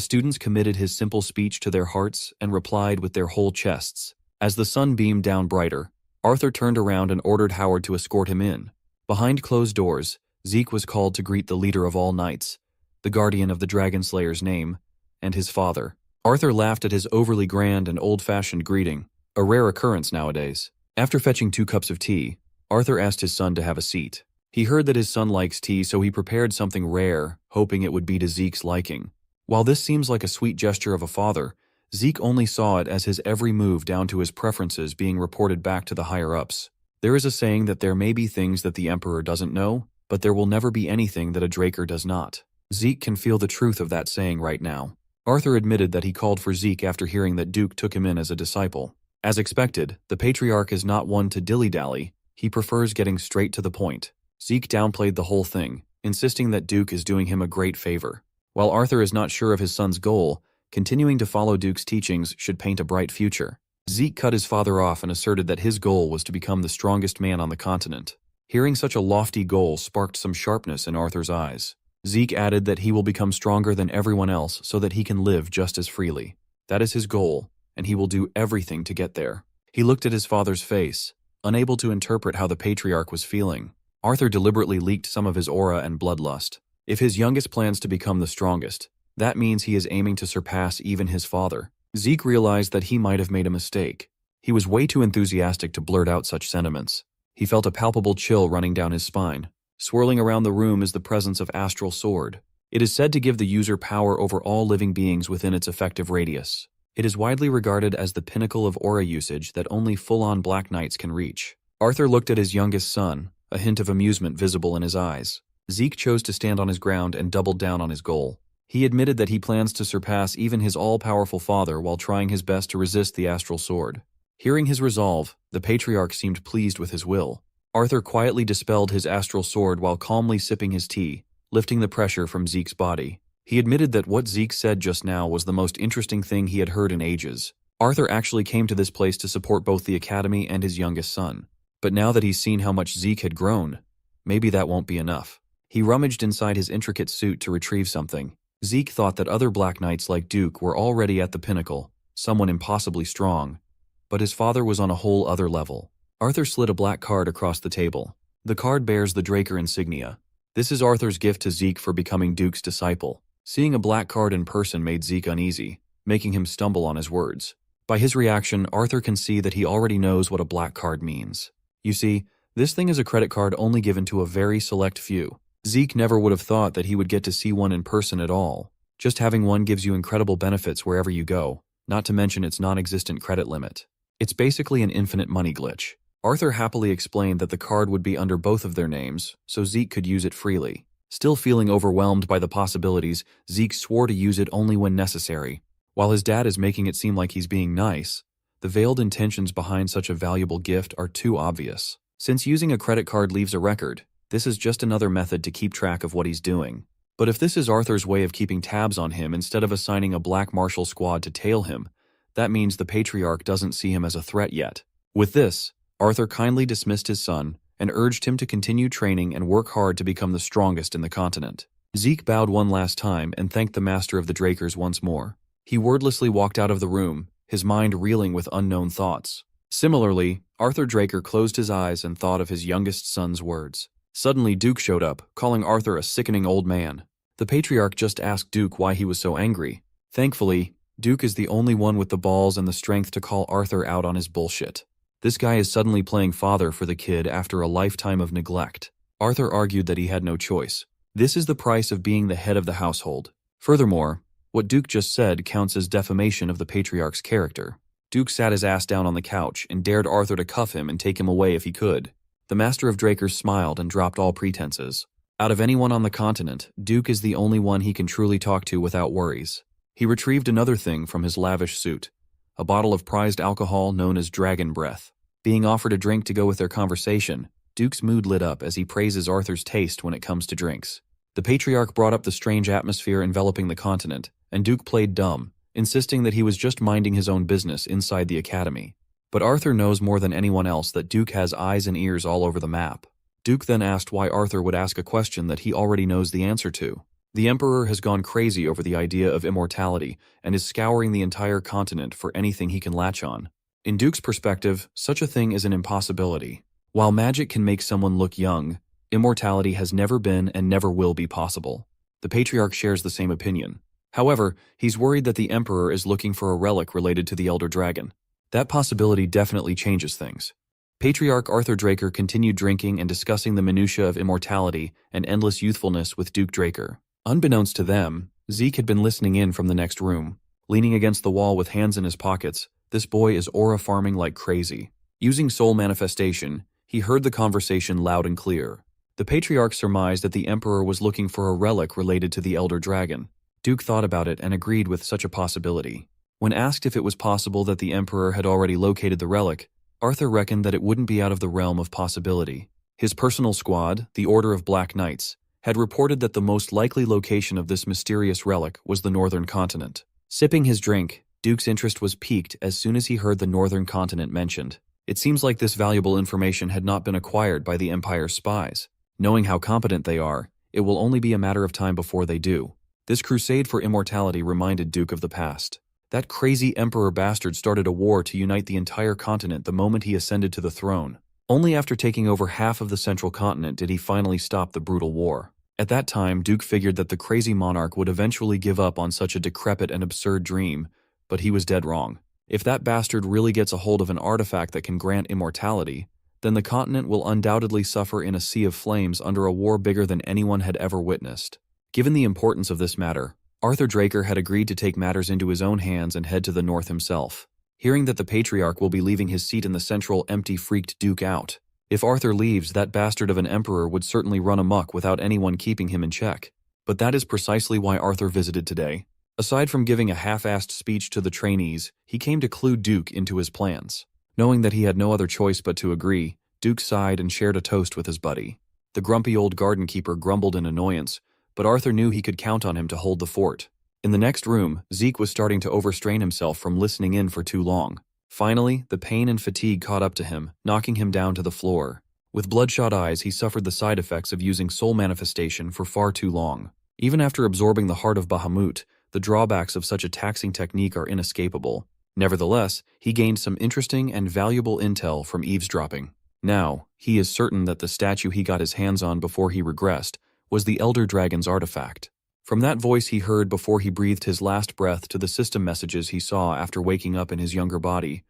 students committed his simple speech to their hearts and replied with their whole chests. As the sun beamed down brighter, Arthur turned around and ordered Howard to escort him in. Behind closed doors, Zeke was called to greet the leader of all knights, the guardian of the Dragon Slayer's name, and his father. Arthur laughed at his overly grand and old-fashioned greeting, a rare occurrence nowadays. After fetching 2 cups of tea, Arthur asked his son to have a seat. He heard that his son likes tea, so he prepared something rare, hoping it would be to Zeke's liking. While this seems like a sweet gesture of a father, Zeke only saw it as his every move down to his preferences being reported back to the higher-ups. There is a saying that there may be things that the Emperor doesn't know, but there will never be anything that a Draker does not. Zeke can feel the truth of that saying right now. Arthur admitted that he called for Zeke after hearing that Duke took him in as a disciple. As expected, the Patriarch is not one to dilly-dally. He prefers getting straight to the point. Zeke downplayed the whole thing, insisting that Duke is doing him a great favor. While Arthur is not sure of his son's goal, continuing to follow Duke's teachings should paint a bright future. Zeke cut his father off and asserted that his goal was to become the strongest man on the continent. Hearing such a lofty goal sparked some sharpness in Arthur's eyes. Zeke added that he will become stronger than everyone else so that he can live just as freely. That is his goal, and he will do everything to get there. He looked at his father's face, unable to interpret how the Patriarch was feeling. Arthur deliberately leaked some of his aura and bloodlust. If his youngest plans to become the strongest, that means he is aiming to surpass even his father. Zeke realized that he might have made a mistake. He was way too enthusiastic to blurt out such sentiments. He felt a palpable chill running down his spine. Swirling around the room is the presence of Astral Sword. It is said to give the user power over all living beings within its effective radius. It is widely regarded as the pinnacle of aura usage that only full-on Black Knights can reach. Arthur looked at his youngest son, a hint of amusement visible in his eyes. Zeke chose to stand on his ground and doubled down on his goal. He admitted that he plans to surpass even his all-powerful father while trying his best to resist the Astral Sword. Hearing his resolve, the Patriarch seemed pleased with his will. Arthur quietly dispelled his Astral Sword while calmly sipping his tea, lifting the pressure from Zeke's body. He admitted that what Zeke said just now was the most interesting thing he had heard in ages. Arthur actually came to this place to support both the Academy and his youngest son. But now that he's seen how much Zeke had grown, maybe that won't be enough. He rummaged inside his intricate suit to retrieve something. Zeke thought that other Black Knights like Duke were already at the pinnacle, someone impossibly strong. But his father was on a whole other level. Arthur slid a black card across the table. The card bears the Draker insignia. This is Arthur's gift to Zeke for becoming Duke's disciple. Seeing a black card in person made Zeke uneasy, making him stumble on his words. By his reaction, Arthur can see that he already knows what a black card means. You see, this thing is a credit card only given to a very select few. Zeke never would have thought that he would get to see one in person at all. Just having one gives you incredible benefits wherever you go, not to mention its non-existent credit limit. It's basically an infinite money glitch. Arthur happily explained that the card would be under both of their names, so Zeke could use it freely. Still feeling overwhelmed by the possibilities, Zeke swore to use it only when necessary. While his dad is making it seem like he's being nice, the veiled intentions behind such a valuable gift are too obvious. Since using a credit card leaves a record, this is just another method to keep track of what he's doing. But if this is Arthur's way of keeping tabs on him instead of assigning a Black Marshal squad to tail him, that means the Patriarch doesn't see him as a threat yet. With this, Arthur kindly dismissed his son and urged him to continue training and work hard to become the strongest in the continent. Zeke bowed one last time and thanked the master of the Drakers once more. He wordlessly walked out of the room, his mind reeling with unknown thoughts. Similarly, Arthur Draker closed his eyes and thought of his youngest son's words. Suddenly Duke showed up, calling Arthur a sickening old man. The Patriarch just asked Duke why he was so angry. Thankfully, Duke is the only one with the balls and the strength to call Arthur out on his bullshit. This guy is suddenly playing father for the kid after a lifetime of neglect. Arthur argued that he had no choice. This is the price of being the head of the household. Furthermore, what Duke just said counts as defamation of the Patriarch's character. Duke sat his ass down on the couch and dared Arthur to cuff him and take him away if he could. The Master of Drakers smiled and dropped all pretenses. Out of anyone on the continent, Duke is the only one he can truly talk to without worries. He retrieved another thing from his lavish suit, a bottle of prized alcohol known as Dragon Breath. Being offered a drink to go with their conversation, Duke's mood lit up as he praises Arthur's taste when it comes to drinks. The Patriarch brought up the strange atmosphere enveloping the continent, and Duke played dumb, insisting that he was just minding his own business inside the academy. But Arthur knows more than anyone else that Duke has eyes and ears all over the map. Duke then asked why Arthur would ask a question that he already knows the answer to. The Emperor has gone crazy over the idea of immortality and is scouring the entire continent for anything he can latch on. In Duke's perspective, such a thing is an impossibility. While magic can make someone look young, immortality has never been and never will be possible. The Patriarch shares the same opinion. However, he's worried that the Emperor is looking for a relic related to the Elder Dragon. That possibility definitely changes things. Patriarch Arthur Draker continued drinking and discussing the minutiae of immortality and endless youthfulness with Duke Draker. Unbeknownst to them, Zeke had been listening in from the next room. Leaning against the wall with hands in his pockets, this boy is aura farming like crazy. Using soul manifestation, he heard the conversation loud and clear. The Patriarch surmised that the Emperor was looking for a relic related to the Elder Dragon. Duke thought about it and agreed with such a possibility. When asked if it was possible that the Emperor had already located the relic, Arthur reckoned that it wouldn't be out of the realm of possibility. His personal squad, the Order of Black Knights, had reported that the most likely location of this mysterious relic was the northern continent. Sipping his drink, Duke's interest was piqued as soon as he heard the northern continent mentioned. It seems like this valuable information had not been acquired by the Empire's spies. Knowing how competent they are, it will only be a matter of time before they do. This crusade for immortality reminded Duke of the past. That crazy Emperor bastard started a war to unite the entire continent the moment he ascended to the throne. Only after taking over half of the central continent did he finally stop the brutal war. At that time, Duke figured that the crazy monarch would eventually give up on such a decrepit and absurd dream, but he was dead wrong. If that bastard really gets a hold of an artifact that can grant immortality, then the continent will undoubtedly suffer in a sea of flames under a war bigger than anyone had ever witnessed. Given the importance of this matter, Arthur Draker had agreed to take matters into his own hands and head to the north himself. Hearing that the Patriarch will be leaving his seat in the central empty freaked Duke out. If Arthur leaves, that bastard of an emperor would certainly run amok without anyone keeping him in check. But that is precisely why Arthur visited today. Aside from giving a half-assed speech to the trainees, he came to clue Duke into his plans. Knowing that he had no other choice but to agree, Duke sighed and shared a toast with his buddy. The grumpy old garden keeper grumbled in annoyance, but Arthur knew he could count on him to hold the fort. In the next room, Zeke was starting to overstrain himself from listening in for too long. Finally, the pain and fatigue caught up to him, knocking him down to the floor. With bloodshot eyes, he suffered the side effects of using soul manifestation for far too long. Even after absorbing the heart of Bahamut, the drawbacks of such a taxing technique are inescapable. Nevertheless, he gained some interesting and valuable intel from eavesdropping. Now, he is certain that the statue he got his hands on before he regressed was the Elder Dragon's artifact. From that voice he heard before he breathed his last breath to the system messages he saw after waking up in his younger body,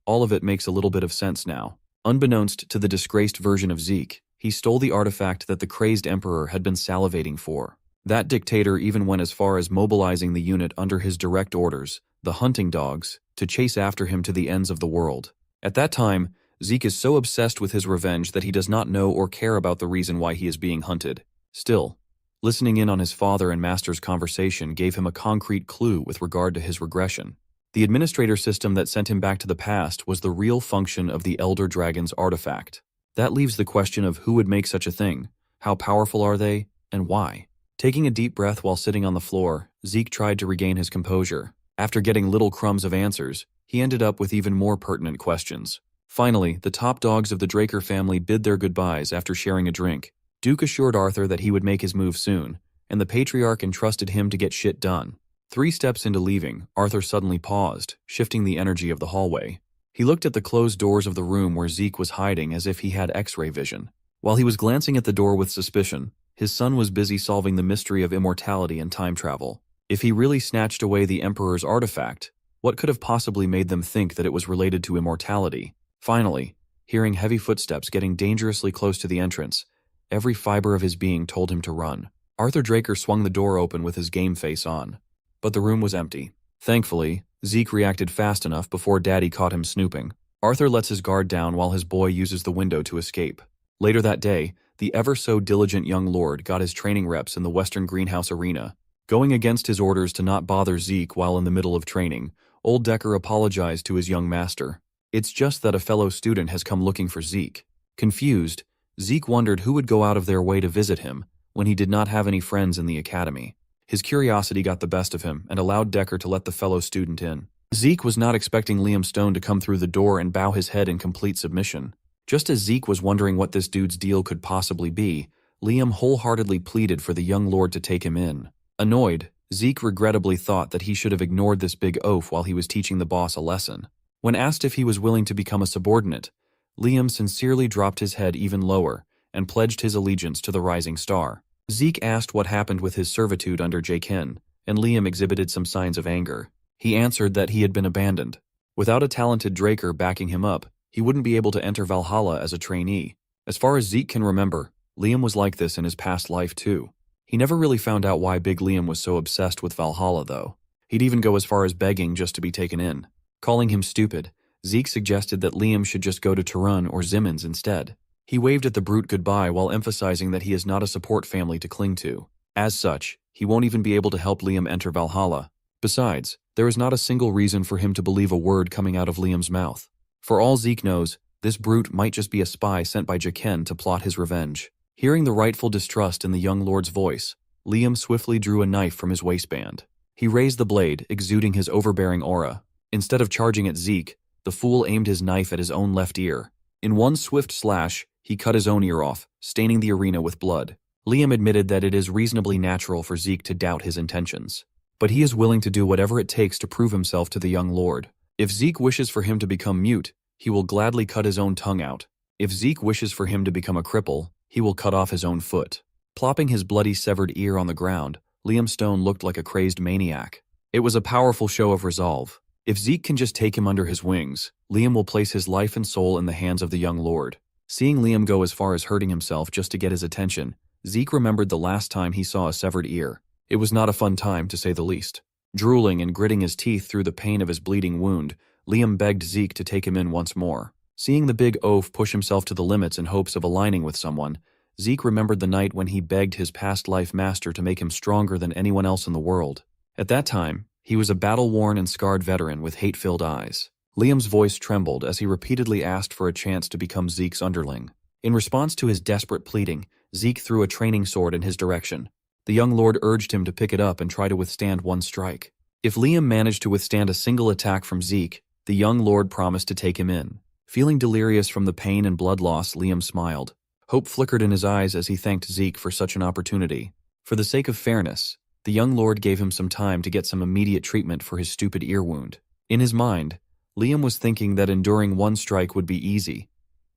all of it makes a little bit of sense now. Unbeknownst to the disgraced version of Zeke, he stole the artifact that the crazed emperor had been salivating for. That dictator even went as far as mobilizing the unit under his direct orders, the hunting dogs, to chase after him to the ends of the world. At that time, Zeke is so obsessed with his revenge that he does not know or care about the reason why he is being hunted. Still, listening in on his father and master's conversation gave him a concrete clue with regard to his regression. The administrator system that sent him back to the past was the real function of the Elder Dragon's artifact. That leaves the question of who would make such a thing, how powerful are they, and why. Taking a deep breath while sitting on the floor, Zeke tried to regain his composure. After getting little crumbs of answers, he ended up with even more pertinent questions. Finally, the top dogs of the Draker family bid their goodbyes after sharing a drink. Duke assured Arthur that he would make his move soon, and the Patriarch entrusted him to get shit done. 3 steps into leaving, Arthur suddenly paused, shifting the energy of the hallway. He looked at the closed doors of the room where Zeke was hiding as if he had X-ray vision. While he was glancing at the door with suspicion, his son was busy solving the mystery of immortality and time travel. If he really snatched away the Emperor's artifact, what could have possibly made them think that it was related to immortality? Finally, hearing heavy footsteps getting dangerously close to the entrance, every fiber of his being told him to run. Arthur Draker swung the door open with his game face on. But the room was empty. Thankfully, Zeke reacted fast enough before Daddy caught him snooping. Arthur lets his guard down while his boy uses the window to escape. Later that day, the ever-so-diligent young lord got his training reps in the Western Greenhouse Arena. Going against his orders to not bother Zeke while in the middle of training, Old Decker apologized to his young master. It's just that a fellow student has come looking for Zeke. Confused, Zeke wondered who would go out of their way to visit him when he did not have any friends in the academy. His curiosity got the best of him and allowed Decker to let the fellow student in. Zeke was not expecting Liam Stone to come through the door and bow his head in complete submission. Just as Zeke was wondering what this dude's deal could possibly be, Liam wholeheartedly pleaded for the young lord to take him in. Annoyed, Zeke regrettably thought that he should have ignored this big oaf while he was teaching the boss a lesson. When asked if he was willing to become a subordinate, Liam sincerely dropped his head even lower and pledged his allegiance to the rising star. Zeke asked what happened with his servitude under Jaken, and Liam exhibited some signs of anger. He answered that he had been abandoned. Without a talented Draker backing him up, he wouldn't be able to enter Valhalla as a trainee. As far as Zeke can remember, Liam was like this in his past life too. He never really found out why Big Liam was so obsessed with Valhalla though. He'd even go as far as begging just to be taken in. Calling him stupid, Zeke suggested that Liam should just go to Turun or Zimmons instead. He waved at the brute goodbye while emphasizing that he is not a support family to cling to. As such, he won't even be able to help Liam enter Valhalla. Besides, there is not a single reason for him to believe a word coming out of Liam's mouth. For all Zeke knows, this brute might just be a spy sent by Jaken to plot his revenge. Hearing the rightful distrust in the young lord's voice, Liam swiftly drew a knife from his waistband. He raised the blade, exuding his overbearing aura. Instead of charging at Zeke, the fool aimed his knife at his own left ear. In one swift slash, he cut his own ear off, staining the arena with blood. Liam admitted that it is reasonably natural for Zeke to doubt his intentions, but he is willing to do whatever it takes to prove himself to the young lord. If Zeke wishes for him to become mute, he will gladly cut his own tongue out. If Zeke wishes for him to become a cripple, he will cut off his own foot. Plopping his bloody severed ear on the ground, Liam Stone looked like a crazed maniac. It was a powerful show of resolve. If Zeke can just take him under his wings, Liam will place his life and soul in the hands of the young lord. Seeing Liam go as far as hurting himself just to get his attention, Zeke remembered the last time he saw a severed ear. It was not a fun time, to say the least. Drooling and gritting his teeth through the pain of his bleeding wound, Liam begged Zeke to take him in once more. Seeing the big oaf push himself to the limits in hopes of aligning with someone, Zeke remembered the night when he begged his past life master to make him stronger than anyone else in the world. At that time, he was a battle-worn and scarred veteran with hate-filled eyes. Liam's voice trembled as he repeatedly asked for a chance to become Zeke's underling. In response to his desperate pleading, Zeke threw a training sword in his direction. The young lord urged him to pick it up and try to withstand one strike. If Liam managed to withstand a single attack from Zeke, the young lord promised to take him in. Feeling delirious from the pain and blood loss, Liam smiled. Hope flickered in his eyes as he thanked Zeke for such an opportunity. For the sake of fairness, the young lord gave him some time to get some immediate treatment for his stupid ear wound. In his mind, Liam was thinking that enduring one strike would be easy,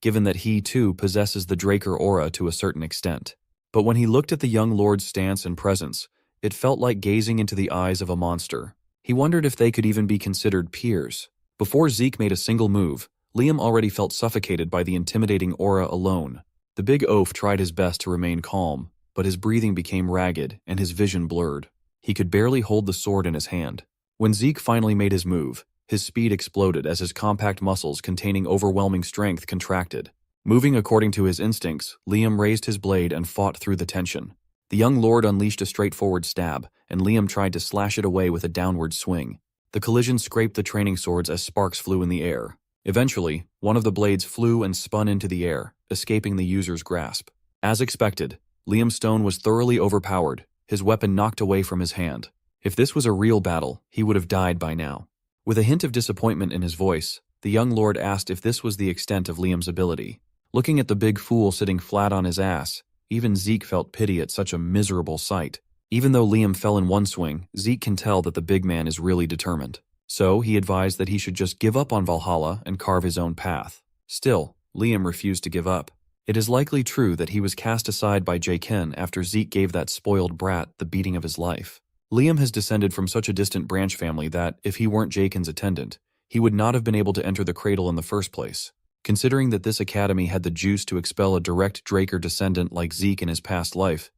given that he too possesses the Draker aura to a certain extent. But when he looked at the young lord's stance and presence, it felt like gazing into the eyes of a monster. He wondered if they could even be considered peers. Before Zeke made a single move, Liam already felt suffocated by the intimidating aura alone. The big oaf tried his best to remain calm, but his breathing became ragged and his vision blurred. He could barely hold the sword in his hand. When Zeke finally made his move, his speed exploded as his compact muscles containing overwhelming strength contracted. Moving according to his instincts, Liam raised his blade and fought through the tension. The young lord unleashed a straightforward stab, and Liam tried to slash it away with a downward swing. The collision scraped the training swords as sparks flew in the air. Eventually, one of the blades flew and spun into the air, escaping the user's grasp. As expected, Liam Stone was thoroughly overpowered, his weapon knocked away from his hand. If this was a real battle, he would have died by now. With a hint of disappointment in his voice, the young lord asked if this was the extent of Liam's ability. Looking at the big fool sitting flat on his ass, even Zeke felt pity at such a miserable sight. Even though Liam fell in one swing, Zeke can tell that the big man is really determined. So he advised that he should just give up on Valhalla and carve his own path. Still, Liam refused to give up. It is likely true that he was cast aside by Jaken after Zeke gave that spoiled brat the beating of his life. Liam has descended from such a distant branch family that, if he weren't Jaken's attendant, he would not have been able to enter the cradle in the first place. Considering that this academy had the juice to expel a direct Draker descendant like Zeke in his past life,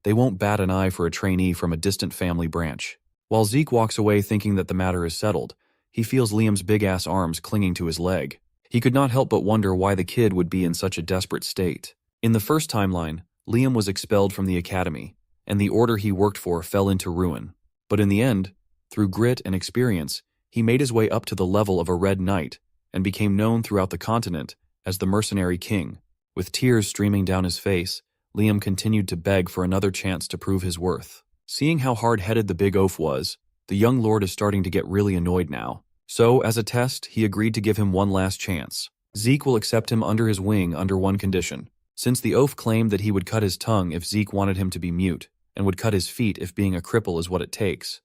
they won't bat an eye for a trainee from a distant family branch. While Zeke walks away thinking that the matter is settled, he feels Liam's big-ass arms clinging to his leg. He could not help but wonder why the kid would be in such a desperate state. In the first timeline, Liam was expelled from the academy, and the order he worked for fell into ruin. But in the end, through grit and experience, he made his way up to the level of a Red Knight and became known throughout the continent as the Mercenary King. With tears streaming down his face, Liam continued to beg for another chance to prove his worth. Seeing how hard-headed the big oaf was, the young lord is starting to get really annoyed now. So, as a test, he agreed to give him one last chance. Zeke will accept him under his wing under one condition. Since the oaf claimed that he would cut his tongue if Zeke wanted him to be mute, and would cut his feet if being a cripple is what it takes,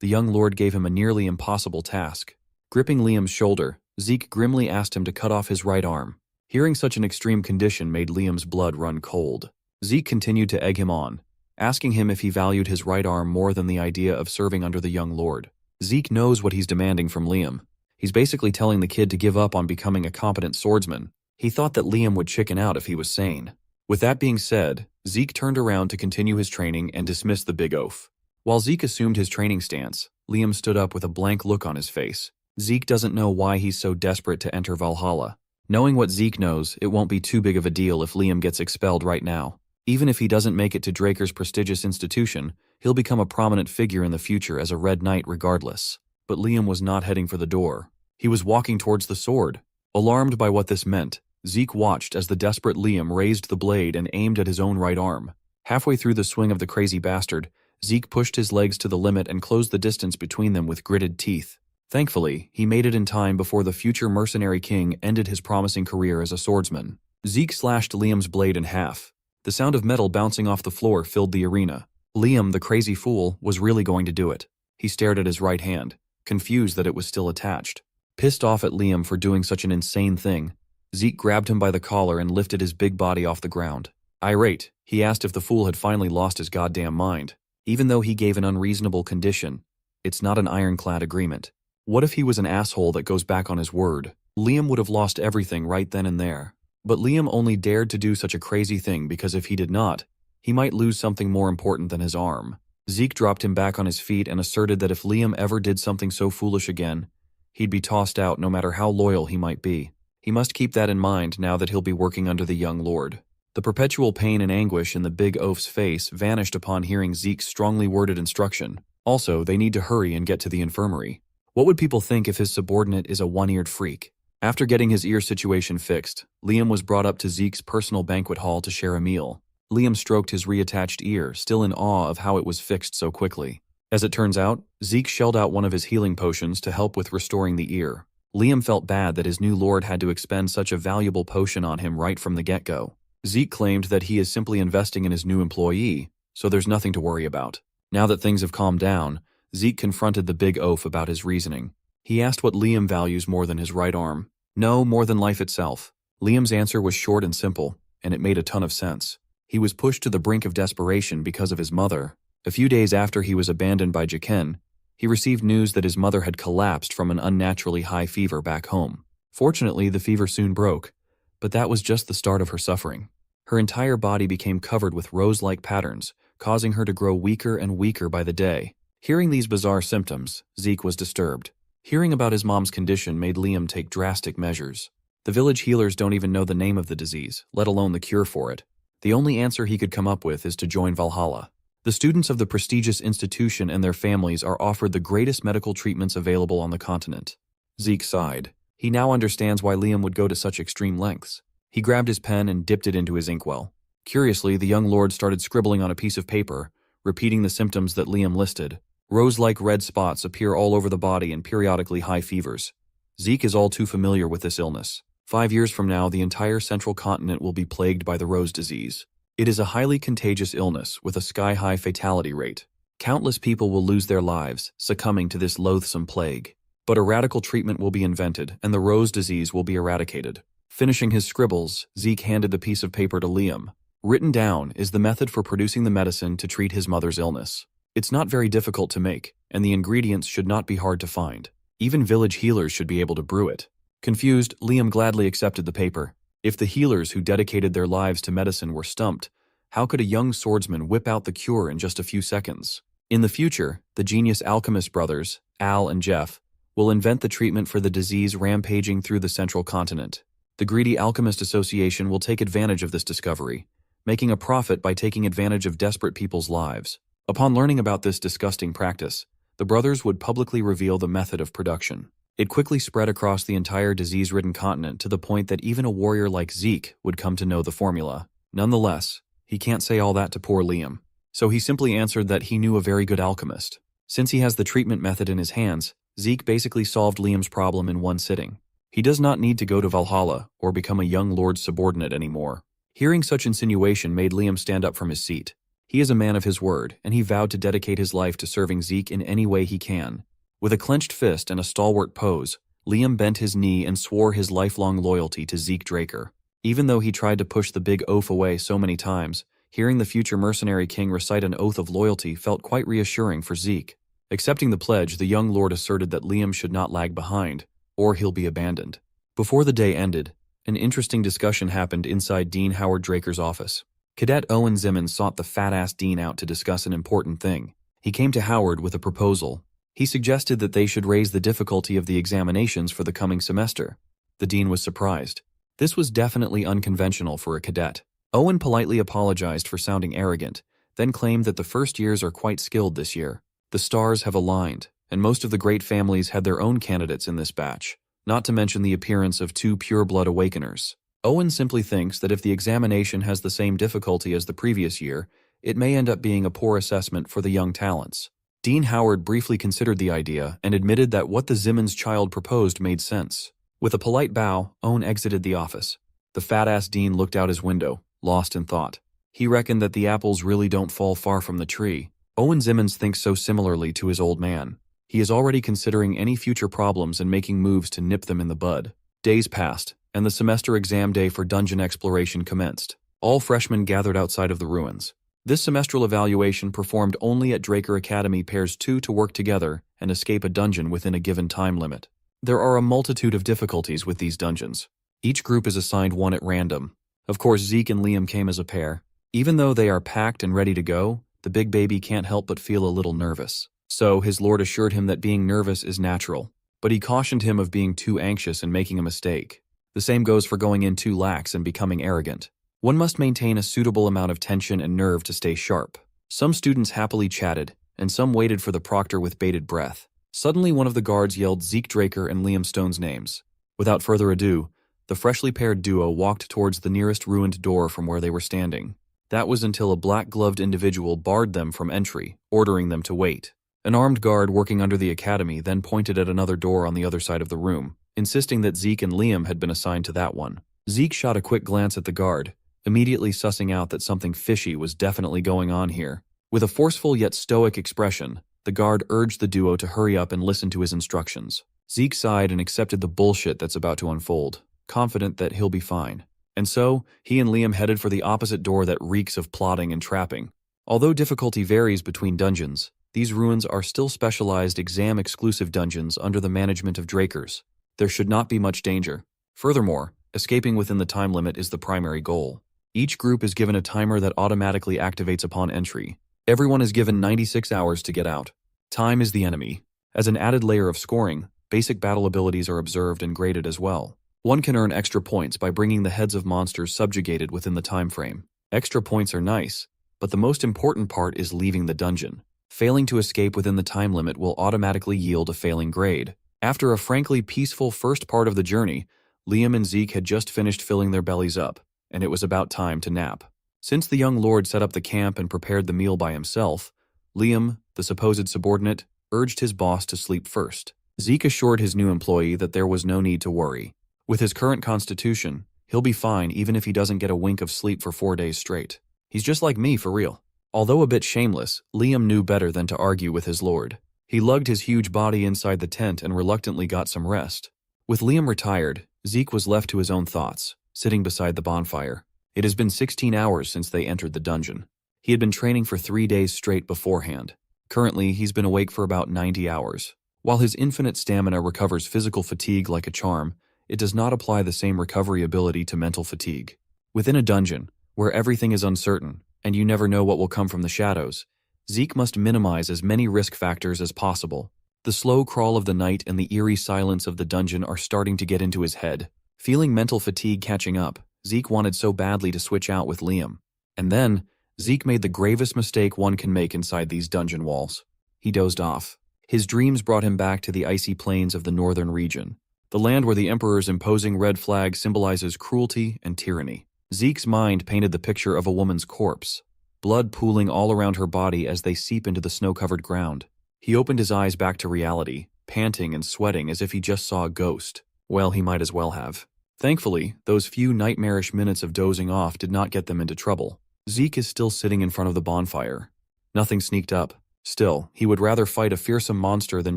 the young lord gave him a nearly impossible task. Gripping Liam's shoulder, Zeke grimly asked him to cut off his right arm. Hearing such an extreme condition made Liam's blood run cold. Zeke continued to egg him on, asking him if he valued his right arm more than the idea of serving under the young lord. Zeke knows what he's demanding from Liam. He's basically telling the kid to give up on becoming a competent swordsman. He thought that Liam would chicken out if he was sane. With that being said, Zeke turned around to continue his training and dismissed the big oaf. While Zeke assumed his training stance, Liam stood up with a blank look on his face. Zeke doesn't know why he's so desperate to enter Valhalla. Knowing what Zeke knows, it won't be too big of a deal if Liam gets expelled right now. Even if he doesn't make it to Draker's prestigious institution, he'll become a prominent figure in the future as a Red Knight regardless. But Liam was not heading for the door. He was walking towards the sword. Alarmed by what this meant, Zeke watched as the desperate Liam raised the blade and aimed at his own right arm. Halfway through the swing of the crazy bastard, Zeke pushed his legs to the limit and closed the distance between them with gritted teeth. Thankfully, he made it in time before the future mercenary king ended his promising career as a swordsman. Zeke slashed Liam's blade in half. The sound of metal bouncing off the floor filled the arena. Liam, the crazy fool, was really going to do it. He stared at his right hand, confused that it was still attached. Pissed off at Liam for doing such an insane thing, Zeke grabbed him by the collar and lifted his big body off the ground. Irate, he asked if the fool had finally lost his goddamn mind. Even though he gave an unreasonable condition, it's not an ironclad agreement. What if he was an asshole that goes back on his word? Liam would have lost everything right then and there. But Liam only dared to do such a crazy thing because if he did not, he might lose something more important than his arm. Zeke dropped him back on his feet and asserted that if Liam ever did something so foolish again, he'd be tossed out no matter how loyal he might be. He must keep that in mind now that he'll be working under the young lord. The perpetual pain and anguish in the big oaf's face vanished upon hearing Zeke's strongly worded instruction. Also, they need to hurry and get to the infirmary. What would people think if his subordinate is a one-eared freak? After getting his ear situation fixed, Liam was brought up to Zeke's personal banquet hall to share a meal. Liam stroked his reattached ear, still in awe of how it was fixed so quickly. As it turns out, Zeke shelled out one of his healing potions to help with restoring the ear. Liam felt bad that his new lord had to expend such a valuable potion on him right from the get-go. Zeke claimed that he is simply investing in his new employee, so there's nothing to worry about. Now that things have calmed down, Zeke confronted the big oaf about his reasoning. He asked what Liam values more than his right arm. No, more than life itself. Liam's answer was short and simple, and it made a ton of sense. He was pushed to the brink of desperation because of his mother. A few days after he was abandoned by Jiken, he received news that his mother had collapsed from an unnaturally high fever back home. Fortunately, the fever soon broke, but that was just the start of her suffering. Her entire body became covered with rose-like patterns, causing her to grow weaker and weaker by the day. Hearing these bizarre symptoms, Zeke was disturbed. Hearing about his mom's condition made Liam take drastic measures. The village healers don't even know the name of the disease, let alone the cure for it. The only answer he could come up with is to join Valhalla. The students of the prestigious institution and their families are offered the greatest medical treatments available on the continent. Zeke sighed. He now understands why Liam would go to such extreme lengths. He grabbed his pen and dipped it into his inkwell. Curiously, the young lord started scribbling on a piece of paper, repeating the symptoms that Liam listed. Rose-like red spots appear all over the body and periodically high fevers. Zeke is all too familiar with this illness. 5 years from now, the entire central continent will be plagued by the rose disease. It is a highly contagious illness with a sky-high fatality rate. Countless people will lose their lives, succumbing to this loathsome plague. But a radical treatment will be invented, and the rose disease will be eradicated. Finishing his scribbles, Zeke handed the piece of paper to Liam. Written down is the method for producing the medicine to treat his mother's illness. It's not very difficult to make, and the ingredients should not be hard to find. Even village healers should be able to brew it. Confused, Liam gladly accepted the paper. If the healers who dedicated their lives to medicine were stumped, how could a young swordsman whip out the cure in just a few seconds? In the future, the genius alchemist brothers, Al and Jeff, will invent the treatment for the disease rampaging through the central continent. The greedy Alchemist Association will take advantage of this discovery, making a profit by taking advantage of desperate people's lives. Upon learning about this disgusting practice, the brothers would publicly reveal the method of production. It quickly spread across the entire disease-ridden continent to the point that even a warrior like Zeke would come to know the formula. Nonetheless, he can't say all that to poor Liam, so he simply answered that he knew a very good alchemist. Since he has the treatment method in his hands, Zeke basically solved Liam's problem in one sitting. He does not need to go to Valhalla or become a young lord's subordinate anymore. Hearing such insinuation made Liam stand up from his seat. He is a man of his word, and he vowed to dedicate his life to serving Zeke in any way he can. With a clenched fist and a stalwart pose, Liam bent his knee and swore his lifelong loyalty to Zeke Draker. Even though he tried to push the big oaf away so many times, hearing the future mercenary king recite an oath of loyalty felt quite reassuring for Zeke. Accepting the pledge, the young lord asserted that Liam should not lag behind, or he'll be abandoned. Before the day ended, an interesting discussion happened inside Dean Howard Draker's office. Cadet Owen Zimmons sought the fat-ass Dean out to discuss an important thing. He came to Howard with a proposal. He suggested that they should raise the difficulty of the examinations for the coming semester. The Dean was surprised. This was definitely unconventional for a cadet. Owen politely apologized for sounding arrogant, then claimed that the first years are quite skilled this year. The stars have aligned, and most of the great families had their own candidates in this batch, not to mention the appearance of 2 pure-blood awakeners. Owen simply thinks that if the examination has the same difficulty as the previous year, it may end up being a poor assessment for the young talents. Dean Howard briefly considered the idea and admitted that what the Zimmons child proposed made sense. With a polite bow, Owen exited the office. The fat-ass Dean looked out his window, lost in thought. He reckoned that the apples really don't fall far from the tree. Owen Zimmons thinks so similarly to his old man. He is already considering any future problems and making moves to nip them in the bud. Days passed, and the semester exam day for dungeon exploration commenced. All freshmen gathered outside of the ruins. This semestral evaluation performed only at Draker Academy pairs 2 to work together and escape a dungeon within a given time limit. There are a multitude of difficulties with these dungeons. Each group is assigned one at random. Of course, Zeke and Liam came as a pair. Even though they are packed and ready to go, the big baby can't help but feel a little nervous. So his lord assured him that being nervous is natural, but he cautioned him of being too anxious and making a mistake. The same goes for going in too lax and becoming arrogant. One must maintain a suitable amount of tension and nerve to stay sharp. Some students happily chatted, and some waited for the proctor with bated breath. Suddenly one of the guards yelled Zeke Draker and Liam Stone's names. Without further ado, the freshly paired duo walked towards the nearest ruined door from where they were standing. That was until a black-gloved individual barred them from entry, ordering them to wait. An armed guard working under the academy then pointed at another door on the other side of the room, insisting that Zeke and Liam had been assigned to that one. Zeke shot a quick glance at the guard, immediately sussing out that something fishy was definitely going on here. With a forceful yet stoic expression, the guard urged the duo to hurry up and listen to his instructions. Zeke sighed and accepted the bullshit that's about to unfold, confident that he'll be fine. And so, he and Liam headed for the opposite door that reeks of plotting and trapping. Although difficulty varies between dungeons, these ruins are still specialized exam-exclusive dungeons under the management of Drakers. There should not be much danger. Furthermore, escaping within the time limit is the primary goal. Each group is given a timer that automatically activates upon entry. Everyone is given 96 hours to get out. Time is the enemy. As an added layer of scoring, basic battle abilities are observed and graded as well. One can earn extra points by bringing the heads of monsters subjugated within the time frame. Extra points are nice, but the most important part is leaving the dungeon. Failing to escape within the time limit will automatically yield a failing grade. After a frankly peaceful first part of the journey, Liam and Zeke had just finished filling their bellies up, and it was about time to nap. Since the young lord set up the camp and prepared the meal by himself, Liam, the supposed subordinate, urged his boss to sleep first. Zeke assured his new employee that there was no need to worry. With his current constitution, he'll be fine even if he doesn't get a wink of sleep for 4 days straight. He's just like me, for real. Although a bit shameless, Liam knew better than to argue with his lord. He lugged his huge body inside the tent and reluctantly got some rest. With Liam retired, Zeke was left to his own thoughts, sitting beside the bonfire. It has been 16 hours since they entered the dungeon. He had been training for 3 days straight beforehand. Currently, he's been awake for about 90 hours. While his infinite stamina recovers physical fatigue like a charm, it does not apply the same recovery ability to mental fatigue. Within a dungeon, where everything is uncertain, and you never know what will come from the shadows, Zeke must minimize as many risk factors as possible. The slow crawl of the night and the eerie silence of the dungeon are starting to get into his head. Feeling mental fatigue catching up, Zeke wanted so badly to switch out with Liam. And then, Zeke made the gravest mistake one can make inside these dungeon walls. He dozed off. His dreams brought him back to the icy plains of the northern region, the land where the Emperor's imposing red flag symbolizes cruelty and tyranny. Zeke's mind painted the picture of a woman's corpse, blood pooling all around her body as they seep into the snow-covered ground. He opened his eyes back to reality, panting and sweating as if he just saw a ghost. Well, he might as well have. Thankfully, those few nightmarish minutes of dozing off did not get them into trouble. Zeke is still sitting in front of the bonfire. Nothing sneaked up. Still, he would rather fight a fearsome monster than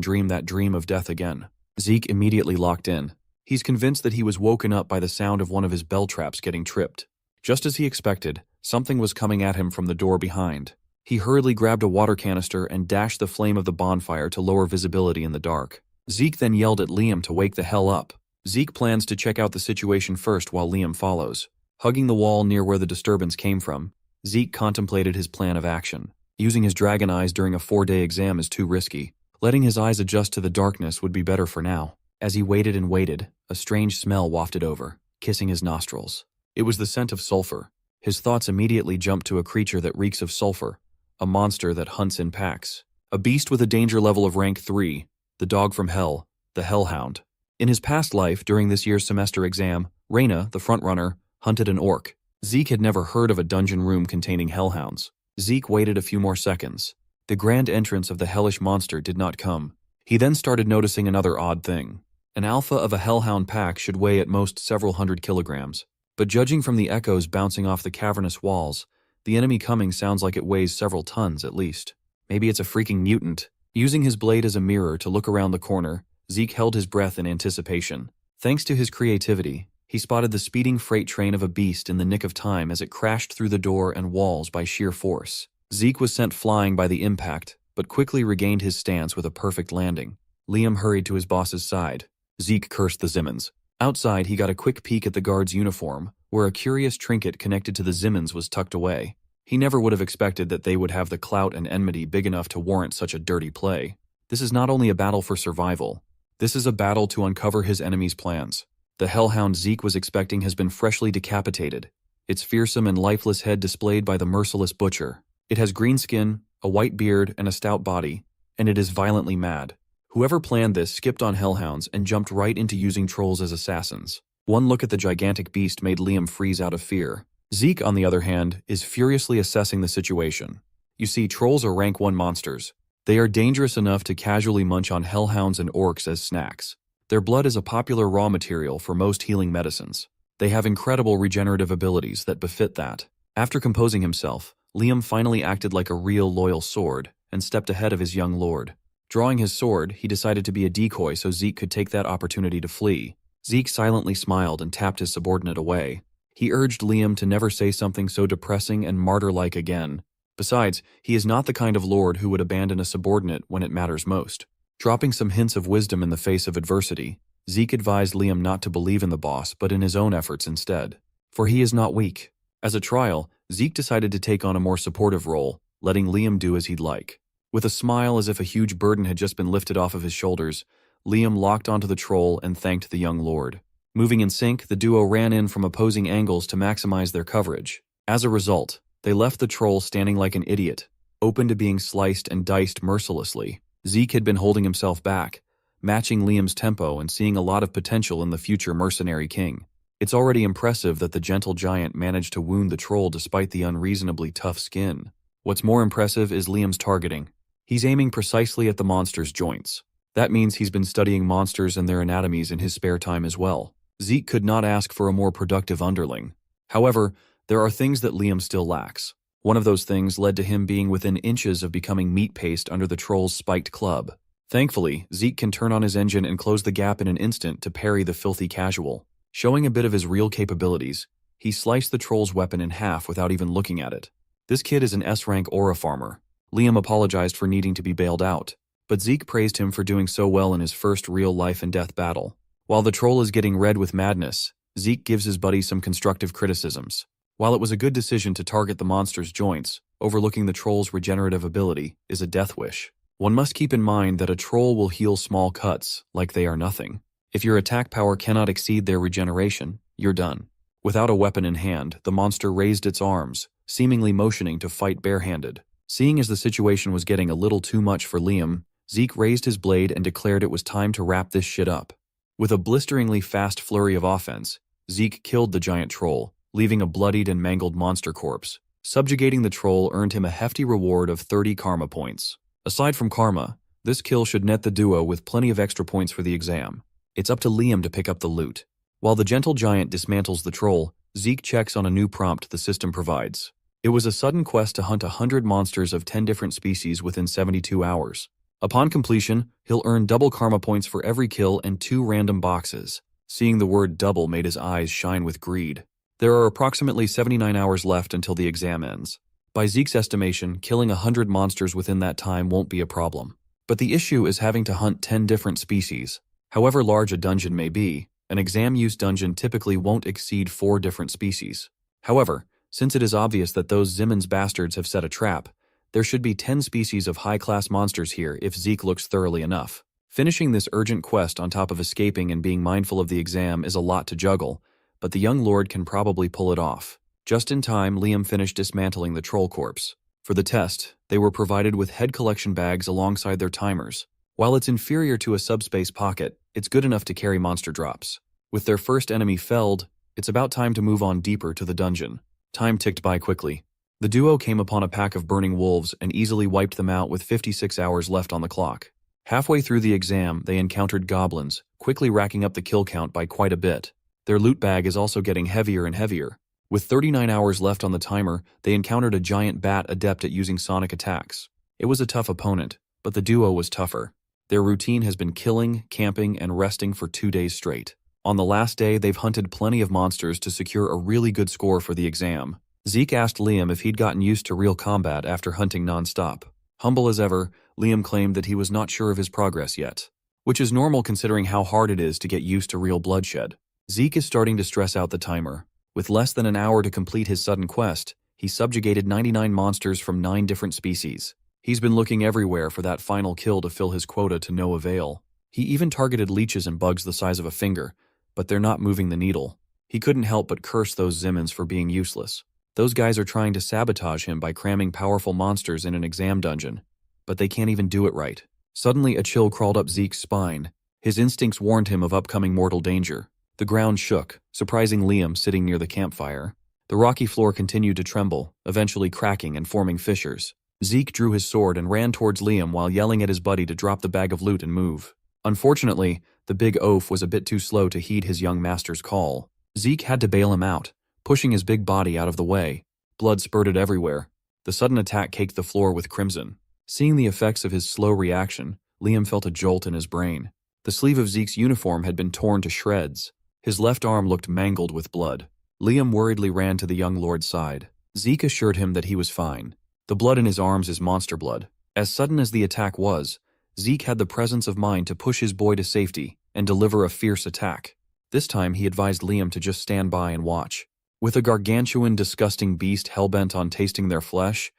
dream that dream of death again. Zeke immediately locked in. He's convinced that he was woken up by the sound of one of his bell traps getting tripped. Just as he expected, something was coming at him from the door behind. He hurriedly grabbed a water canister and dashed the flame of the bonfire to lower visibility in the dark. Zeke then yelled at Liam to wake the hell up. Zeke plans to check out the situation first while Liam follows. Hugging the wall near where the disturbance came from, Zeke contemplated his plan of action. Using his dragon eyes during a 4-day exam is too risky. Letting his eyes adjust to the darkness would be better for now. As he waited and waited, a strange smell wafted over, kissing his nostrils. It was the scent of sulfur. His thoughts immediately jumped to a creature that reeks of sulfur, a monster that hunts in packs. A beast with a danger level of rank 3, the dog from hell, the hellhound. In his past life, during this year's semester exam, Reyna, the frontrunner, hunted an orc. Zeke had never heard of a dungeon room containing hellhounds. Zeke waited a few more seconds. The grand entrance of the hellish monster did not come. He then started noticing another odd thing. An alpha of a hellhound pack should weigh at most several hundred kilograms, but judging from the echoes bouncing off the cavernous walls, the enemy coming sounds like it weighs several tons at least. Maybe it's a freaking mutant. Using his blade as a mirror to look around the corner, Zeke held his breath in anticipation. Thanks to his creativity, he spotted the speeding freight train of a beast in the nick of time as it crashed through the door and walls by sheer force. Zeke was sent flying by the impact, but quickly regained his stance with a perfect landing. Liam hurried to his boss's side. Zeke cursed the Zimmons. Outside, he got a quick peek at the guard's uniform, where a curious trinket connected to the Zimmons was tucked away. He never would have expected that they would have the clout and enmity big enough to warrant such a dirty play. This is not only a battle for survival. This is a battle to uncover his enemy's plans. The hellhound Zeke was expecting has been freshly decapitated, its fearsome and lifeless head displayed by the merciless butcher. It has green skin, a white beard, and a stout body, and it is violently mad. Whoever planned this skipped on hellhounds and jumped right into using trolls as assassins. One look at the gigantic beast made Liam freeze out of fear. Zeke, on the other hand, is furiously assessing the situation. You see, trolls are rank 1 monsters. They are dangerous enough to casually munch on hellhounds and orcs as snacks. Their blood is a popular raw material for most healing medicines. They have incredible regenerative abilities that befit that. After composing himself, Liam finally acted like a real loyal sword and stepped ahead of his young lord. Drawing his sword, he decided to be a decoy so Zeke could take that opportunity to flee. Zeke silently smiled and tapped his subordinate away. He urged Liam to never say something so depressing and martyr-like again. Besides, he is not the kind of lord who would abandon a subordinate when it matters most. Dropping some hints of wisdom in the face of adversity, Zeke advised Liam not to believe in the boss but in his own efforts instead. For he is not weak. As a trial, Zeke decided to take on a more supportive role, letting Liam do as he'd like. With a smile as if a huge burden had just been lifted off of his shoulders, Liam locked onto the troll and thanked the young lord. Moving in sync, the duo ran in from opposing angles to maximize their coverage. As a result, they left the troll standing like an idiot, open to being sliced and diced mercilessly. Zeke had been holding himself back, matching Liam's tempo and seeing a lot of potential in the future mercenary king. It's already impressive that the gentle giant managed to wound the troll despite the unreasonably tough skin. What's more impressive is Liam's targeting. He's aiming precisely at the monster's joints. That means he's been studying monsters and their anatomies in his spare time as well. Zeke could not ask for a more productive underling. However, there are things that Liam still lacks. One of those things led to him being within inches of becoming meat paste under the troll's spiked club. Thankfully, Zeke can turn on his engine and close the gap in an instant to parry the filthy casual. Showing a bit of his real capabilities, he sliced the troll's weapon in half without even looking at it. This kid is an S-rank aura farmer. Liam apologized for needing to be bailed out, but Zeke praised him for doing so well in his first real life-and-death battle. While the troll is getting red with madness, Zeke gives his buddy some constructive criticisms. While it was a good decision to target the monster's joints, overlooking the troll's regenerative ability is a death wish. One must keep in mind that a troll will heal small cuts like they are nothing. If your attack power cannot exceed their regeneration, you're done. Without a weapon in hand, the monster raised its arms, seemingly motioning to fight barehanded. Seeing as the situation was getting a little too much for Liam, Zeke raised his blade and declared it was time to wrap this shit up. With a blisteringly fast flurry of offense, Zeke killed the giant troll, leaving a bloodied and mangled monster corpse. Subjugating the troll earned him a hefty reward of 30 karma points. Aside from karma, This kill should net the duo with plenty of extra points for the exam. It's up to Liam to pick up the loot. While the gentle giant dismantles the troll, Zeke checks on a new prompt the system provides. It was a sudden quest to hunt 100 monsters of 10 different species within 72 hours. Upon completion, he'll earn double karma points for every kill and 2 random boxes. Seeing the word double made his eyes shine with greed. There are approximately 79 hours left until the exam ends. By Zeke's estimation, killing 100 monsters within that time won't be a problem. But the issue is having to hunt 10 different species. However large a dungeon may be, an exam-use dungeon typically won't exceed 4 different species. However, since it is obvious that those Zimmons bastards have set a trap, there should be 10 species of high-class monsters here if Zeke looks thoroughly enough. Finishing this urgent quest on top of escaping and being mindful of the exam is a lot to juggle, but the young lord can probably pull it off. Just in time, Liam finished dismantling the troll corpse. For the test, they were provided with head collection bags alongside their timers. While it's inferior to a subspace pocket, it's good enough to carry monster drops. With their first enemy felled, it's about time to move on deeper to the dungeon. Time ticked by quickly. The duo came upon a pack of burning wolves and easily wiped them out with 56 hours left on the clock. Halfway through the exam, they encountered goblins, quickly racking up the kill count by quite a bit. Their loot bag is also getting heavier and heavier. With 39 hours left on the timer, they encountered a giant bat adept at using sonic attacks. It was a tough opponent, but the duo was tougher. Their routine has been killing, camping, and resting for 2 days straight. On the last day, they've hunted plenty of monsters to secure a really good score for the exam. Zeke asked Liam if he'd gotten used to real combat after hunting non-stop. Humble as ever, Liam claimed that he was not sure of his progress yet, which is normal considering how hard it is to get used to real bloodshed. Zeke is starting to stress out the timer. With less than an hour to complete his sudden quest, he subjugated 99 monsters from 9 different species. He's been looking everywhere for that final kill to fill his quota to no avail. He even targeted leeches and bugs the size of a finger, but they're not moving the needle. He couldn't help but curse those Zimmons for being useless. Those guys are trying to sabotage him by cramming powerful monsters in an exam dungeon, but they can't even do it right. Suddenly, a chill crawled up Zeke's spine. His instincts warned him of upcoming mortal danger. The ground shook, surprising Liam sitting near the campfire. The rocky floor continued to tremble, eventually cracking and forming fissures. Zeke drew his sword and ran towards Liam while yelling at his buddy to drop the bag of loot and move. Unfortunately, the big oaf was a bit too slow to heed his young master's call. Zeke had to bail him out, pushing his big body out of the way. Blood spurted everywhere. The sudden attack caked the floor with crimson. Seeing the effects of his slow reaction, Liam felt a jolt in his brain. The sleeve of Zeke's uniform had been torn to shreds. His left arm looked mangled with blood. Liam worriedly ran to the young lord's side. Zeke assured him that he was fine. The blood in his arms is monster blood. As sudden as the attack was, Zeke had the presence of mind to push his boy to safety and deliver a fierce attack. This time he advised Liam to just stand by and watch. With a gargantuan, disgusting beast hellbent on tasting their flesh,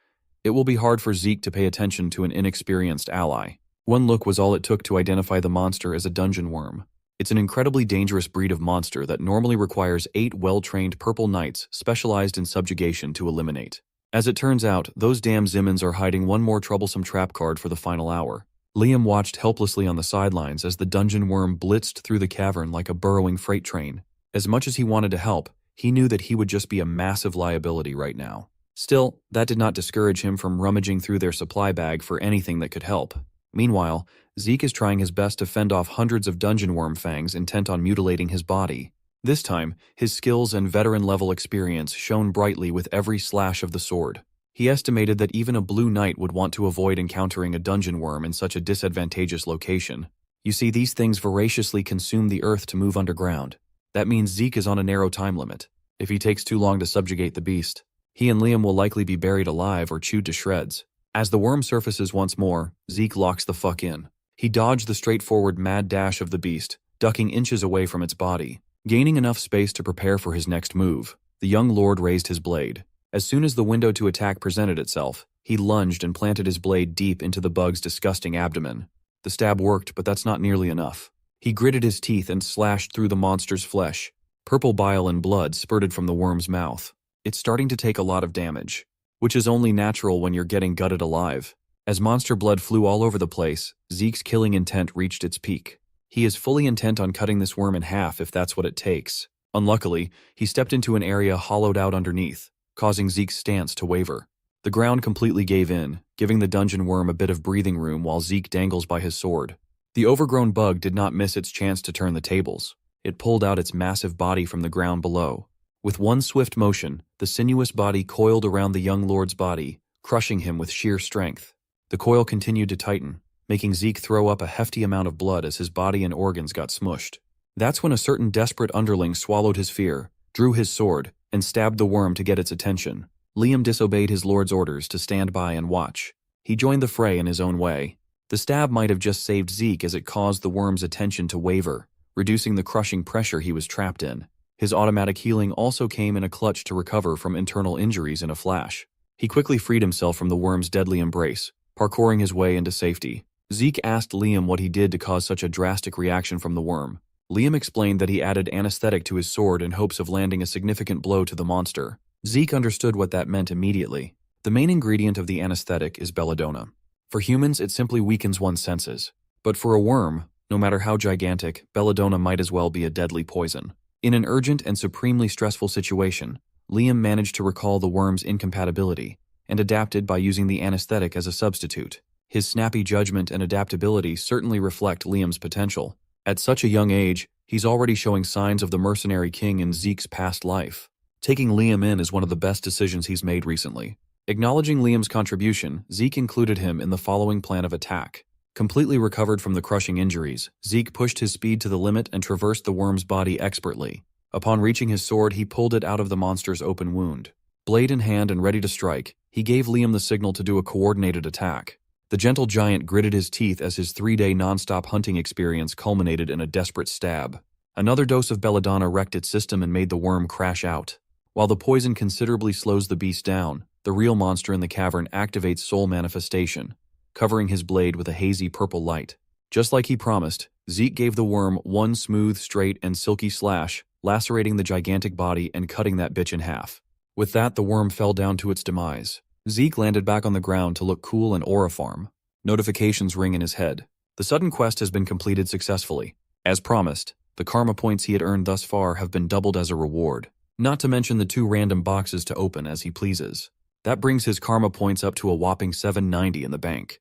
it will be hard for Zeke to pay attention to an inexperienced ally. One look was all it took to identify the monster as a dungeon worm. It's an incredibly dangerous breed of monster that normally requires 8 well-trained purple knights specialized in subjugation to eliminate. As it turns out, those damn Zimmons are hiding one more troublesome trap card for the final hour. Liam watched helplessly on the sidelines as the dungeon worm blitzed through the cavern like a burrowing freight train. As much as he wanted to help, he knew that he would just be a massive liability right now. Still, that did not discourage him from rummaging through their supply bag for anything that could help. Meanwhile, Zeke is trying his best to fend off hundreds of dungeon worm fangs intent on mutilating his body. This time, his skills and veteran-level experience shone brightly with every slash of the sword. He estimated that even a blue knight would want to avoid encountering a dungeon worm in such a disadvantageous location. You see, these things voraciously consume the earth to move underground. That means Zeke is on a narrow time limit. If he takes too long to subjugate the beast, he and Liam will likely be buried alive or chewed to shreds. As the worm surfaces once more, Zeke locks the fuck in. He dodged the straightforward mad dash of the beast, ducking inches away from its body. Gaining enough space to prepare for his next move, the young lord raised his blade. As soon as the window to attack presented itself, he lunged and planted his blade deep into the bug's disgusting abdomen. The stab worked, but that's not nearly enough. He gritted his teeth and slashed through the monster's flesh. Purple bile and blood spurted from the worm's mouth. It's starting to take a lot of damage, which is only natural when you're getting gutted alive. As monster blood flew all over the place, Zeke's killing intent reached its peak. He is fully intent on cutting this worm in half if that's what it takes. Unluckily, he stepped into an area hollowed out underneath, causing Zeke's stance to waver. The ground completely gave in, giving the dungeon worm a bit of breathing room while Zeke dangles by his sword. The overgrown bug did not miss its chance to turn the tables. It pulled out its massive body from the ground below. With one swift motion, the sinuous body coiled around the young lord's body, crushing him with sheer strength. The coil continued to tighten, making Zeke throw up a hefty amount of blood as his body and organs got smushed. That's when a certain desperate underling swallowed his fear, drew his sword, and stabbed the worm to get its attention. Liam disobeyed his lord's orders to stand by and watch. He joined the fray in his own way. The stab might have just saved Zeke as it caused the worm's attention to waver, reducing the crushing pressure he was trapped in. His automatic healing also came in a clutch to recover from internal injuries in a flash. He quickly freed himself from the worm's deadly embrace, parkouring his way into safety. Zeke asked Liam what he did to cause such a drastic reaction from the worm. Liam explained that he added anesthetic to his sword in hopes of landing a significant blow to the monster. Zeke understood what that meant immediately. The main ingredient of the anesthetic is belladonna. For humans, it simply weakens one's senses. But for a worm, no matter how gigantic, belladonna might as well be a deadly poison. In an urgent and supremely stressful situation, Liam managed to recall the worm's incompatibility and adapted by using the anesthetic as a substitute. His snappy judgment and adaptability certainly reflect Liam's potential. At such a young age, he's already showing signs of the mercenary king in Zeke's past life. Taking Liam in is one of the best decisions he's made recently. Acknowledging Liam's contribution, Zeke included him in the following plan of attack. Completely recovered from the crushing injuries, Zeke pushed his speed to the limit and traversed the worm's body expertly. Upon reaching his sword, he pulled it out of the monster's open wound. Blade in hand and ready to strike, he gave Liam the signal to do a coordinated attack. The gentle giant gritted his teeth as his 3-day non-stop hunting experience culminated in a desperate stab. Another dose of belladonna wrecked its system and made the worm crash out. While the poison considerably slows the beast down, the real monster in the cavern activates soul manifestation, covering his blade with a hazy purple light. Just like he promised, Zeke gave the worm one smooth, straight, and silky slash, lacerating the gigantic body and cutting that bitch in half. With that, the worm fell down to its demise. Zeke landed back on the ground to look cool and auriform. Notifications ring in his head. The sudden quest has been completed successfully. As promised, the karma points he had earned thus far have been doubled as a reward, not to mention the 2 random boxes to open as he pleases. That brings his karma points up to a whopping 790 in the bank.